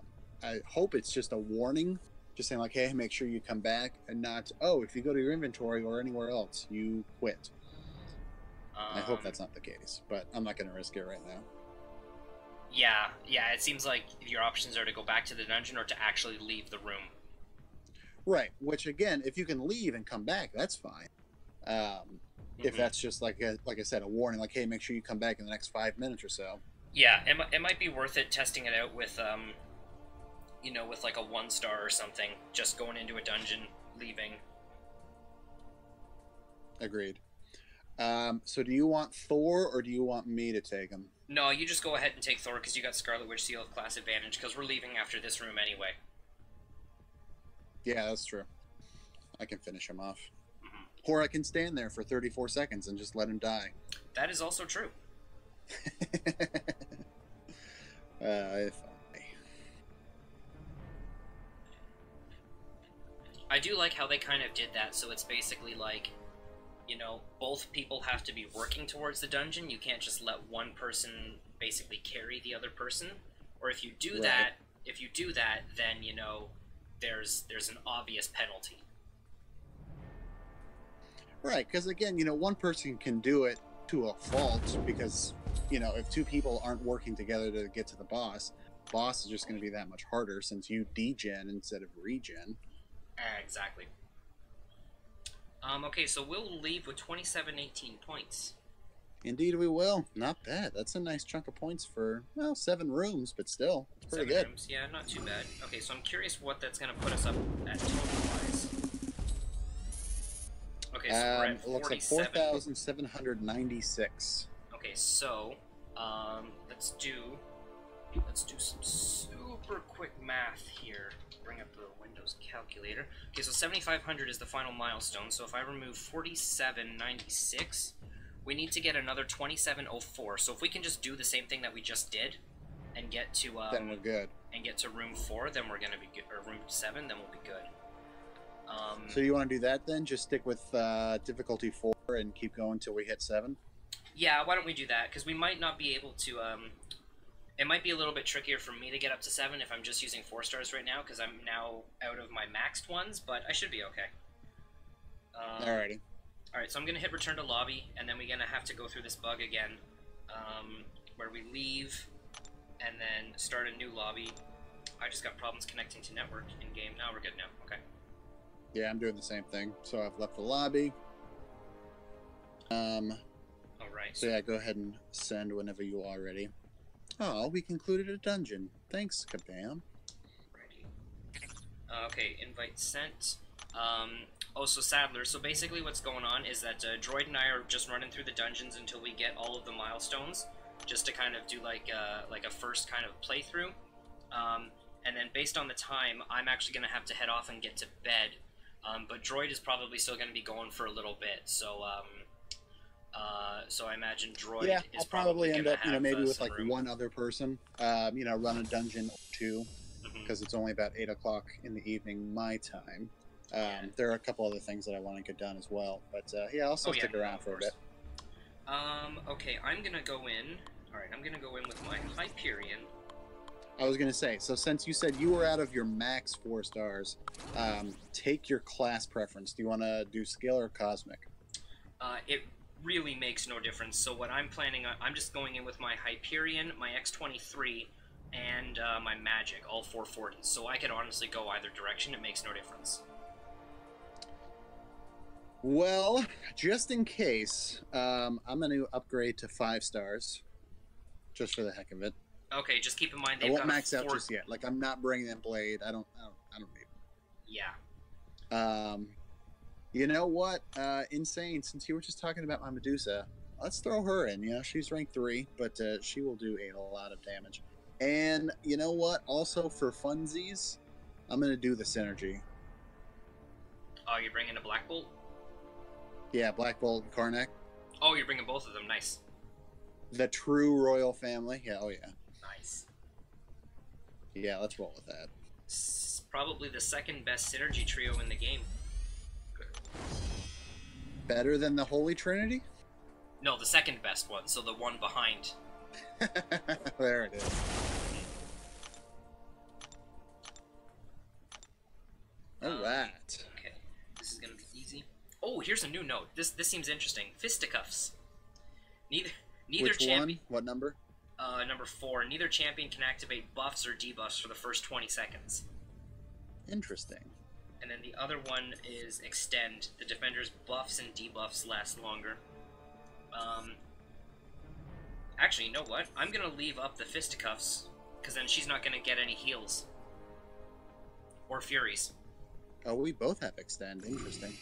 Speaker 2: I hope it's just a warning, just saying like, hey, make sure you come back, and not, oh, if you go to your inventory or anywhere else, you quit. I hope that's not the case, but I'm not going to risk it right now.
Speaker 1: Yeah, it seems like your options are to go back to the dungeon or to actually leave the room.
Speaker 2: Right, which again, if you can leave and come back, that's fine. If that's just like I said, a warning, like, hey, make sure you come back in the next 5 minutes or so.
Speaker 1: Yeah, it might be worth it testing it out with, you know, with like a 1-star or something, just going into a dungeon, leaving.
Speaker 2: Agreed. So do you want Thor or do you want me to take him?
Speaker 1: No, you just go ahead and take Thor because you got Scarlet Witch Seal of class advantage because we're leaving after this room anyway.
Speaker 2: Yeah, that's true. I can finish him off. Or I can stand there for 34 seconds and just let him die.
Speaker 1: That is also true.
Speaker 2: If
Speaker 1: I do like how they kind of did that, so it's basically like you know, both people have to be working towards the dungeon. You can't just let one person basically carry the other person. Or if you do that, then, you know, there's an obvious penalty.
Speaker 2: Right, because again, you know, one person can do it to a fault because, you know, if two people aren't working together to get to the boss is just going to be that much harder since you degen instead of regen.
Speaker 1: Exactly. Okay, so we'll leave with 2718 points.
Speaker 2: Indeed we will. Not bad. That's a nice chunk of points for, well, 7 rooms, but still, it's pretty good.
Speaker 1: Rooms. Yeah, not too bad. Okay, so I'm curious what that's going to put us up at total-wise. Okay, so we're at 47.
Speaker 2: It looks like 4,796.
Speaker 1: Okay, so let's do some super quick math here. Bring up the Windows calculator. Okay, so 7,500 is the final milestone. So if I remove 4796, we need to get another 2704. So if we can just do the same thing that we just did, and get to
Speaker 2: then we're good.
Speaker 1: And get to room 4, then we're gonna be good. Or room 7, then we'll be good.
Speaker 2: So you want to do that then? Just stick with difficulty 4 and keep going till we hit 7?
Speaker 1: Yeah, why don't we do that? Because we might not be able to... it might be a little bit trickier for me to get up to 7 if I'm just using 4 stars right now, because I'm now out of my maxed ones, but I should be okay.
Speaker 2: Alrighty.
Speaker 1: Alright, so I'm going to hit return to lobby, and then we're going to have to go through this bug again, where we leave, and then start a new lobby. I just got problems connecting to network in-game. Now we're good now. Okay.
Speaker 2: Yeah, I'm doing the same thing. So I've left the lobby.
Speaker 1: Alright.
Speaker 2: So yeah, go ahead and send whenever you are ready. Oh, we concluded a dungeon. Thanks, Kabam.
Speaker 1: Ready. Okay, invite sent. Also, Sadler, so basically what's going on is that Droid and I are just running through the dungeons until we get all of the milestones, just to kind of do like a first kind of playthrough. And then based on the time, I'm actually going to have to head off and get to bed. But Droid is probably still going to be going for a little bit, so so I imagine Droid
Speaker 2: yeah,
Speaker 1: is
Speaker 2: I'll probably end up, maybe with like
Speaker 1: room.
Speaker 2: one other person, run a dungeon or 2, because it's only about 8 o'clock in the evening my time. There are a couple other things that I want to get done as well, but yeah, I'll still stick around for a bit.
Speaker 1: Okay, I'm gonna go in. All right, I'm gonna go in with my Hyperion.
Speaker 2: I was gonna say, so since you said you were out of your max 4 stars, take your class preference. Do you want to do skill or cosmic?
Speaker 1: It really makes no difference. So what I'm planning on, I'm just going in with my Hyperion, my X-23, and my Magic, all 440s. So I could honestly go either direction. It makes no difference.
Speaker 2: Well, just in case, I'm going to upgrade to 5 stars, just for the heck of it.
Speaker 1: Okay, just keep in mind they've
Speaker 2: I won't
Speaker 1: got
Speaker 2: max out just yet. Like, I'm not bringing in Blade. I don't need it.
Speaker 1: Yeah.
Speaker 2: You know what? Insane. Since you were just talking about my Medusa, let's throw her in. You know, she's rank 3, but she will do a lot of damage. And you know what? Also for funsies, I'm going to do the synergy.
Speaker 1: Oh, you're bringing a Black Bolt?
Speaker 2: Yeah, Black Bolt and Karnak.
Speaker 1: Oh, you're bringing both of them. Nice.
Speaker 2: The true royal family. Yeah, oh yeah.
Speaker 1: Nice.
Speaker 2: Yeah, let's roll with that.
Speaker 1: It's probably the second best synergy trio in the game.
Speaker 2: Better than the Holy Trinity?
Speaker 1: No, the second best one, so the one behind.
Speaker 2: There it is. Alright.
Speaker 1: Okay, this is gonna be easy. Oh, here's a new note. This seems interesting. Fisticuffs. Neither
Speaker 2: Which
Speaker 1: champion.
Speaker 2: one? What number?
Speaker 1: Number 4. Neither champion can activate buffs or debuffs for the first 20 seconds.
Speaker 2: Interesting.
Speaker 1: And then the other one is extend. The defender's buffs and debuffs last longer. Actually, you know what? I'm gonna leave up the fisticuffs, because then she's not gonna get any heals. Or furies.
Speaker 2: Oh, we both have extend. Interesting.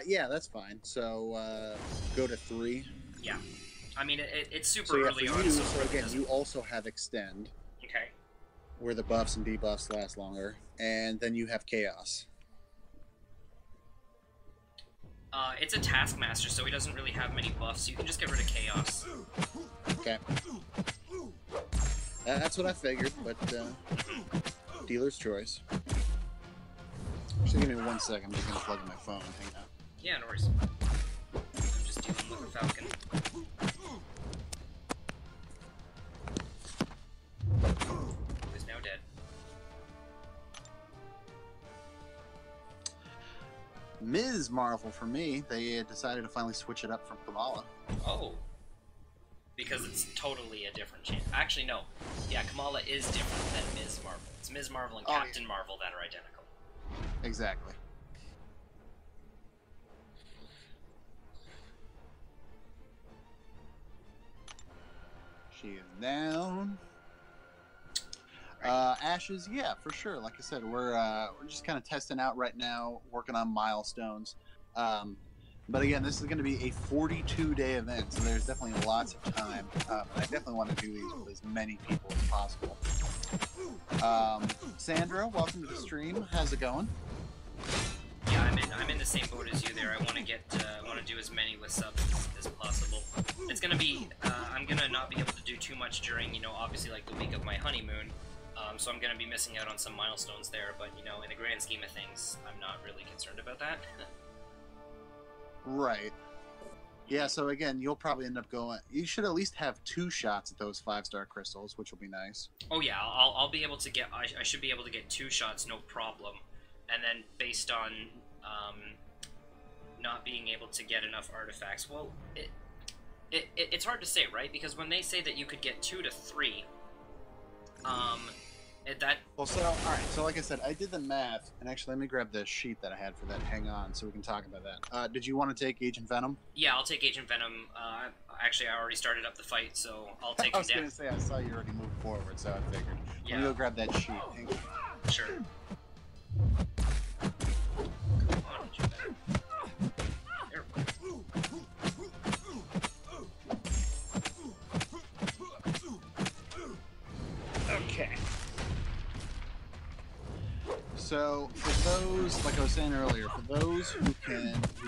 Speaker 2: Yeah, that's fine. So, go to 3.
Speaker 1: Yeah. I mean, it's super
Speaker 2: so, yeah,
Speaker 1: early
Speaker 2: for
Speaker 1: on.
Speaker 2: you, so again, you also have extend.
Speaker 1: Okay.
Speaker 2: Where the buffs and debuffs last longer. And then you have chaos.
Speaker 1: It's a taskmaster, so he doesn't really have many buffs, so you can just get rid of chaos.
Speaker 2: Okay. That's what I figured, but dealer's choice. Actually, give me 1 second. I'm just going to plug in my phone and hang out.
Speaker 1: Yeah, no worries.
Speaker 2: Ms. Marvel for me. They decided to finally switch it up from Kamala.
Speaker 1: Oh. Because it's totally a different chance. Actually, no. Yeah, Kamala is different than Ms. Marvel. It's Ms. Marvel and Captain Marvel that are identical.
Speaker 2: Exactly. She is down. Ashes, yeah, for sure. Like I said, we're just kind of testing out right now, working on milestones. But again, this is going to be a 42-day event, so there's definitely lots of time. I definitely want to do these with as many people as possible. Sandra, welcome to the stream. How's it going?
Speaker 1: Yeah, I'm in the same boat as you there. I want to do as many with subs as possible. It's gonna be I'm gonna not be able to do too much during, you know, obviously like the week of my honeymoon. So I'm gonna be missing out on some milestones there, but you know, in the grand scheme of things, I'm not really concerned about that.
Speaker 2: Right. Yeah, so again, you'll probably end up going... You should at least have 2 shots at those 5-star crystals, which will be nice.
Speaker 1: Oh yeah, I'll be able to get... I should be able to get 2 shots, no problem. And then based on not being able to get enough artifacts, well, it's hard to say, right? Because when they say that you could get 2 to 3,
Speaker 2: Well, so, alright, so like I said, I did the math, and actually, let me grab the sheet that I had for that. Hang on, so we can talk about that. Did you want to take Agent Venom?
Speaker 1: Yeah, I'll take Agent Venom. Actually, I already started up the fight, so I'll take him down.
Speaker 2: I was going to say, I saw you already moved forward, so I figured.
Speaker 1: Yeah.
Speaker 2: Let me go grab that sheet. Hang on.
Speaker 1: Sure. Come on, Agent Venom. There we go.
Speaker 2: Okay. So, for those, like I was saying earlier, for those who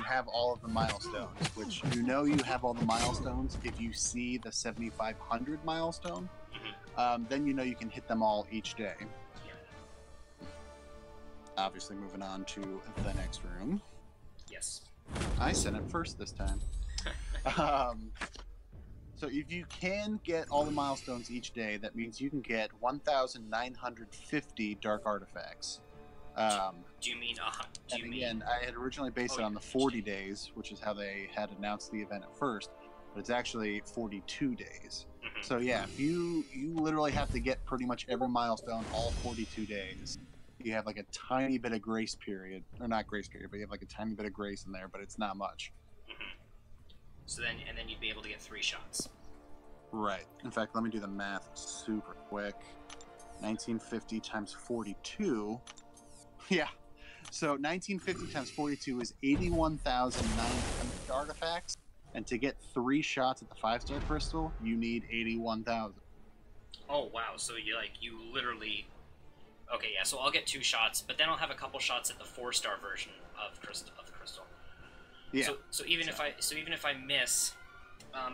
Speaker 2: have all of the milestones, which you know you have all the milestones if you see the 7,500 milestone, then you know you can hit them all each day. Obviously, moving on to the next room.
Speaker 1: Yes.
Speaker 2: I said it first this time. So if you can get all the milestones each day, that means you can get 1,950 dark artifacts.
Speaker 1: Do you mean
Speaker 2: again, I had originally based it on the 40 days, which is how they had announced the event at first, but it's actually 42 days. So yeah, if you literally have to get pretty much every milestone all 42 days. You have like a tiny bit of grace period, or not grace period, but you have like a tiny bit of grace in there, but it's not much.
Speaker 1: So then you'd be able to get 3 shots.
Speaker 2: Right. In fact, let me do the math super quick. 1950 times 42. Yeah. So 1950 times 42 is 81,900 artifacts, and to get 3 shots at the 5-star crystal, you need 81,000.
Speaker 1: Oh wow! So you literally. Okay, yeah. So I'll get 2 shots, but then I'll have a couple shots at the 4-star version of the crystal.
Speaker 2: Yeah.
Speaker 1: So even if I miss,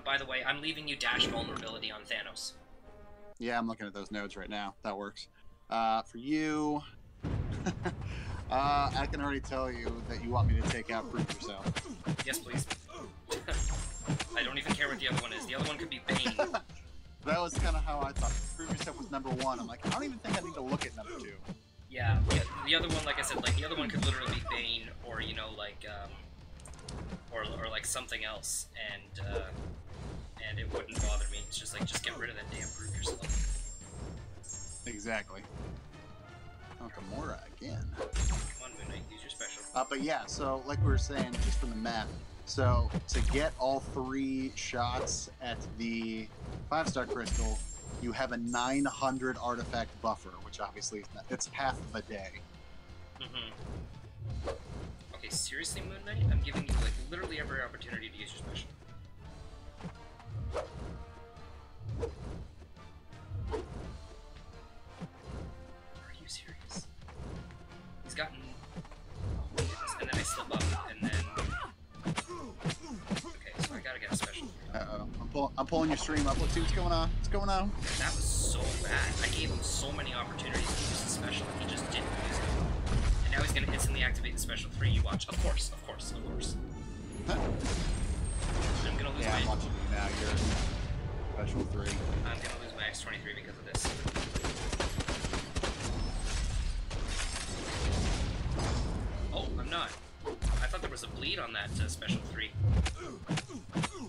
Speaker 1: by the way, I'm leaving you dash vulnerability on Thanos.
Speaker 2: Yeah, I'm looking at those nodes right now. That works. For you, I can already tell you that you want me to take out Prove Yourself.
Speaker 1: Yes, please. I don't even care what the other one is. The other one could be Bane.
Speaker 2: That was kind of how I thought. Prove Yourself was number 1. I'm like, I don't even think I need to look at number 2.
Speaker 1: Yeah, the other one, like I said, the other one could literally be Bane, or you know, or like something else, and it wouldn't bother me. It's just just get rid of that damn Prove Yourself.
Speaker 2: Exactly. Oh, Gamora again.
Speaker 1: Come on, Moon Knight, use your special.
Speaker 2: But yeah, so like we were saying, just from the math, so to get all 3 shots at the 5-star crystal, you have a 900 artifact buffer, which obviously it's half of a day.
Speaker 1: Okay, seriously, Moon Knight? I'm giving you literally every opportunity to use your special. Are you serious? He's gotten... Oh my goodness. And then I slip up, and then... Okay, so I gotta get a special.
Speaker 2: Uh-oh. I'm pulling your stream up. Let's see what's going on. What's going on?
Speaker 1: That was so bad. I gave him so many opportunities to use the special, and he just didn't use it. And now he's gonna instantly activate the special 3. You watch. Of course.
Speaker 2: Huh?
Speaker 1: I'm gonna lose my...
Speaker 2: I'm watching you now. You're special 3.
Speaker 1: I'm gonna lose my X-23 because of this. Oh, I'm not. I thought there was was a bleed on that special 3.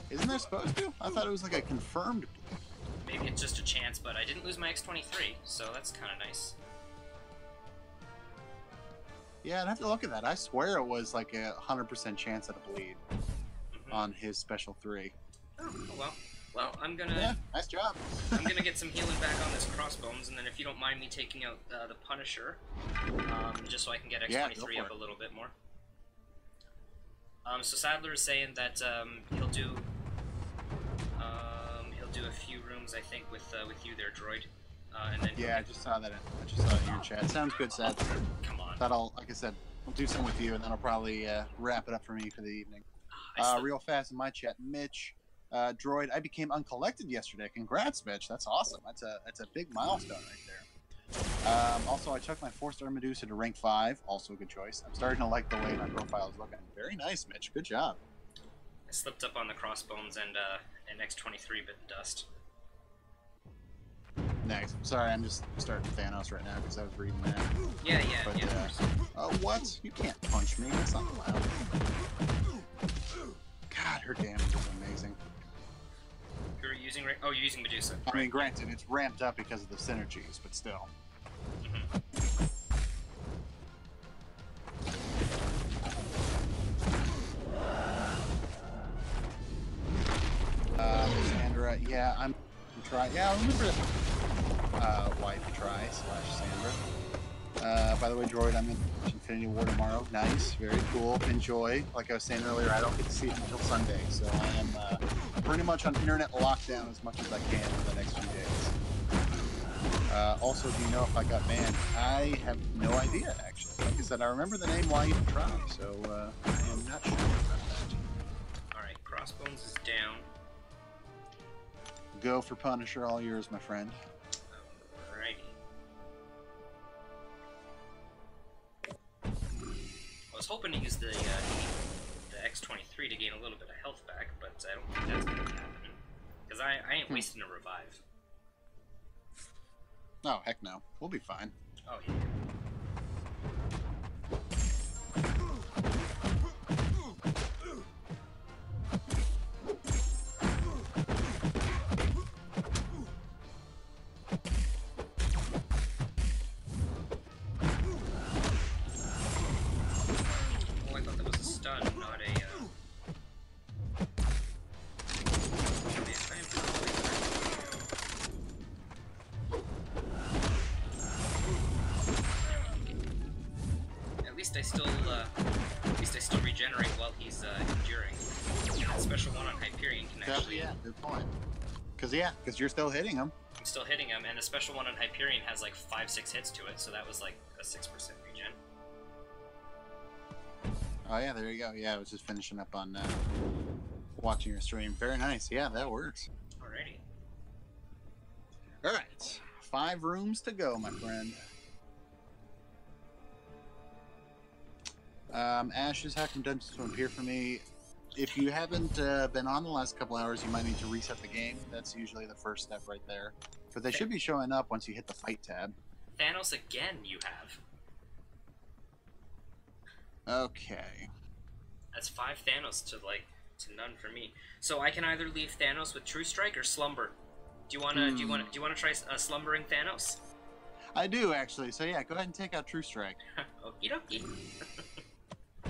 Speaker 2: Isn't there supposed to? I thought it was like a confirmed bleed.
Speaker 1: Maybe it's just a chance, but I didn't lose my X-23, so that's kind of nice.
Speaker 2: Yeah, I'd have to look at that. I swear it was like a 100% chance at a bleed on his special 3.
Speaker 1: Oh, well, I'm gonna...
Speaker 2: Yeah, nice job.
Speaker 1: I'm gonna get some healing back on this crossbones, and then if you don't mind me taking out the Punisher, just so I can get X-23 up a little bit more. So Sadler is saying that he'll do a few rooms, I think, with you there, Droid. And then
Speaker 2: yeah, I just saw that. I just saw it in your chat. Sounds good, Sad.
Speaker 1: Come on.
Speaker 2: That'll, like I said, I'll do some with you, and then I'll probably wrap it up for me for the evening. Real fast in my chat, Mitch, Droid, I became uncollected yesterday. Congrats, Mitch. That's awesome. That's a big milestone right there. Also, I took my 4-star Medusa to rank 5. Also a good choice. I'm starting to like the way my profile is looking. Very nice, Mitch. Good job.
Speaker 1: I slipped up on the crossbones and X-23 bit dust.
Speaker 2: Nice. Sorry, I'm just starting Thanos right now because I was reading that.
Speaker 1: Yeah.
Speaker 2: Oh, what? You can't punch me. That's not allowed. God, her damage is amazing.
Speaker 1: You're using... Oh, you're using Medusa.
Speaker 2: I mean, granted, it's ramped up because of the synergies, but still. Sandra, yeah, I'm trying. Yeah, I remember wife try/Sandra. By the way, Droid, I'm in Infinity War tomorrow. Nice, very cool. Enjoy. Like I was saying earlier, I don't get to see it until Sunday, so I am pretty much on internet lockdown as much as I can for the next few days. Also, do you know if I got banned? I have no idea, actually. Like I said, I remember the name Why You Try, so I am not sure about that.
Speaker 1: Alright, Crossbones is down.
Speaker 2: Go for Punisher, all yours, my friend.
Speaker 1: Alrighty. I was hoping to use the X-23 to gain a little bit of health back, but I don't think that's going to happen. Because I ain't wasting a revive.
Speaker 2: Oh, heck no. We'll be fine.
Speaker 1: Oh, yeah. At least I still regenerate while he's enduring. That special one on Hyperion can actually...
Speaker 2: Yeah, good point. Because you're still hitting him.
Speaker 1: I'm still hitting him, and the special one on Hyperion has like 5-6 hits to it, so that was like a 6% regen.
Speaker 2: Oh yeah, there you go. Yeah, I was just finishing up on watching your stream. Very nice. Yeah, that works.
Speaker 1: Alrighty.
Speaker 2: Alright. 5 rooms to go, my friend. Ashes, how come dungeons don't appear for me? If you haven't been on the last couple hours, you might need to reset the game. That's usually the first step right there. But they should be showing up once you hit the fight tab.
Speaker 1: Thanos again, you have.
Speaker 2: Okay.
Speaker 1: That's 5 Thanos to none for me. So I can either leave Thanos with True Strike or Slumber. Do you wanna try slumbering Thanos?
Speaker 2: I do actually. So yeah, go ahead and take out True Strike.
Speaker 1: Okie dokie.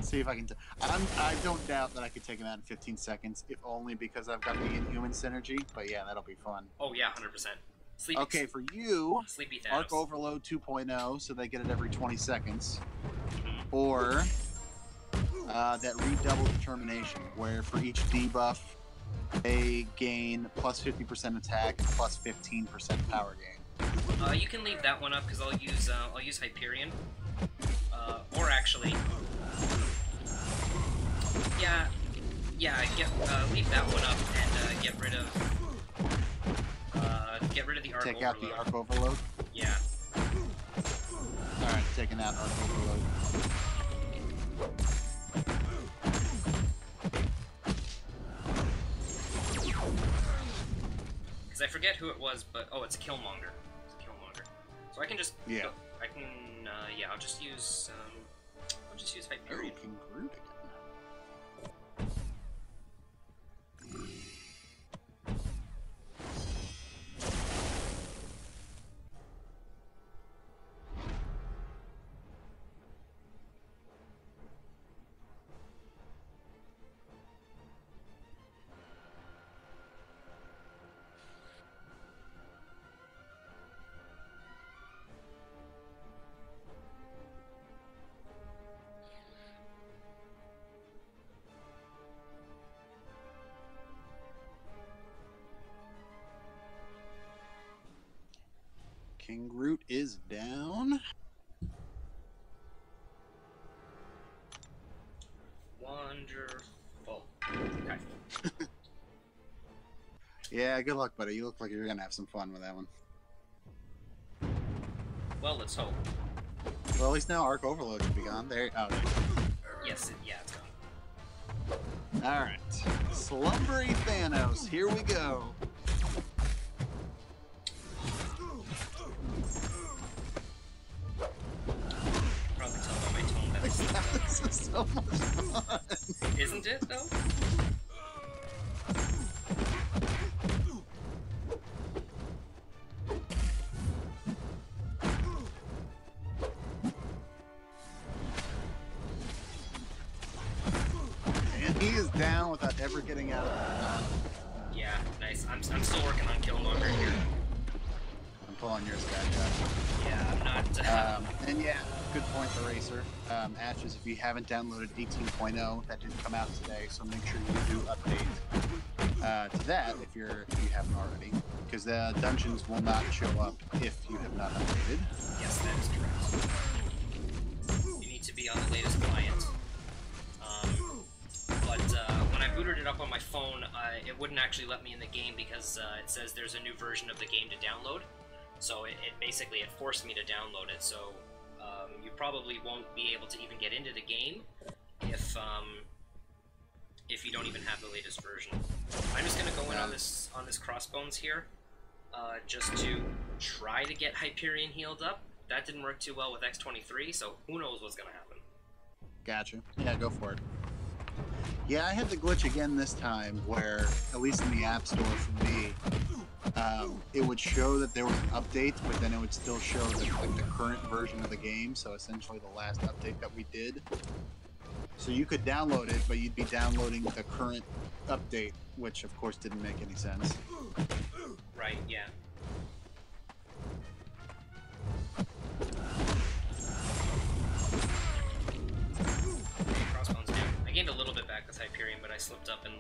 Speaker 2: See if I can. I don't doubt that I could take him out in 15 seconds, if only because I've got the Inhuman synergy. But yeah, that'll be fun.
Speaker 1: Oh yeah, 100%.
Speaker 2: Okay, for you,
Speaker 1: Sleepy Thanos.
Speaker 2: Arc Overload 2.0, so they get it every 20 seconds. Or that Redouble Determination, where for each debuff, they gain plus 50% attack and plus 15% power gain.
Speaker 1: You can leave that one up because I'll use Hyperion. Or actually, leave that one up and get rid of the Arc Overload.
Speaker 2: Take out the Arc Overload?
Speaker 1: Yeah.
Speaker 2: Alright, taking out Arc Overload.
Speaker 1: Because I forget who it was, but it's a Killmonger. So I can just I'll just use Hyperion.
Speaker 2: Oh, King Groot again. King Groot is down.
Speaker 1: Wonderful. Okay.
Speaker 2: Yeah, good luck, buddy. You look like you're gonna have some fun with that one.
Speaker 1: Well, let's hope.
Speaker 2: Well, at least now Arc Overload should be gone. There. Oh, there.
Speaker 1: Yes, yeah, it's gone.
Speaker 2: All right, Slumbery Thanos. Here we go.
Speaker 1: Probably tell by my tone that
Speaker 2: This is so much fun.
Speaker 1: isn't it though?
Speaker 2: And he is down without ever getting out of the
Speaker 1: Yeah, nice. I'm still working on Killmonger here.
Speaker 2: I'm pulling your Skyshot.
Speaker 1: Yeah, I'm not.
Speaker 2: And yeah, good point, Eraser. Ashes, if you haven't downloaded 18.0, that did come out today, so make sure you do update to that if you haven't already, because the dungeons will not show up if you have not updated.
Speaker 1: Yes, that is correct. You need to be on the latest client. But when I booted it up on my phone, it wouldn't actually let me in the game because it says there's a new version of the game to download. So it basically forced me to download it. So you probably won't be able to even get into the game if you don't even have the latest version. I'm just gonna go in on this Crossbones here, just to try to get Hyperion healed up. That didn't work too well with X-23, so who knows what's gonna happen.
Speaker 2: Gotcha. Yeah, go for it. Yeah, I had the glitch again this time where, at least in the App Store for me, it would show that there was an update, but then it would still show like the current version of the game, so essentially the last update that we did. So you could download it, but you'd be downloading the current update, which of course didn't make any sense.
Speaker 1: Right, yeah. Crossbones down. I gained a little bit back with Hyperion, but I slipped up and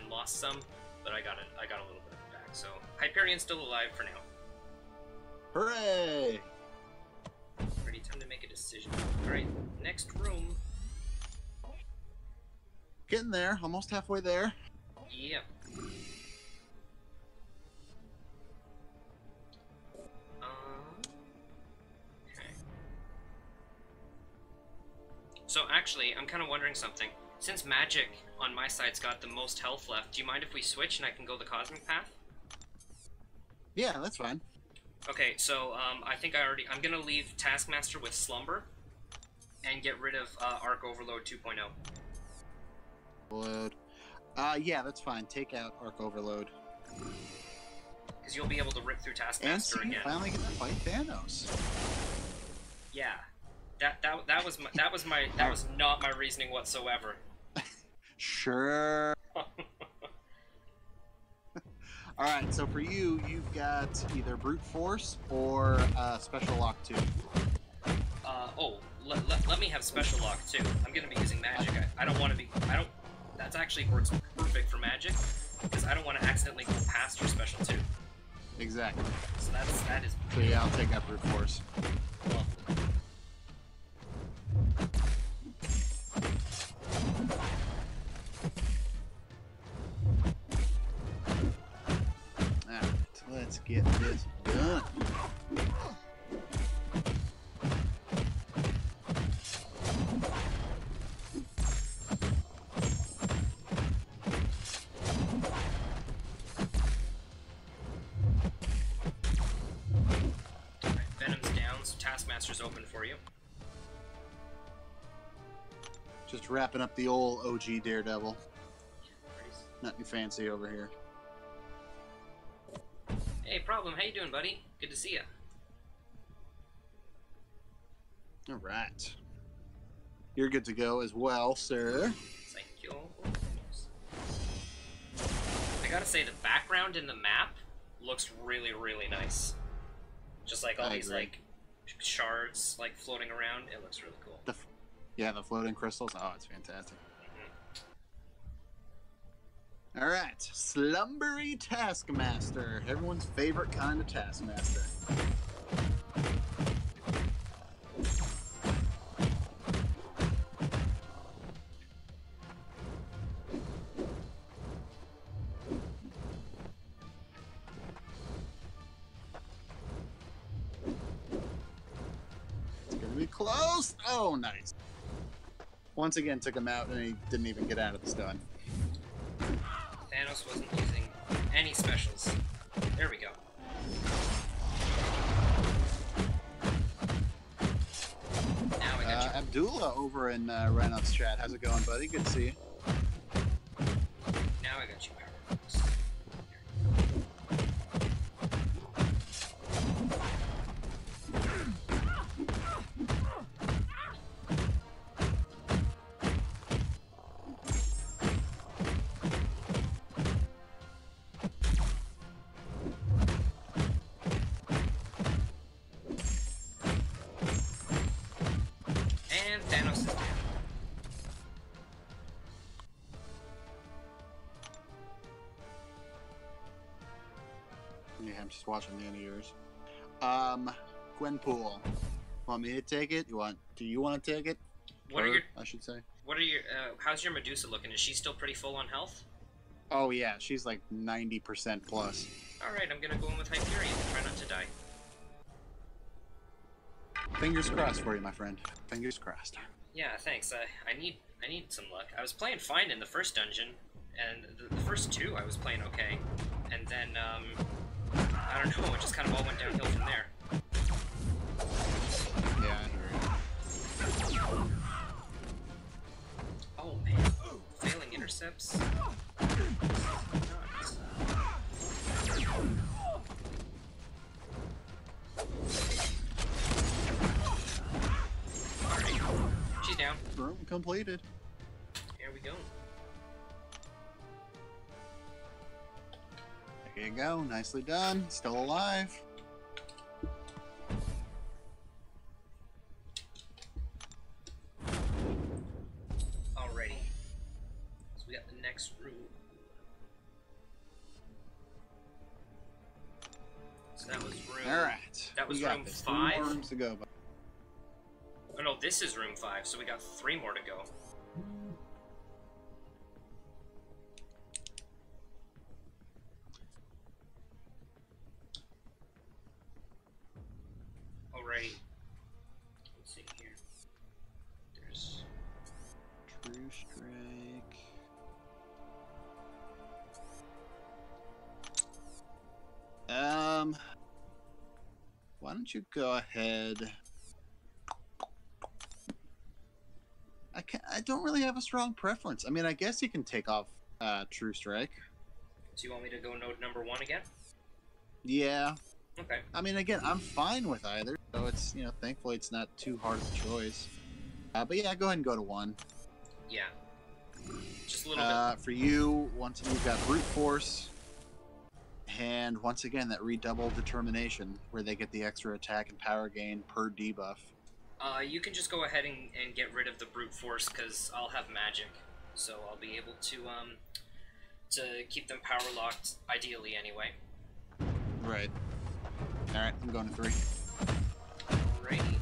Speaker 1: lost some, but I got a little bit of it back. So Hyperion's still alive for now.
Speaker 2: Hooray!
Speaker 1: Ready, time to make a decision. Alright, next room.
Speaker 2: Getting there, almost halfway there.
Speaker 1: Yep. Okay. So actually, I'm kind of wondering something. Since Magic on my side's got the most health left, do you mind if we switch and I can go the Cosmic Path?
Speaker 2: Yeah, that's fine.
Speaker 1: Okay, so I think I'm gonna leave Taskmaster with Slumber and get rid of Arc Overload 2.0.
Speaker 2: Overload. Yeah, that's fine. Take out Arc Overload.
Speaker 1: Because you'll be able to rip through Taskmaster
Speaker 2: and
Speaker 1: again.
Speaker 2: finally get to fight Thanos.
Speaker 1: Yeah, that was not my reasoning whatsoever.
Speaker 2: Sure. All right, so for you, you've got either Brute Force or Special Lock 2.
Speaker 1: Let me have Special Lock too. I'm gonna be using Magic. I don't want to be. That's actually works perfect for Magic because I don't want to accidentally go past your Special 2.
Speaker 2: Exactly.
Speaker 1: So that is.
Speaker 2: So yeah, I'll take out Brute Force.
Speaker 1: Well,
Speaker 2: Alright, let's get this done.
Speaker 1: Venom's down, so Taskmaster's open for you.
Speaker 2: Just wrapping up the old OG Daredevil. Nothing fancy over here.
Speaker 1: Hey, Problem, how you doing, buddy? Good to see you.
Speaker 2: All right. You're good to go as well, sir.
Speaker 1: Thank you. I gotta say, the background in the map looks really, really nice. Just like all these like shards like floating around, it looks really cool.
Speaker 2: Yeah, the floating crystals. Oh, it's fantastic. All right, Slumbery Taskmaster, everyone's favorite kind of Taskmaster. Almost. Oh, nice. Once again, took him out, and he didn't even get out of the stun.
Speaker 1: Thanos wasn't using any specials. There we go. Now I got you.
Speaker 2: Abdullah over in Reynolds chat. How's it going, buddy? Good to see you.
Speaker 1: Now I got you, Power. And Thanos is down.
Speaker 2: Yeah, I'm just watching the end of yours. Gwenpool. Want me to take it? Do you want to take it?
Speaker 1: What are your?
Speaker 2: I should say.
Speaker 1: What are your? How's your Medusa looking? Is she still pretty full on health?
Speaker 2: Oh yeah, she's like 90% plus.
Speaker 1: All right, I'm gonna go in with Hyperion and try not to die.
Speaker 2: Fingers crossed for you, my friend. Fingers crossed.
Speaker 1: Yeah, thanks. I need some luck. I was playing fine in the first dungeon, and the first two I was playing okay, and then I don't know, it just kind of all went downhill from there.
Speaker 2: Yeah, I hear you.
Speaker 1: Oh man, failing intercepts. Nuts. Alright, she's down.
Speaker 2: Room completed.
Speaker 1: Here we go.
Speaker 2: There you go. Nicely done. Still alive.
Speaker 1: Alrighty. So we got the next room. So that was room.
Speaker 2: All right.
Speaker 1: That was
Speaker 2: we got
Speaker 1: room
Speaker 2: this.
Speaker 1: 5.
Speaker 2: 3 more rooms to go. But
Speaker 1: Oh no, this is room 5, so we got 3 more to go. Alrighty. Let's see here. There's
Speaker 2: True Strike. Why don't you go ahead? I don't really have a strong preference. I mean, I guess you can take off True Strike.
Speaker 1: So you want me to go node number 1 again?
Speaker 2: Yeah.
Speaker 1: Okay.
Speaker 2: I mean, again, I'm fine with either. So it's, thankfully it's not too hard of a choice. But yeah, go ahead and go to 1.
Speaker 1: Yeah. Just a little bit.
Speaker 2: For you, once you've got Brute Force, and once again, that redoubled determination, where they get the extra attack and power gain per debuff.
Speaker 1: You can just go ahead and get rid of the Brute Force, because I'll have magic. So I'll be able to keep them power locked, ideally anyway.
Speaker 2: Right. Alright, I'm going to 3.
Speaker 1: Alrighty.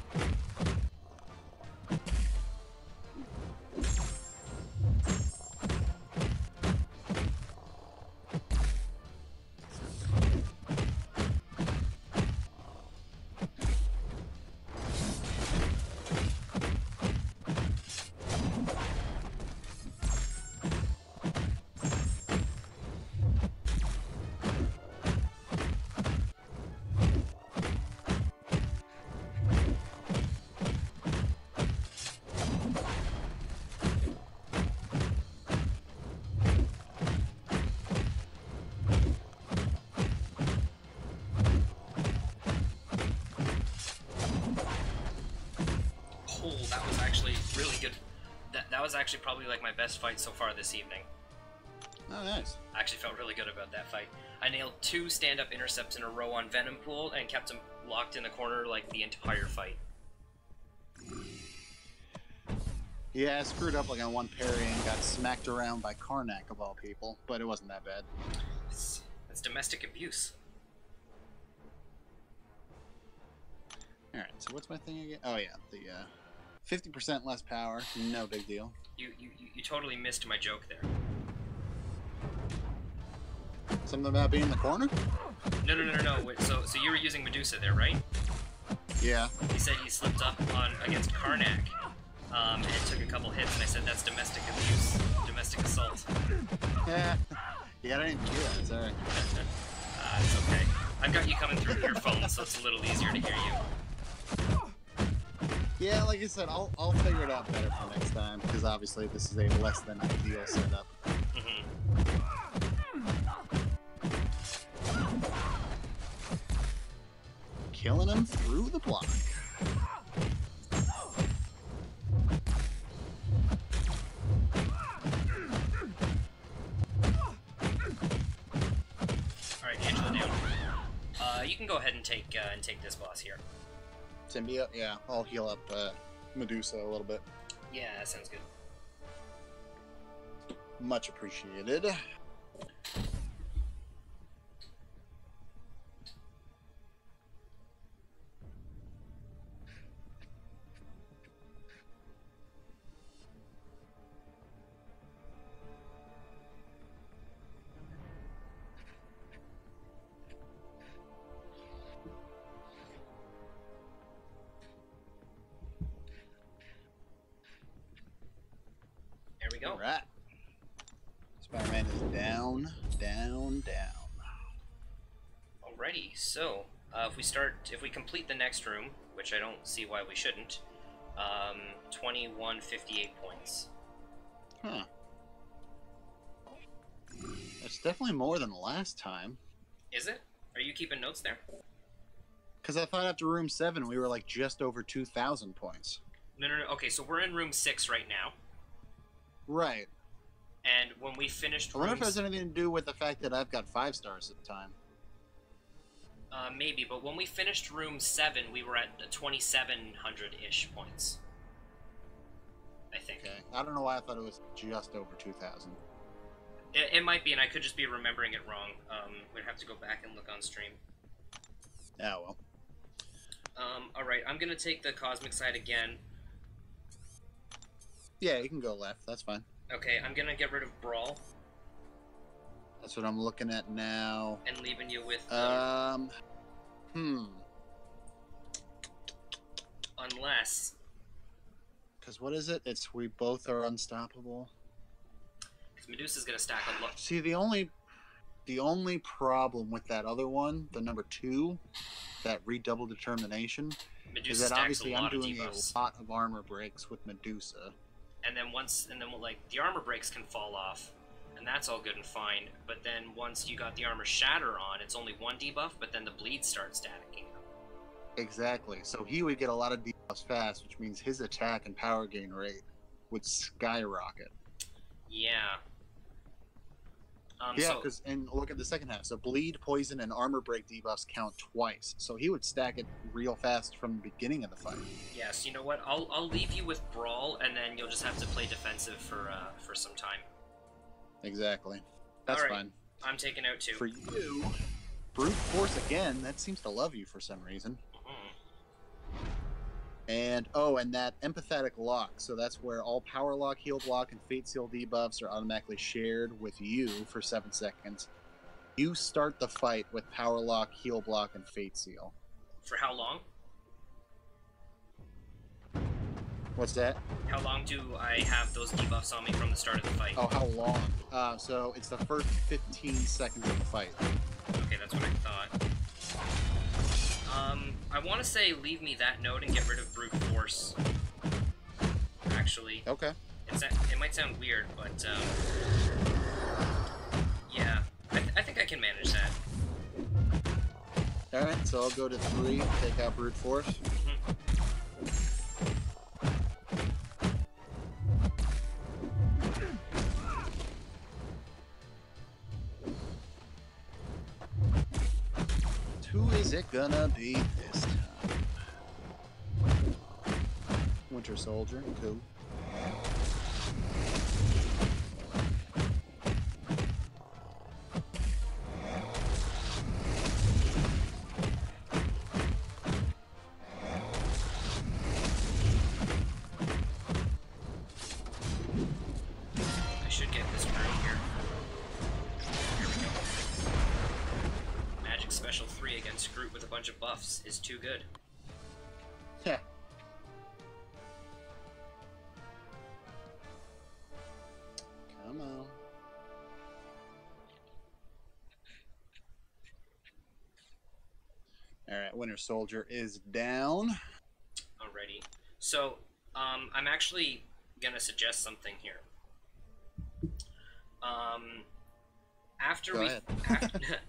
Speaker 1: That was actually really good. That was actually probably like my best fight so far this evening.
Speaker 2: Oh, nice.
Speaker 1: I actually felt really good about that fight. I nailed 2 stand-up intercepts in a row on Venom Pool and kept him locked in the corner like the entire fight.
Speaker 2: Yeah, I screwed up like on one parry and got smacked around by Karnak of all people, but it wasn't that bad.
Speaker 1: That's domestic abuse.
Speaker 2: Alright, so what's my thing again? Oh yeah, the 50% less power, no big deal.
Speaker 1: You totally missed my joke there.
Speaker 2: Something about being in the corner?
Speaker 1: No. Wait, so you were using Medusa there, right?
Speaker 2: Yeah.
Speaker 1: He said he slipped up on against Karnak and took a couple hits, and I said that's domestic abuse, domestic assault.
Speaker 2: Yeah. Yeah, I didn't hear that. Sorry.
Speaker 1: It's okay. I've got you coming through your phone, so it's a little easier to hear you.
Speaker 2: Yeah, like I said, I'll figure it out better for next time, because obviously this is a less than ideal setup. Killing him through the block.
Speaker 1: Alright, Angela down. You can go ahead and take this boss here.
Speaker 2: Symbiote? Yeah, I'll heal up Medusa a little bit.
Speaker 1: Yeah, that sounds good.
Speaker 2: Much appreciated.
Speaker 1: There we go.
Speaker 2: Alright. Spider-Man is down, down, down.
Speaker 1: Alrighty, so if we complete the next room, which I don't see why we shouldn't, 2158 points.
Speaker 2: Huh. That's definitely more than the last time.
Speaker 1: Is it? Are you keeping notes there?
Speaker 2: Because I thought after room 7 we were like just over 2,000 points.
Speaker 1: No. Okay, so we're in room 6 right now.
Speaker 2: Right.
Speaker 1: And when we finished
Speaker 2: I wonder if it has anything to do with the fact that I've got 5 stars at the time.
Speaker 1: Maybe, but when we finished room 7, we were at 2,700-ish points. I think.
Speaker 2: Okay. I don't know why I thought it was just over 2,000.
Speaker 1: It might be, and I could just be remembering it wrong. We'd have to go back and look on stream.
Speaker 2: Yeah, well.
Speaker 1: Alright, I'm gonna take the cosmic side again.
Speaker 2: Yeah, you can go left. That's fine.
Speaker 1: Okay, I'm gonna get rid of Brawl.
Speaker 2: That's what I'm looking at now.
Speaker 1: And leaving you with... Unless...
Speaker 2: Because what is it? It's we both are unstoppable.
Speaker 1: Because Medusa's gonna stack a lot.
Speaker 2: See, the only problem with that other one, the number 2, that redouble determination,
Speaker 1: Medusa
Speaker 2: is that
Speaker 1: stacks
Speaker 2: obviously
Speaker 1: a
Speaker 2: I'm
Speaker 1: lot of
Speaker 2: doing
Speaker 1: debuffs.
Speaker 2: a lot of armor breaks with Medusa.
Speaker 1: And then like, the armor breaks can fall off, and that's all good and fine, but then once you got the armor shatter on, it's only 1 debuff, but then the bleed starts stacking up.
Speaker 2: Exactly. So he would get a lot of debuffs fast, which means his attack and power gain rate would skyrocket.
Speaker 1: Yeah.
Speaker 2: Yeah, because and look at the second half. So bleed, poison, and armor break debuffs count twice. So he would stack it real fast from the beginning of the fight.
Speaker 1: Yes, you know what? I'll leave you with Brawl, and then you'll just have to play defensive for some time.
Speaker 2: Exactly. That's
Speaker 1: All right.
Speaker 2: fine.
Speaker 1: I'm taking out 2.
Speaker 2: For you, brute force again. That seems to love you for some reason. And and that empathetic lock. So that's where all power lock, heal block, and fate seal debuffs are automatically shared with you for 7 seconds. You start the fight with power lock, heal block, and fate seal.
Speaker 1: For how long?
Speaker 2: What's that?
Speaker 1: How long do I have those debuffs on me from the start of the fight?
Speaker 2: Oh, how long? So it's the first 15 seconds of the fight.
Speaker 1: Okay, that's what I thought. I want to say leave me that note and get rid of brute force. Actually.
Speaker 2: Okay.
Speaker 1: It might sound weird, but yeah, I think I can manage that.
Speaker 2: All right, so I'll go to 3, take out brute force. Who is it gonna be this time? Winter Soldier, cool.
Speaker 1: I should get this room here. Here we go. Magic Special 3 against Groot with a bunch of buffs is too good.
Speaker 2: Yeah. Come on. All right, Winter Soldier is down.
Speaker 1: Alrighty. So, I'm actually gonna suggest something here. After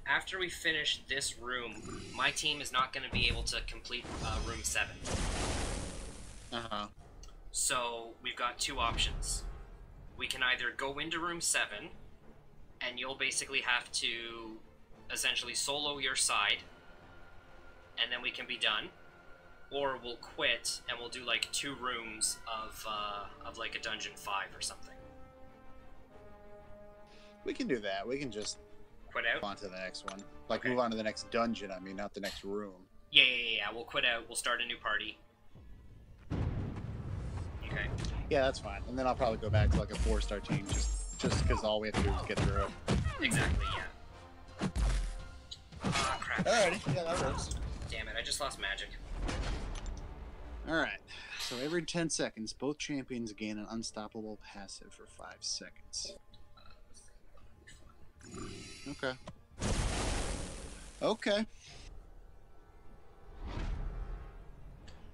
Speaker 1: after we finish this room, my team is not gonna be able to complete room 7. So we've got two options. We can either go into room 7, and you'll basically have to essentially solo your side, and then we can be done. Or we'll quit and we'll do like 2 rooms of like a dungeon 5 or something.
Speaker 2: We can do that. We can just
Speaker 1: quit out.
Speaker 2: On to the next one. Like move on to the next dungeon. I mean, not the next room.
Speaker 1: Yeah. We'll quit out. We'll start a new party. Okay.
Speaker 2: Yeah, that's fine. And then I'll probably go back to like a 4-star team just because all we have to do is get through it.
Speaker 1: Exactly. Yeah. Ah, crap.
Speaker 2: Alrighty. Yeah, that works.
Speaker 1: Damn it! I just lost magic.
Speaker 2: Alright, so every 10 seconds, both champions gain an unstoppable passive for 5 seconds. Okay. Okay.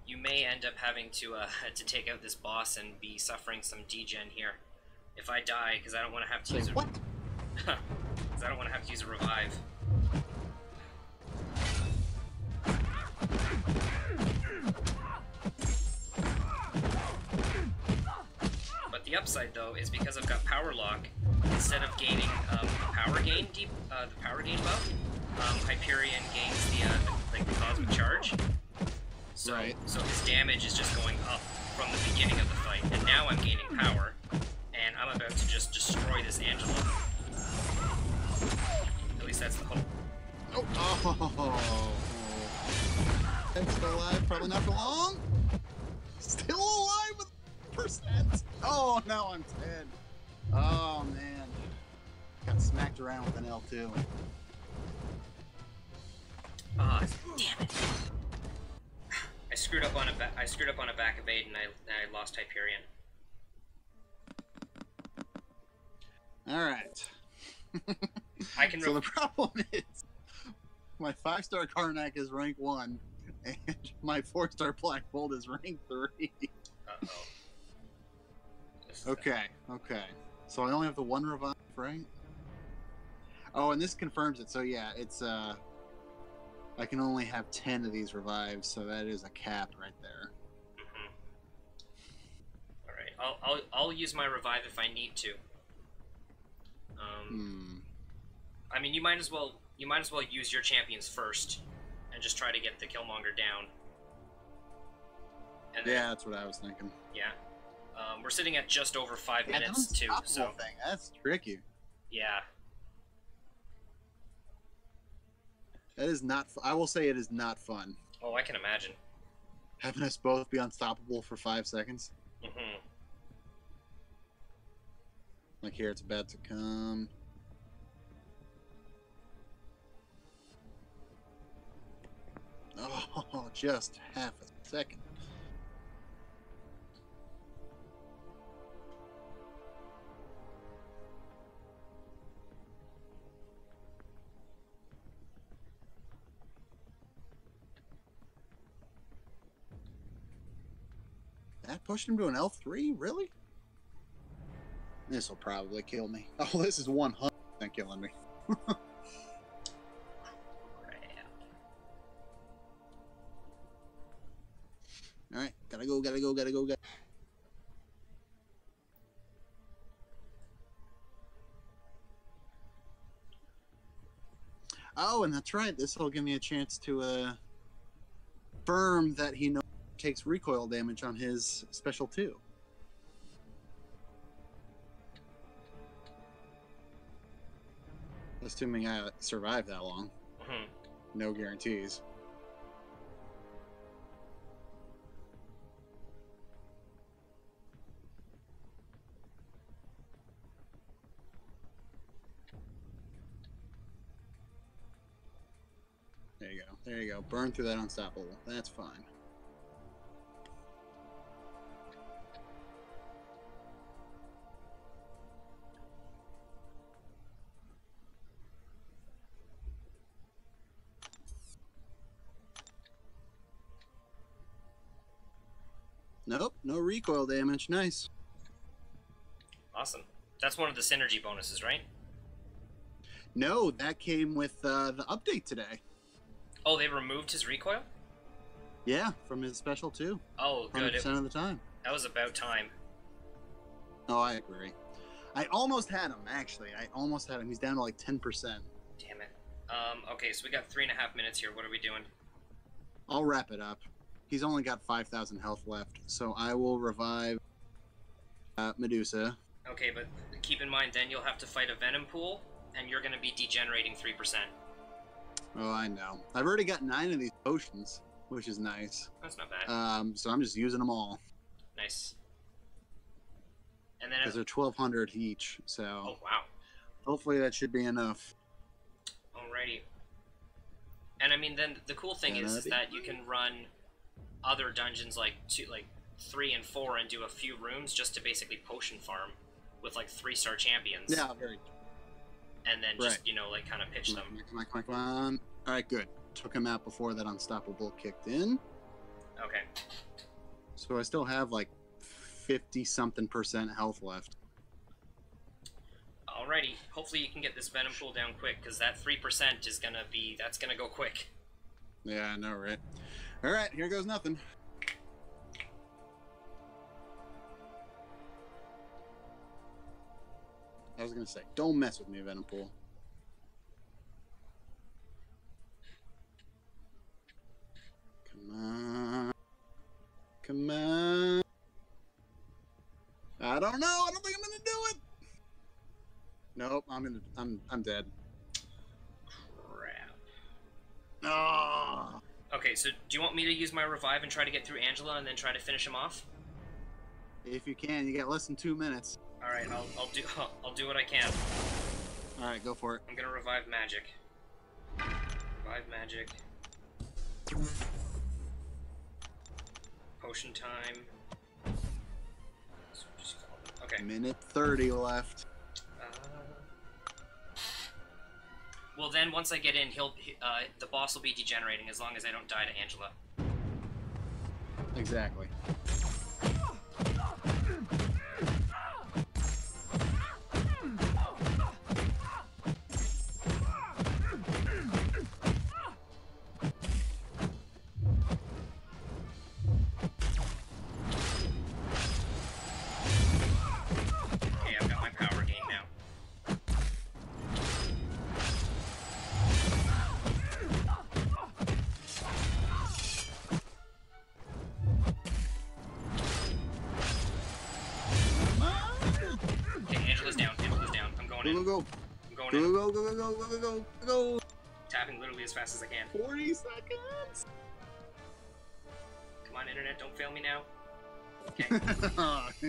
Speaker 1: You may end up having to take out this boss and be suffering some degen here. If I die, because I don't want to have to use a...
Speaker 2: What?
Speaker 1: Because I don't want to have to use a revive. The upside though is because I've got power lock. Instead of gaining the power gain buff, Hyperion gains the cosmic charge. So so his damage is just going up from the beginning of the fight, and now I'm gaining power, and I'm about to just destroy this Angela. At least that's the hope.
Speaker 2: Oh. That's still alive. Probably not for long. Still alive with percent. Oh, now I'm dead. Oh man, got smacked around with an L2.
Speaker 1: Ah, damn it! I screwed up on a back evade and I lost Hyperion.
Speaker 2: All right.
Speaker 1: I can.
Speaker 2: So the problem is, my 5-star Karnak is rank 1, and my 4-star Black Bolt is rank 3.
Speaker 1: Uh-oh.
Speaker 2: Okay. So I only have the 1 revive, right? Oh, and this confirms it. So yeah, it's I can only have 10 of these revives, so that is a cap right there.
Speaker 1: All right, I'll use my revive if I need to. I mean, you might as well use your champions first, and just try to get the Killmonger down. And then,
Speaker 2: yeah, that's what I was thinking.
Speaker 1: Yeah. We're sitting at just over 5 minutes too, so
Speaker 2: thing. That's tricky.
Speaker 1: Yeah.
Speaker 2: That is not. I will say it is not fun.
Speaker 1: Oh, I can imagine.
Speaker 2: Having us both be unstoppable for 5 seconds. Like here, it's about to come. Oh, just half a second. That pushed him to an L3? Really? This will probably kill me. Oh, this is 100% killing me. Alright, gotta go. Oh, and that's right. This will give me a chance to confirm that he takes recoil damage on his special 2. Assuming I survive that long. No guarantees. There you go. Burn through that unstoppable. That's fine. Nope, no recoil damage. Nice.
Speaker 1: Awesome. That's one of the synergy bonuses, right?
Speaker 2: No, that came with the update today.
Speaker 1: Oh, they removed his recoil?
Speaker 2: Yeah, from his special too.
Speaker 1: Oh, good.
Speaker 2: 100% of the time.
Speaker 1: That was about time.
Speaker 2: Oh, I agree. I almost had him, actually. I almost had him. He's down to like 10%.
Speaker 1: Damn it. Okay, so we got 3.5 minutes here. What are we doing?
Speaker 2: I'll wrap it up. He's only got 5,000 health left, so I will revive Medusa.
Speaker 1: Okay, but keep in mind, then you'll have to fight a Venom Pool, and you're going to be degenerating 3%.
Speaker 2: Oh, I know. I've already got 9 of these potions, which is nice.
Speaker 1: That's not bad.
Speaker 2: So I'm just using them all.
Speaker 1: Nice. And then
Speaker 2: because they're 1,200 each. So.
Speaker 1: Oh wow.
Speaker 2: Hopefully that should be enough.
Speaker 1: Alrighty. And I mean, then the cool thing is that you can run other dungeons like 3 and 4 and do a few rooms just to basically potion farm with like 3-star champions.
Speaker 2: Yeah, very.
Speaker 1: And then just like kind of pitch them.
Speaker 2: Come on. All right, good. Took him out before that unstoppable kicked in.
Speaker 1: Okay.
Speaker 2: So I still have like 50-something% health left.
Speaker 1: Alrighty. Hopefully you can get this Venom Pool down quick, because that 3% is that's gonna go quick.
Speaker 2: Yeah, I know, right? All right, here goes nothing. I was gonna say, don't mess with me, Venom Pool. Come on. Come on. I don't know. I don't think I'm gonna do it. Nope, I'm dead.
Speaker 1: Crap.
Speaker 2: Oh.
Speaker 1: Okay, so do you want me to use my revive and try to get through Angela and then try to finish him off?
Speaker 2: If you can, you got less than 2 minutes.
Speaker 1: All right, I'll do what I can.
Speaker 2: All right, go for it.
Speaker 1: I'm gonna revive magic. Revive magic. Potion time. Okay.
Speaker 2: Minute 30 left.
Speaker 1: Well, then once I get in, the boss will be degenerating as long as I don't die to Angela.
Speaker 2: Exactly.
Speaker 1: Okay, I've got my power gain now. Okay, Angela's down. Angela's down. I'm going in.
Speaker 2: Go.
Speaker 1: I'm going in.
Speaker 2: Go.
Speaker 1: Tapping literally as fast as I can.
Speaker 2: 40 seconds.
Speaker 1: Come on, internet, don't fail me now. Okay.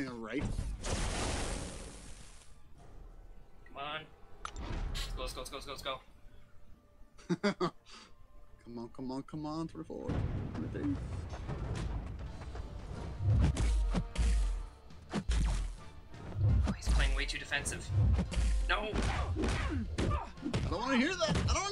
Speaker 2: Right.
Speaker 1: Come on. Let's go.
Speaker 2: Come on, 3, 4. 3.
Speaker 1: Oh, he's playing way too defensive. No!
Speaker 2: I don't want to hear that.
Speaker 1: Oh,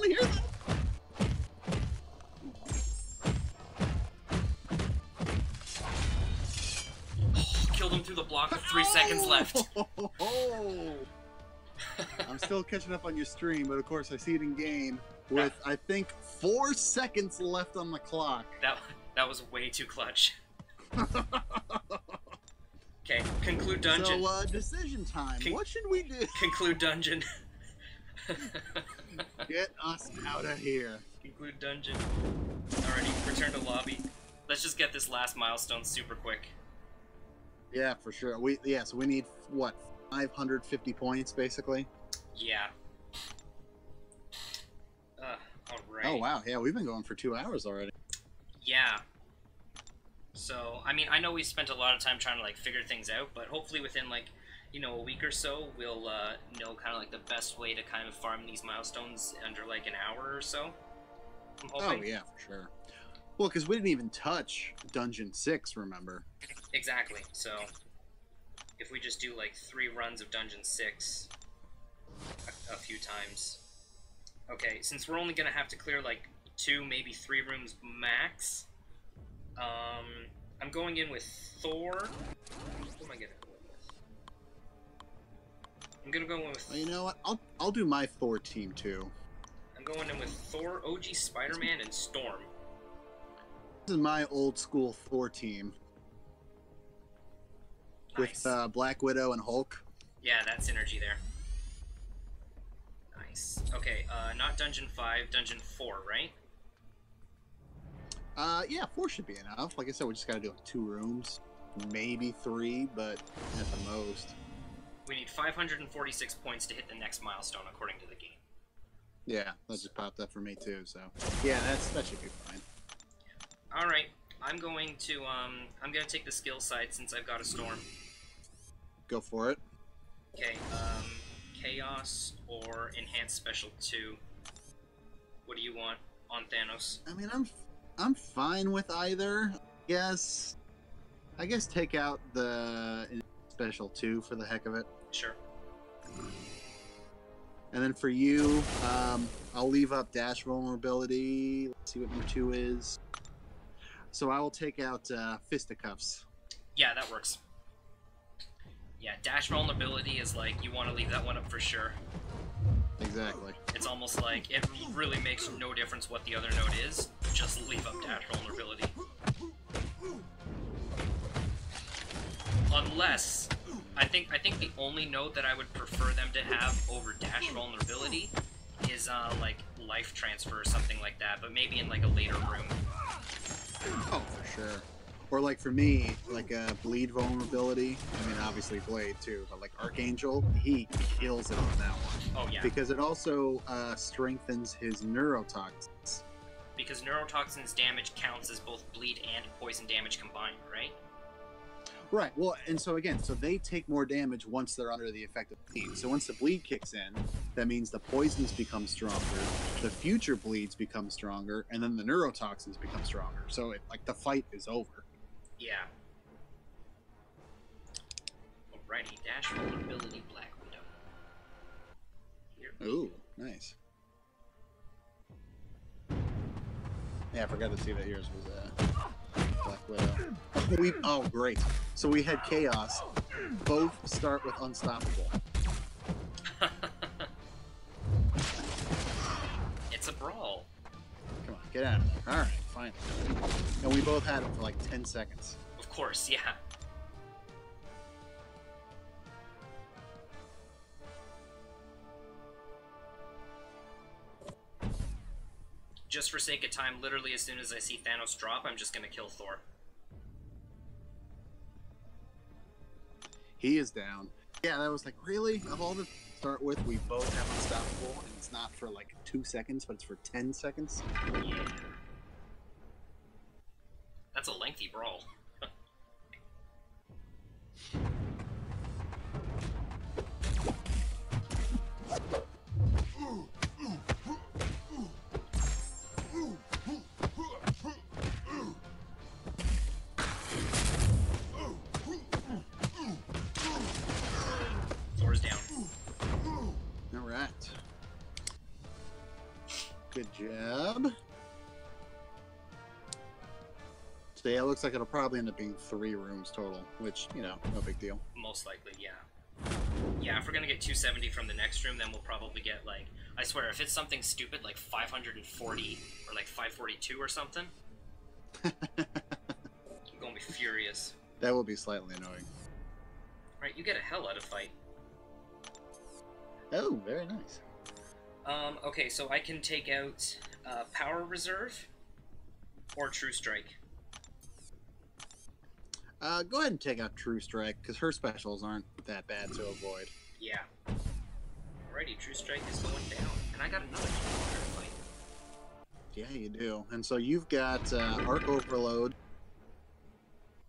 Speaker 1: killed him through the block with 3 seconds left.
Speaker 2: I'm still catching up on your stream, but of course I see it in game with, I think, 4 seconds left on the clock.
Speaker 1: That was way too clutch. Okay, conclude dungeon.
Speaker 2: So, decision time. What should we do?
Speaker 1: Conclude dungeon.
Speaker 2: Get us out of here.
Speaker 1: Conclude dungeon. Alrighty, return to lobby. Let's just get this last milestone super quick.
Speaker 2: Yeah, for sure. So we need, what, 550 points, basically?
Speaker 1: Yeah. Alright.
Speaker 2: Oh, wow. Yeah, we've been going for 2 hours already.
Speaker 1: Yeah. So, I mean, I know we spent a lot of time trying to, like, figure things out, but hopefully within, like, a week or so, we'll, know kind of, like, the best way to kind of farm these milestones under, like, an hour or so. I'm hoping.
Speaker 2: Oh, yeah, for sure. Well, because we didn't even touch Dungeon 6, remember?
Speaker 1: Exactly. So, if we just do, like, 3 runs of Dungeon 6 a few times. Okay, since we're only going to have to clear, like, 2, maybe 3 rooms max, I'm going in with Thor. Who am I gonna go with? I'm gonna go in with...
Speaker 2: Well, you know what? I'll do my Thor team too.
Speaker 1: I'm going in with Thor, OG Spider-Man, and Storm.
Speaker 2: This is my old school Thor team.
Speaker 1: Nice.
Speaker 2: With Black Widow and Hulk.
Speaker 1: Yeah, that synergy there. Nice. Okay, not Dungeon 5, Dungeon 4, right?
Speaker 2: Yeah, 4 should be enough. Like I said, we just gotta do like 2 rooms. Maybe 3, but at the most.
Speaker 1: We need 546 points to hit the next milestone, according to the game.
Speaker 2: Yeah, that just popped up for me too, so... Yeah, that should be fine.
Speaker 1: Alright, I'm going to take the skill side since I've got a Storm.
Speaker 2: Go for it.
Speaker 1: Okay, Chaos or Enhanced Special 2. What do you want on Thanos?
Speaker 2: I mean, I'm fine with either. I guess take out the Special 2 for the heck of it.
Speaker 1: Sure.
Speaker 2: And then for you, I'll leave up Dash Vulnerability. Let's see what number 2 is. So I will take out Fisticuffs.
Speaker 1: Yeah, that works. Yeah, Dash Vulnerability is like, you want to leave that one up for sure.
Speaker 2: Exactly.
Speaker 1: It's almost like, it really makes no difference what the other node is, just leave up Dash Vulnerability. Unless, I think the only node that I would prefer them to have over Dash Vulnerability is, like, Life Transfer or something like that, but maybe in, like, a later room.
Speaker 2: Oh, for sure. Or like for me, like Bleed Vulnerability. I mean, obviously Blade too, but like Archangel, he kills it on that one.
Speaker 1: Oh yeah.
Speaker 2: Because it also strengthens his neurotoxins.
Speaker 1: Because neurotoxins damage counts as both bleed and poison damage combined, right?
Speaker 2: Right. Well, and so again, so they take more damage once they're under the effect of bleed. So once the bleed kicks in, that means the poisons become stronger, the future bleeds become stronger, and then the neurotoxins become stronger. So like the fight is over.
Speaker 1: Yeah. Alrighty, Dash Vulnerability, Black Widow. Here.
Speaker 2: Ooh, nice. Yeah, I forgot to see that yours was Black Widow. Oh, great. So we had Chaos. Both start with Unstoppable.
Speaker 1: It's a brawl.
Speaker 2: Come on, get out of there. Alright, fine. And we both had him for like 10 seconds.
Speaker 1: Of course, yeah. Just for sake of time, literally as soon as I see Thanos drop, I'm just gonna kill Thor.
Speaker 2: He is down. Yeah, that was like, really? Of all the start with, we both have Unstoppable, and it's not for like 2 seconds, but it's for 10 seconds?
Speaker 1: Yeah. That's a lengthy brawl. Thor's down.
Speaker 2: Alright. Good job. So yeah, it looks like it'll probably end up being 3 rooms total, which, you know, no big deal.
Speaker 1: Most likely, yeah. Yeah, if we're gonna get 270 from the next room, then we'll probably get, like, I swear, if it's something stupid like 540 or like 542 or something, I'm gonna be furious.
Speaker 2: That will be slightly annoying.
Speaker 1: Right, you get a hell out of fight.
Speaker 2: Oh, very nice.
Speaker 1: Okay, so I can take out Power Reserve or True Strike.
Speaker 2: Go ahead and take out True Strike, because her specials aren't that bad to avoid.
Speaker 1: Yeah. Alrighty, True Strike is going down. And I got another fight.
Speaker 2: Yeah, you do. And so you've got Arc Overload.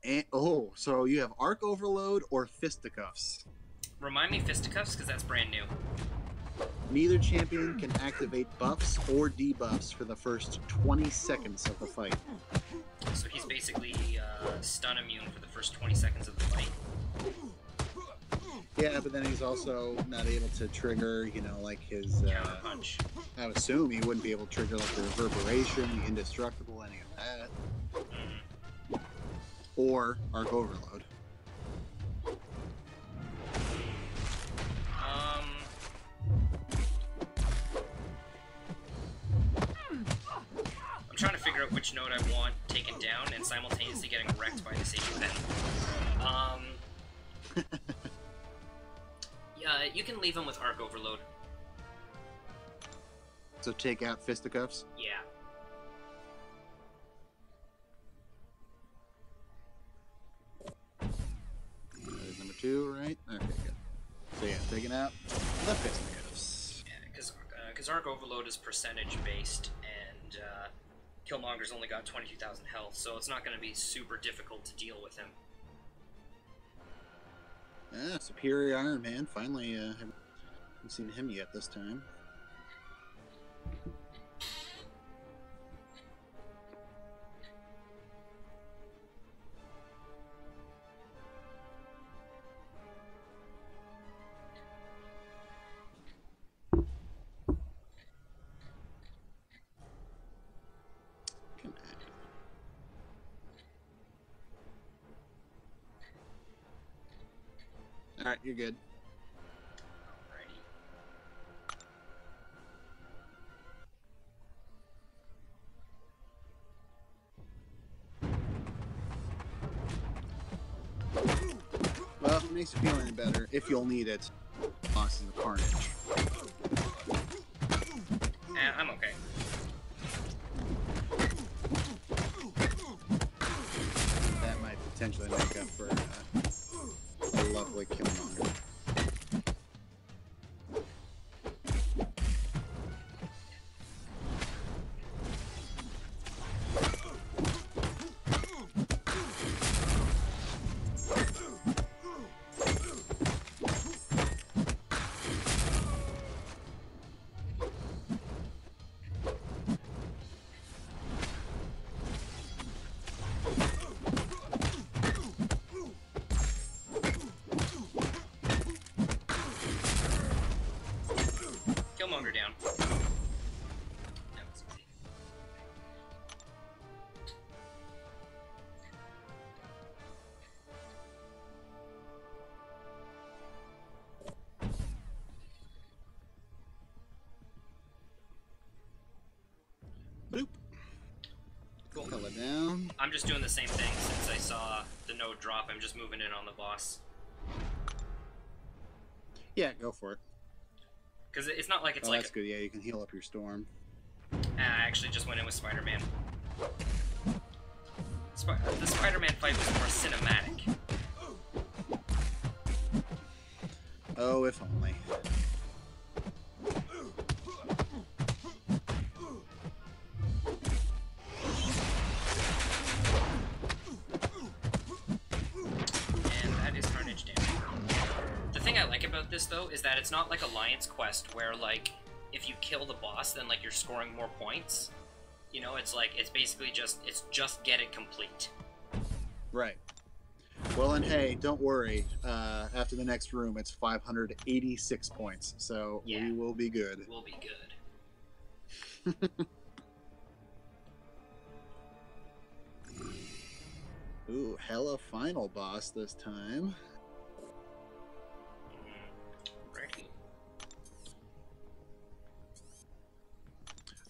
Speaker 2: And, oh, so you have Arc Overload or Fisticuffs.
Speaker 1: Remind me Fisticuffs, because that's brand new.
Speaker 2: Neither champion can activate buffs or debuffs for the first 20 seconds of the fight.
Speaker 1: So he's basically stun immune for the first 20 seconds of the fight.
Speaker 2: Yeah, but then he's also not able to trigger, you know, like his...
Speaker 1: Counter punch.
Speaker 2: I would assume he wouldn't be able to trigger, like, the Reverberation, the Indestructible, any of that. or Arc Overload.
Speaker 1: I'm trying to figure out which node I want taken down and simultaneously getting wrecked by this AP pen. Yeah, you can leave him with Arc Overload.
Speaker 2: So take out Fisticuffs?
Speaker 1: Yeah.
Speaker 2: That is number 2, right? Okay, good. So yeah, taking out the Fisticuffs.
Speaker 1: Yeah, because Arc Overload is percentage based, and Killmonger's only got 22,000 health, so it's not going to be super difficult to deal with him.
Speaker 2: Ah, Superior Iron Man. Finally, haven't seen him yet this time. Alright, you're good. Alrighty. Well, if it makes you feel any better, if you'll need it, Boss is the Carnage.
Speaker 1: I'm okay.
Speaker 2: That might potentially make up for a lovely Killmonger.
Speaker 1: Killmonger down. That was easy.
Speaker 2: Boop.
Speaker 1: Cool.
Speaker 2: Pull it down.
Speaker 1: I'm just doing the same thing since I saw the node drop. I'm just moving in on the boss.
Speaker 2: Yeah, go for it.
Speaker 1: Because it's not like it's
Speaker 2: Oh,
Speaker 1: like...
Speaker 2: that's good. Yeah, you can heal up your storm.
Speaker 1: I actually just went in with Spider-Man. The Spider-Man fight was more cinematic.
Speaker 2: Oh, if only.
Speaker 1: And that is Carnage damage. The thing I like about this, though, is that it's not like Alliance Quest, where, like, if you kill the boss, then, like, you're scoring more points. You know, it's like, it's basically just, it's just get it complete.
Speaker 2: Right. Well, and hey, don't worry. After the next room, it's 586 points, so
Speaker 1: Yeah.
Speaker 2: we will be good.
Speaker 1: We'll be good.
Speaker 2: Ooh, hella final boss this time.
Speaker 1: Ready.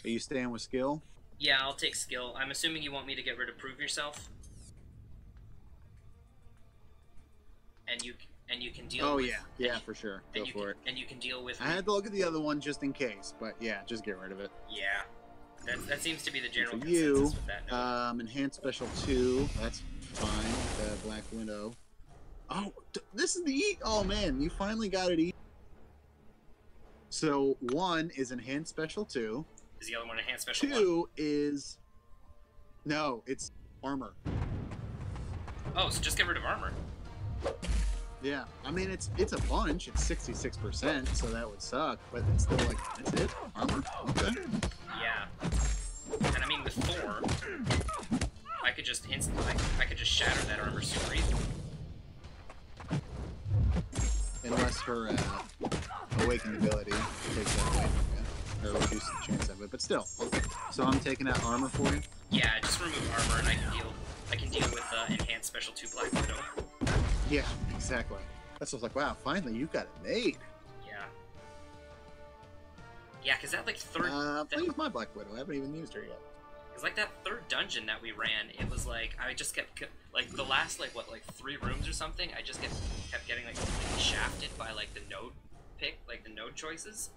Speaker 2: Are you staying with skill?
Speaker 1: Yeah, I'll take skill. I'm assuming you want me to get rid of Prove Yourself? And you can deal
Speaker 2: Oh,
Speaker 1: with...
Speaker 2: yeah. Yeah, for sure. Go for it.
Speaker 1: And you can deal with...
Speaker 2: I had to look at the other one just in case, but yeah, just get rid of it.
Speaker 1: Yeah. That seems to be the general
Speaker 2: For
Speaker 1: consensus
Speaker 2: you,
Speaker 1: with that note.
Speaker 2: Enhanced Special 2, that's fine. The Black Widow. Oh, this is the E. Oh, man, you finally got it E. So, 1 is Enhanced Special 2.
Speaker 1: Is the other one Enhanced Special 1?
Speaker 2: 2 is... No, it's Armor.
Speaker 1: Oh, so just get rid of armor.
Speaker 2: Yeah, I mean, it's a bunch. It's 66%, so that would suck. But it's still like, that's it? Armor? Okay.
Speaker 1: Yeah. And I mean, with Thor, I could just I could just shatter that armor super easy.
Speaker 2: Unless her awakened ability takes that away from you, or reduces the chance of it. But still, so I'm taking out armor for you.
Speaker 1: Yeah, just remove armor and I can deal. I can deal with enhanced special 2 Black Widow.
Speaker 2: Yeah, exactly. That's what's like, wow, finally you got it made.
Speaker 1: Yeah. Yeah, because that, like, third...
Speaker 2: Please, my Black Widow. I haven't even used her yet.
Speaker 1: It's like that third dungeon that we ran, it was like, I just kept, like, the last, like, what, like, 3 rooms or something, I just kept getting, like, completely shafted by, like, the node the node choices.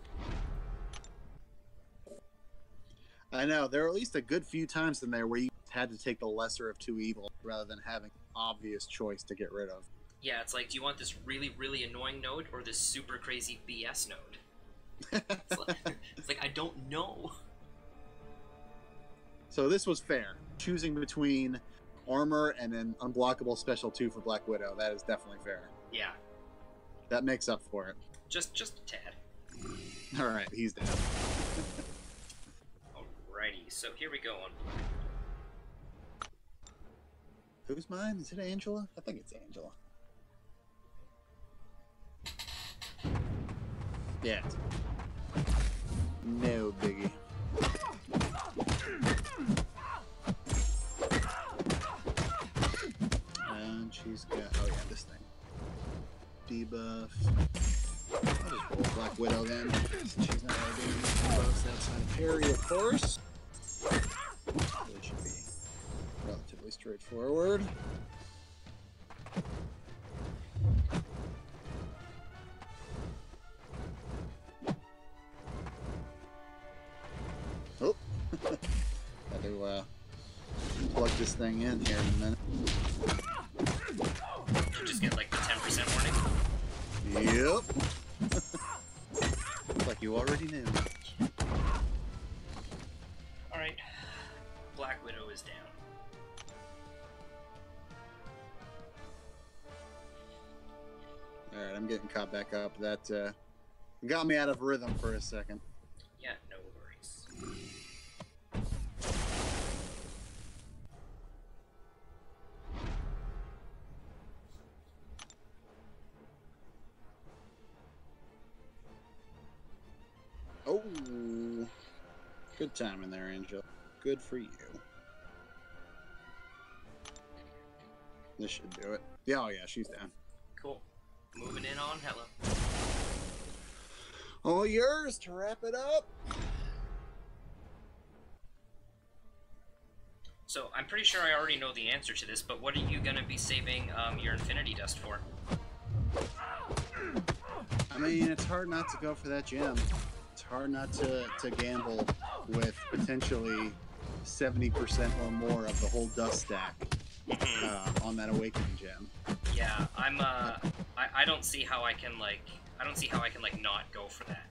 Speaker 2: I know, there are at least a good few times in there where you had to take the lesser of 2 evils rather than having an obvious choice to get rid of.
Speaker 1: Yeah, it's like, do you want this really, really annoying node or this super crazy BS node? It's like, I don't know.
Speaker 2: So this was fair. Choosing between armor and an unblockable special 2 for Black Widow, that is definitely fair.
Speaker 1: Yeah.
Speaker 2: That makes up for it.
Speaker 1: Just a tad.
Speaker 2: Alright, he's down.
Speaker 1: Alrighty, so here we go on Black.
Speaker 2: Who's mine? Is it Angela? I think it's Angela. Yeah. No biggie. And she's got, oh yeah, this thing. Debuff. I'll just roll Black Widow then. She's not really doing debuffs outside of parry, of course. It should be relatively straightforward. Oh, got to plug this thing in here in a minute.
Speaker 1: You just get like the 10% warning.
Speaker 2: Yep. Like you already knew.
Speaker 1: Alright. Black Widow is down.
Speaker 2: Alright, I'm getting caught back up. That got me out of rhythm for a second.
Speaker 1: Yeah, no worries.
Speaker 2: Oh, good timing there, Angel. Good for you. This should do it. Yeah, oh yeah, she's down.
Speaker 1: Cool. Moving in on Hella.
Speaker 2: All yours to wrap it up.
Speaker 1: So, I'm pretty sure I already know the answer to this, but what are you going to be saving your Infinity Dust for?
Speaker 2: I mean, it's hard not to go for that gem. It's hard not to gamble with potentially 70% or more of the whole dust stack on that Awakening gem.
Speaker 1: Yeah, I don't see how I can not go for that.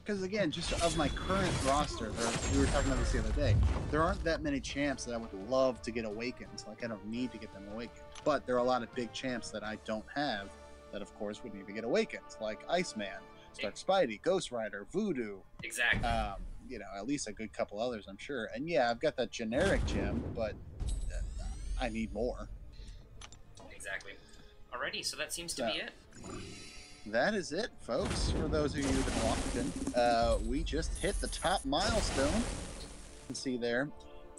Speaker 2: Because again, just of my current roster, we were talking about this the other day, there aren't that many champs that I would love to get awakened. Like, I don't need to get them awakened. But there are a lot of big champs that I don't have that, of course, would need to get awakened. Like Iceman, Stark Spidey, Ghost Rider, Voodoo.
Speaker 1: Exactly.
Speaker 2: You know, at least a good couple others, I'm sure. And yeah, I've got that generic gem, but I need more.
Speaker 1: Exactly. Alrighty, so that seems to be it.
Speaker 2: That is it, folks. For those of you who've been watching, we just hit the top milestone. You can see there.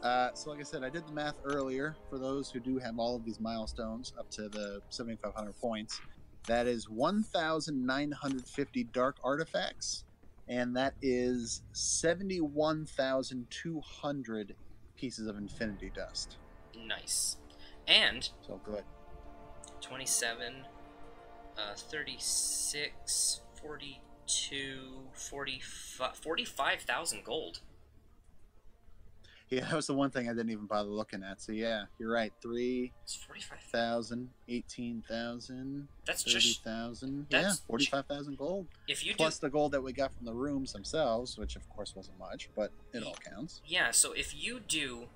Speaker 2: So like I said, I did the math earlier. For those who do have all of these milestones up to the 7,500 points, that is 1,950 dark artifacts, and that is 71,200 pieces of Infinity Dust.
Speaker 1: Nice. And
Speaker 2: so good.
Speaker 1: 27, 36, 42, 45, 45,000 gold.
Speaker 2: Yeah, that was the one thing I didn't even bother looking at. So yeah, you're right. 3,000, 18,000, 30,000. Yeah, 45,000 gold.
Speaker 1: If you
Speaker 2: plus the gold that we got from the rooms themselves, which of course wasn't much, but it all counts.
Speaker 1: Yeah. So if you do,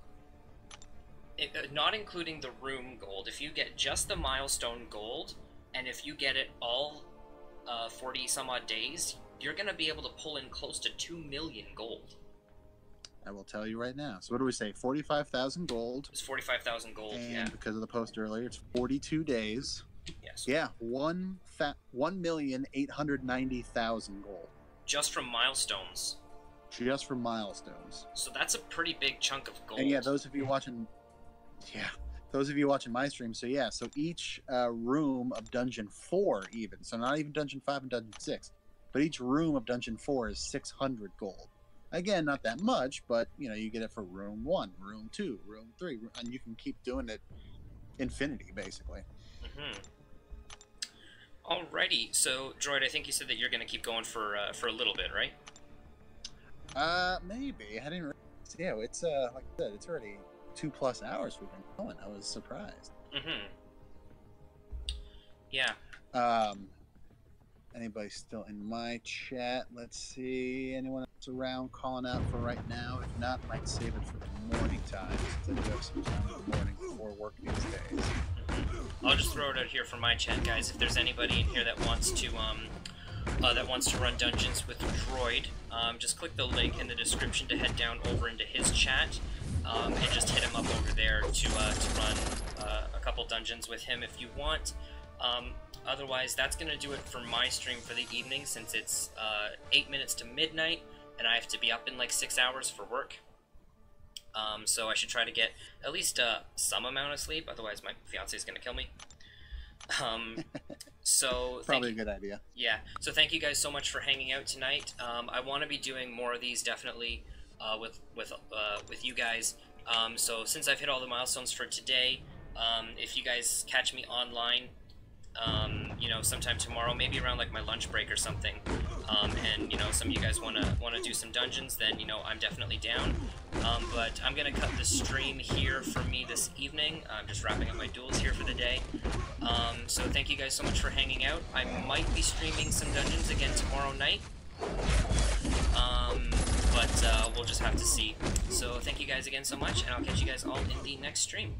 Speaker 1: not including the room gold, if you get just the milestone gold, and if you get it all 40 some odd days, you're gonna be able to pull in close to 2 million gold.
Speaker 2: I will tell you right now. So what do we say? 45,000 gold.
Speaker 1: It's 45,000 gold,
Speaker 2: and
Speaker 1: yeah.
Speaker 2: Because of the post earlier, it's 42 days.
Speaker 1: Yes.
Speaker 2: Yeah, 1,890,000 gold.
Speaker 1: Just from milestones.
Speaker 2: just for milestones.
Speaker 1: So that's a pretty big chunk of gold.
Speaker 2: And yeah, those of you watching my stream, so yeah, so each room of Dungeon 4 even, so not even Dungeon 5 and Dungeon 6, but each room of Dungeon 4 is 600 gold. Again, not that much, but, you know, you get it for room 1, room 2, room 3, and you can keep doing it infinity, basically.
Speaker 1: Alrighty, so, Droid, I think you said that you're going to keep going for a little bit, right?
Speaker 2: Maybe. I didn't really... Yeah, it's, like I said, it's already 2+ hours we've been going. I was surprised.
Speaker 1: Yeah.
Speaker 2: Anybody still in my chat? Let's see. Anyone else around calling out for right now? If not, might save it for the morning time, since I do have some time in the morning before work these days.
Speaker 1: I'll just throw it out here for my chat, guys. If there's anybody in here that wants to run dungeons with Droid, just click the link in the description to head down over into his chat, and just hit him up over there to run a couple dungeons with him if you want. Otherwise, that's going to do it for my stream for the evening, since it's 8 minutes to midnight, and I have to be up in like 6 hours for work. So I should try to get at least some amount of sleep, otherwise my fiance is going to kill me. So
Speaker 2: probably a good idea.
Speaker 1: Yeah. So thank you guys so much for hanging out tonight. I want to be doing more of these definitely with you guys. So since I've hit all the milestones for today, if you guys catch me online, you know, sometime tomorrow, maybe around like my lunch break or something, and you know, some of you guys wanna do some dungeons, then you know, I'm definitely down. But I'm gonna cut the stream here for me this evening. I'm just wrapping up my duels here for the day. So thank you guys so much for hanging out. I might be streaming some dungeons again tomorrow night, but we'll just have to see. So thank you guys again so much, and I'll catch you guys all in the next stream.